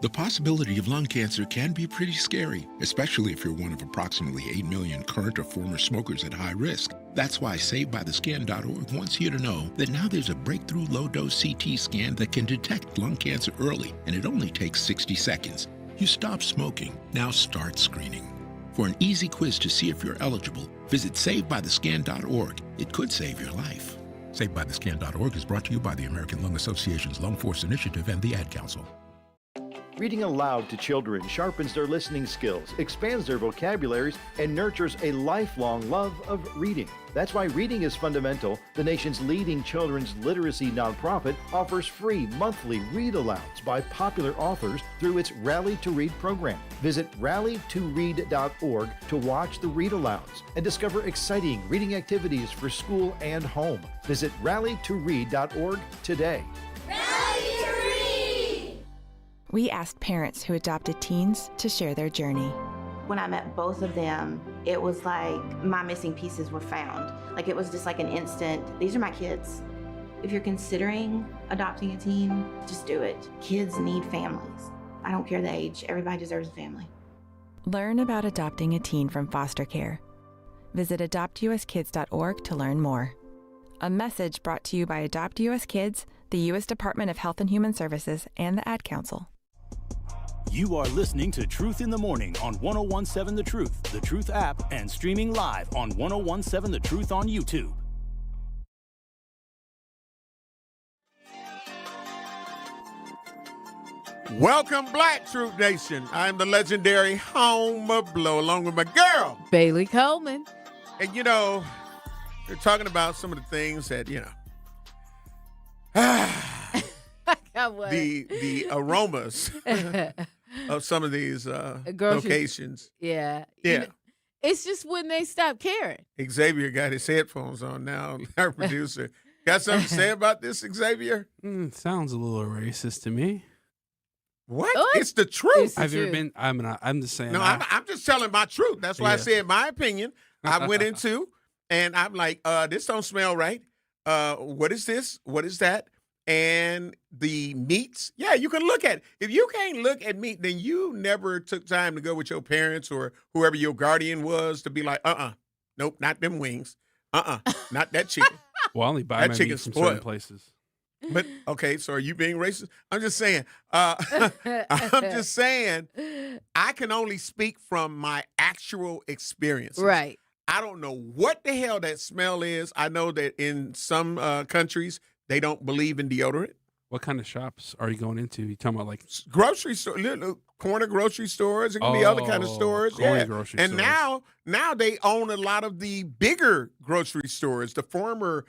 Speaker 26: The possibility of lung cancer can be pretty scary, especially if you're one of approximately 8 million current or former smokers at high risk. That's why SaveByTheScan.org wants you to know that now there's a breakthrough low-dose CT scan that can detect lung cancer early, and it only takes 60 seconds. You stop smoking, now start screening. For an easy quiz to see if you're eligible, visit SaveByTheScan.org. It could save your life. SaveByTheScan.org is brought to you by the American Lung Association's Lung Force Initiative and the Ad Council.
Speaker 27: Reading aloud to children sharpens their listening skills, expands their vocabularies, and nurtures a lifelong love of reading. That's why Reading is Fundamental, the nation's leading children's literacy nonprofit, offers free monthly read-alouds by popular authors through its Rally to Read program. Visit rallytoread.org to watch the read-alouds and discover exciting reading activities for school and home. Visit rallytoread.org today.
Speaker 28: We asked parents who adopted teens to share their journey.
Speaker 29: When I met both of them, it was like my missing pieces were found. Like it was just like an instant, these are my kids. If you're considering adopting a teen, just do it. Kids need families. I don't care the age, everybody deserves a family.
Speaker 28: Learn about adopting a teen from foster care. Visit adoptuskids.org to learn more. A message brought to you by Adopt US Kids, the U.S. Department of Health and Human Services, and the Ad Council.
Speaker 7: You are listening to Truth in the Morning on 101.7 The Truth app, and streaming live on 101.7 The Truth on YouTube.
Speaker 5: Welcome, Black Truth Nation. I'm the legendary Homer Blow, along with my girl,
Speaker 6: Bailey Coleman.
Speaker 5: And, you know, they're talking about some of the things that, you know, the aromas of some of these locations.
Speaker 6: Yeah.
Speaker 5: Yeah.
Speaker 6: You know, it's just when they stop caring.
Speaker 5: Xavier got his headphones on now, our producer. Got something to say about this, Xavier?
Speaker 1: Sounds a little racist to me.
Speaker 5: What? It's the truth.
Speaker 1: Have you ever been? I'm just saying.
Speaker 5: No, I'm just telling my truth. That's why I said my opinion. I went into, and I'm like, this don't smell right. What is this? What is that? And the meats, yeah, you can look at it. If you can't look at meat, then you never took time to go with your parents or whoever your guardian was to be like, nope, not them wings. Not that chicken.
Speaker 1: Well, I only buy my meat from certain places.
Speaker 5: But, okay, so are you being racist? I'm just saying. I'm just saying I can only speak from my actual experiences.
Speaker 6: Right.
Speaker 5: I don't know what the hell that smell is. I know that in some countries, they don't believe in deodorant.
Speaker 1: What kind of shops are you going into? You talking about like
Speaker 5: grocery store, little corner grocery stores? It can be other kind of stores. Yeah.
Speaker 1: Grocery
Speaker 5: and
Speaker 1: stores.
Speaker 5: now they own a lot of the bigger grocery stores. The former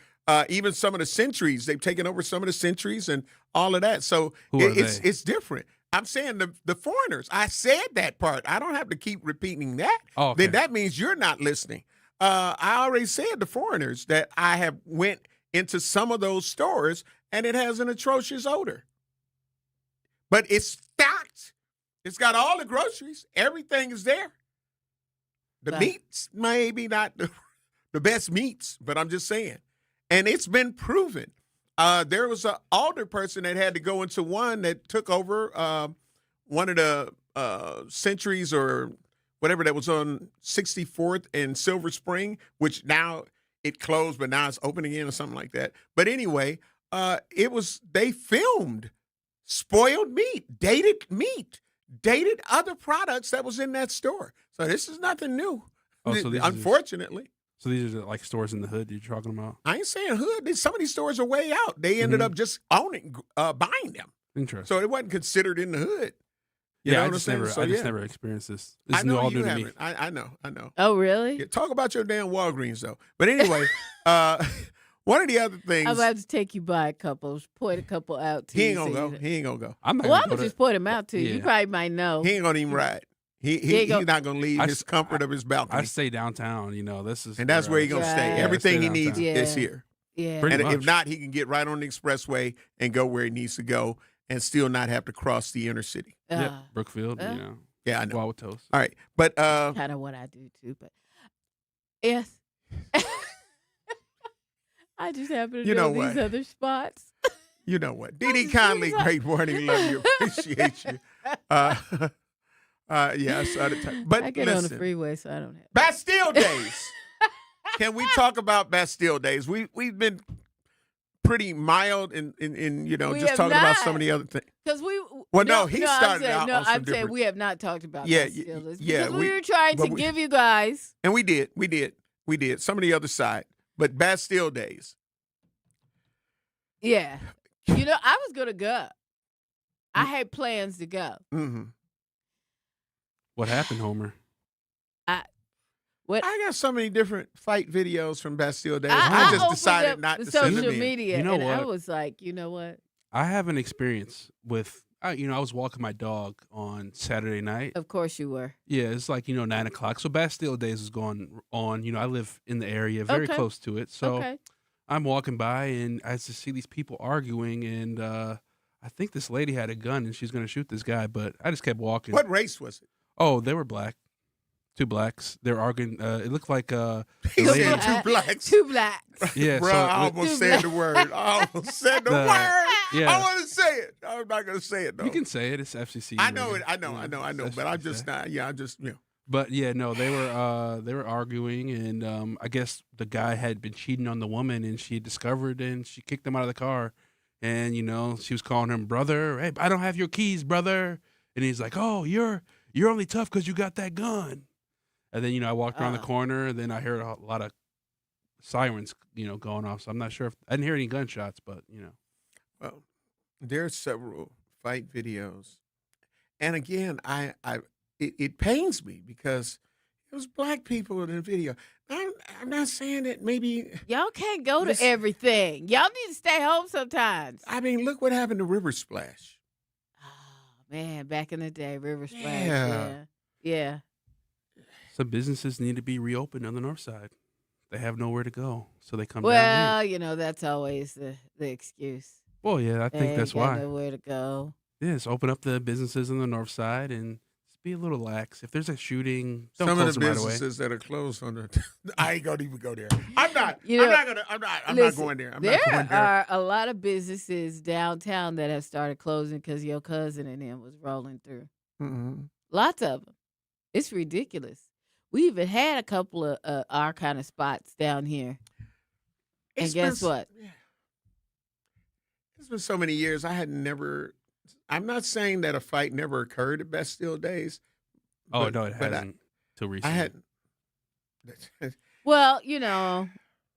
Speaker 5: Even some of the Centuries, they've taken over some of the Centuries and all of that. So it's different. I'm saying the foreigners. I said that part. I don't have to keep repeating that.
Speaker 1: Oh, okay.
Speaker 5: Then that means you're not listening. I already said the foreigners that I have went into some of those stores and it has an atrocious odor. But it's stocked. It's got all the groceries. Everything is there. The meats maybe not the best meats, but I'm just saying. And it's been proven. There was an older person that had to go into one that took over one of the Centuries or whatever that was on 64th and Silver Spring, which now it closed, but now it's open again or something like that. But anyway, they filmed spoiled meat, dated other products that was in that store. So this is nothing new, unfortunately.
Speaker 1: So these are like stores in the hood you're talking about?
Speaker 5: I ain't saying hood. Some of these stores are way out. They ended up just buying them.
Speaker 1: Interesting.
Speaker 5: So it wasn't considered in the hood.
Speaker 1: I just never experienced this. This is all new to me.
Speaker 5: I know.
Speaker 6: Oh, really?
Speaker 5: Yeah, talk about your damn Walgreens, though. But anyway, one of the other things.
Speaker 6: I'm about to take you by a couple, point a couple out to you.
Speaker 5: He ain't gonna go.
Speaker 6: I'm gonna just point them out to you. You probably might know.
Speaker 5: He ain't gonna even ride. He's not gonna leave his comfort of his balcony.
Speaker 1: I stay downtown.
Speaker 5: That's where he's gonna stay. Everything he needs is here.
Speaker 6: Yeah.
Speaker 5: And if not, he can get right on the expressway and go where he needs to go and still not have to cross the inner city.
Speaker 1: Brookfield,
Speaker 5: Yeah, I know.
Speaker 1: Wild Toast.
Speaker 5: All right, but
Speaker 6: kind of what I do too. But yes, I just happen to know these other spots.
Speaker 5: You know what, Dee Conley, great morning, love you, appreciate you. Yes, but
Speaker 6: I get on the freeway, so I don't have
Speaker 5: Bastille days. Can we talk about Bastille days? We've been pretty mild in just talking about some of the other things.
Speaker 6: Because
Speaker 5: started out.
Speaker 6: I'm saying we have not talked about Bastille days.
Speaker 5: Yeah,
Speaker 6: because we were trying to give you guys,
Speaker 5: and we did some of the other side, but Bastille days.
Speaker 6: Yeah, I was gonna go. I had plans to go.
Speaker 5: Mm-hmm.
Speaker 1: What happened, Homer?
Speaker 5: I got so many different fight videos from Bastille days. I just decided not to send them in.
Speaker 6: Social media,
Speaker 1: you know
Speaker 6: and
Speaker 1: what?
Speaker 6: I was like, you know what?
Speaker 1: I have an experience with, I was walking my dog on Saturday night.
Speaker 6: Of course you were.
Speaker 1: Yeah, it's like, 9 o'clock. So Bastille days is going on. I live in the area, very close to it. So I'm walking by, and I just see these people arguing, and I think this lady had a gun, and she's going to shoot this guy, but I just kept walking.
Speaker 5: What race was it?
Speaker 1: Oh, they were black. Two blacks. They're arguing. It looked like
Speaker 5: He said two blacks.
Speaker 6: Two blacks.
Speaker 1: Yeah,
Speaker 5: bro. I almost said the word. I almost said the word.
Speaker 1: Yeah.
Speaker 5: I want to say it. I'm not going to say it though.
Speaker 1: You can say it. It's FCC.
Speaker 5: I know it. I know. But I'm just not. Yeah, I just.
Speaker 1: But yeah, no, they were arguing, and I guess the guy had been cheating on the woman, and she discovered, and she kicked him out of the car, and she was calling him brother. Hey, I don't have your keys, brother. And he's like, oh, you're only tough because you got that gun. And then, I walked around the corner, and then I heard a lot of sirens, going off. So I'm not sure if I didn't hear any gunshots, but,
Speaker 5: Well, there are several fight videos. And again, it pains me because it was black people in the video. I'm not saying that maybe.
Speaker 6: Y'all can't go to everything. Y'all need to stay home sometimes.
Speaker 5: I mean, look what happened to River Splash.
Speaker 6: Oh, man, back in the day, River Splash. Yeah.
Speaker 1: Some businesses need to be reopened on the north side. They have nowhere to go, so they come down
Speaker 6: here. Well, that's always the excuse.
Speaker 1: Well, yeah, I think that's why.
Speaker 6: Nowhere to go.
Speaker 1: Yes, open up the businesses on the north side and just be a little lax. If there's a shooting, don't
Speaker 5: some
Speaker 1: close
Speaker 5: of the
Speaker 1: them right
Speaker 5: businesses
Speaker 1: away.
Speaker 5: that are closed on the. I ain't gonna even go there. I'm not. I'm not going there.
Speaker 6: There are a lot of businesses downtown that have started closing because your cousin and him was rolling through.
Speaker 5: Mm-hmm.
Speaker 6: Lots of them. It's ridiculous. We even had a couple of our kind of spots down here. And guess what?
Speaker 5: Yeah. It's been so many years. I had never. I'm not saying that a fight never occurred at Bastille days.
Speaker 1: Oh, no, it hasn't till recently.
Speaker 5: I hadn't.
Speaker 6: Well,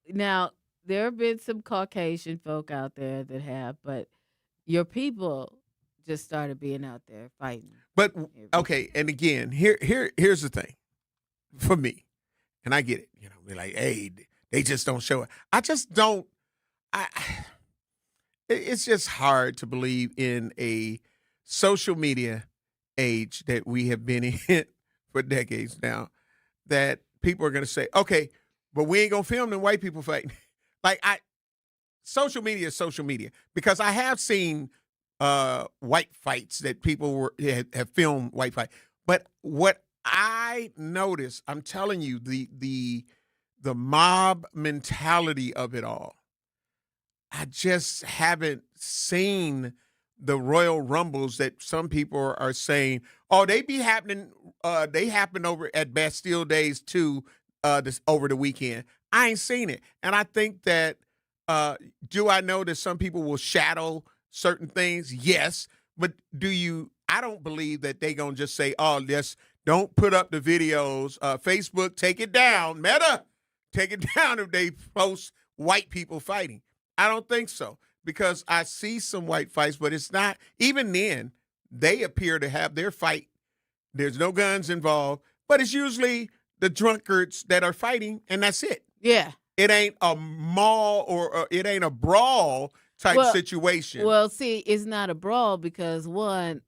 Speaker 6: now there have been some Caucasian folk out there that have, but your people just started being out there fighting.
Speaker 5: But okay, and again, here's the thing. For me, and I get it, be like, hey, they just don't show it. I just don't it's just hard to believe in a social media age that we have been in for decades now, that people are going to say, okay, but we ain't going to film them white people fighting. Social media is social media, because I have seen white fights that people have filmed white fight. But what I noticed, I'm telling you, the mob mentality of it all, I just haven't seen the Royal Rumbles that some people are saying, oh, they be happening. They happen over at Bastille Days too, over the weekend. I ain't seen it. And I think that, do I know that some people will shadow certain things? Yes. But I don't believe that they going to just say, oh, don't put up the videos. Facebook, take it down. Meta, take it down if they post white people fighting. I don't think so, because I see some white fights, but it's not, even then, they appear to have their fight. There's no guns involved, but it's usually the drunkards that are fighting, and that's it.
Speaker 6: Yeah.
Speaker 5: It ain't a maul or it ain't a brawl type situation.
Speaker 6: Well, see, it's not a brawl because, one,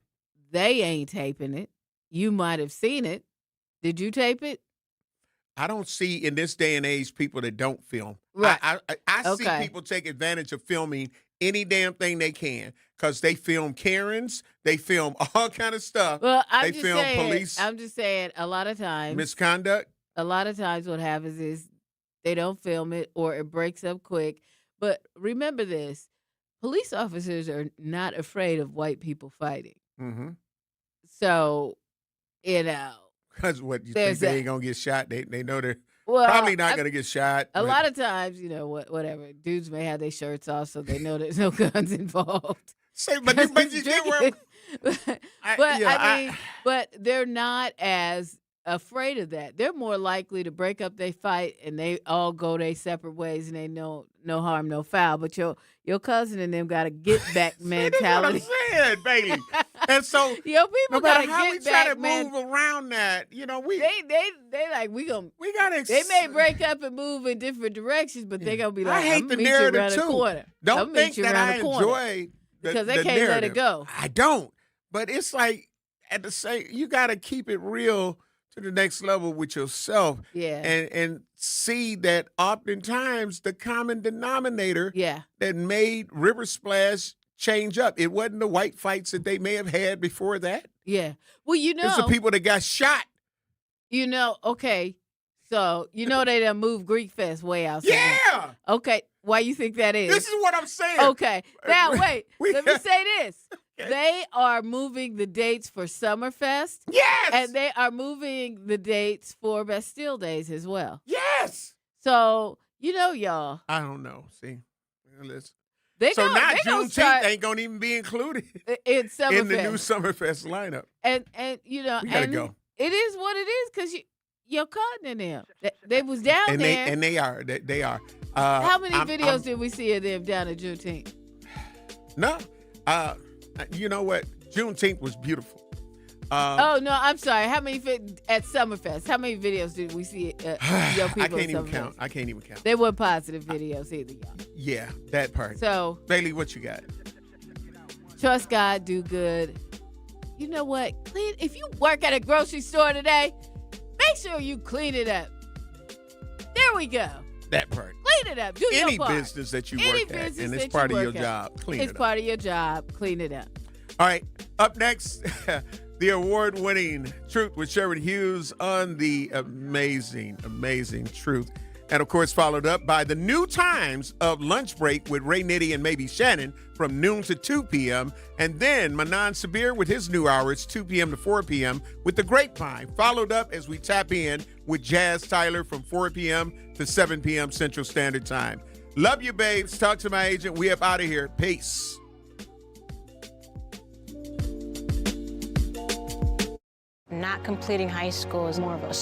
Speaker 6: they ain't taping it. You might have seen it. Did you tape it?
Speaker 5: I don't see in this day and age people that don't film.
Speaker 6: Right.
Speaker 5: I see people take advantage of filming any damn thing they can, because they film Karens, they film all kind of stuff.
Speaker 6: Well,
Speaker 5: they film police.
Speaker 6: I'm just saying, a lot of times
Speaker 5: misconduct.
Speaker 6: A lot of times, what happens is they don't film it or it breaks up quick. But remember this: police officers are not afraid of white people fighting.
Speaker 5: Mm-hmm.
Speaker 6: So,
Speaker 5: because what you think they ain't gonna get shot? They know they're probably not gonna get shot.
Speaker 6: A lot of times, whatever, dudes may have their shirts off, so they know there's no guns involved. But they're not as afraid of that. They're more likely to break up their fight and they all go their separate ways, and they know no harm, no foul. But your cousin and them got a get back mentality.
Speaker 5: That's what I'm saying, Bailey. And so
Speaker 6: your people
Speaker 5: no
Speaker 6: got
Speaker 5: matter
Speaker 6: a
Speaker 5: how we
Speaker 6: get
Speaker 5: try
Speaker 6: back
Speaker 5: to move around that, they
Speaker 6: like we
Speaker 5: gotta.
Speaker 6: They may break up and move in different directions, but they gonna be like,
Speaker 5: I hate
Speaker 6: I'm
Speaker 5: the
Speaker 6: meet you
Speaker 5: narrative
Speaker 6: around
Speaker 5: too.
Speaker 6: the corner.
Speaker 5: Don't think that I enjoy
Speaker 6: because they
Speaker 5: the
Speaker 6: can't
Speaker 5: narrative.
Speaker 6: let it go.
Speaker 5: I don't. But it's like at the same, you got to keep it real to the next level with yourself.
Speaker 6: Yeah.
Speaker 5: And see that oftentimes the common denominator
Speaker 6: that
Speaker 5: made River Splash change up. It wasn't the white fights that they may have had before that.
Speaker 6: Yeah. Well,
Speaker 5: it's the people that got shot.
Speaker 6: Okay. So, they done moved Greek Fest way outside.
Speaker 5: Yeah.
Speaker 6: Okay. Why you think that is?
Speaker 5: This is what I'm saying.
Speaker 6: Okay. Now, wait. Let me say this. Okay. They are moving the dates for Summerfest.
Speaker 5: Yes.
Speaker 6: And they are moving the dates for Bastille Days as well.
Speaker 5: Yes.
Speaker 6: So, y'all.
Speaker 5: I don't know. See, listen.
Speaker 6: Now
Speaker 5: Juneteenth ain't gonna even be included
Speaker 6: in the
Speaker 5: new Summerfest lineup.
Speaker 6: And
Speaker 5: we gotta go.
Speaker 6: It is what it is, because you're caught in them. They was down there,
Speaker 5: and they are. They are.
Speaker 6: How many videos did we see of them down at Juneteenth?
Speaker 5: No. You know what? Juneteenth was beautiful.
Speaker 6: No, I'm sorry. How many at Summerfest? How many videos did we see? Your people
Speaker 5: I can't even count. I can't even count.
Speaker 6: They weren't positive videos either, y'all.
Speaker 5: Yeah, that part.
Speaker 6: So,
Speaker 5: Bailey, what you got?
Speaker 6: Trust God, do good. You know what? If you work at a grocery store today, make sure you clean it up. There we go.
Speaker 5: That part.
Speaker 6: Clean it up. Do your part.
Speaker 5: Any business that you work at, and it's part of your job, clean it up.
Speaker 6: It's part of your job. Clean it up.
Speaker 5: All right. Up next, the award-winning Truth with Sherman Hughes on the amazing Truth. And, of course, followed up by the new times of Lunch Break with Ray Nitty and maybe Shannon from noon to 2 p.m. And then Manan Sabir with his new hour. It's 2 p.m. to 4 p.m. with The Grapevine. Followed up as we tap in with Jazz Tyler from 4 p.m. to 7 p.m. Central Standard Time. Love you, babes. Talk to my agent. We up out of here. Peace.
Speaker 3: Not completing high school is more of a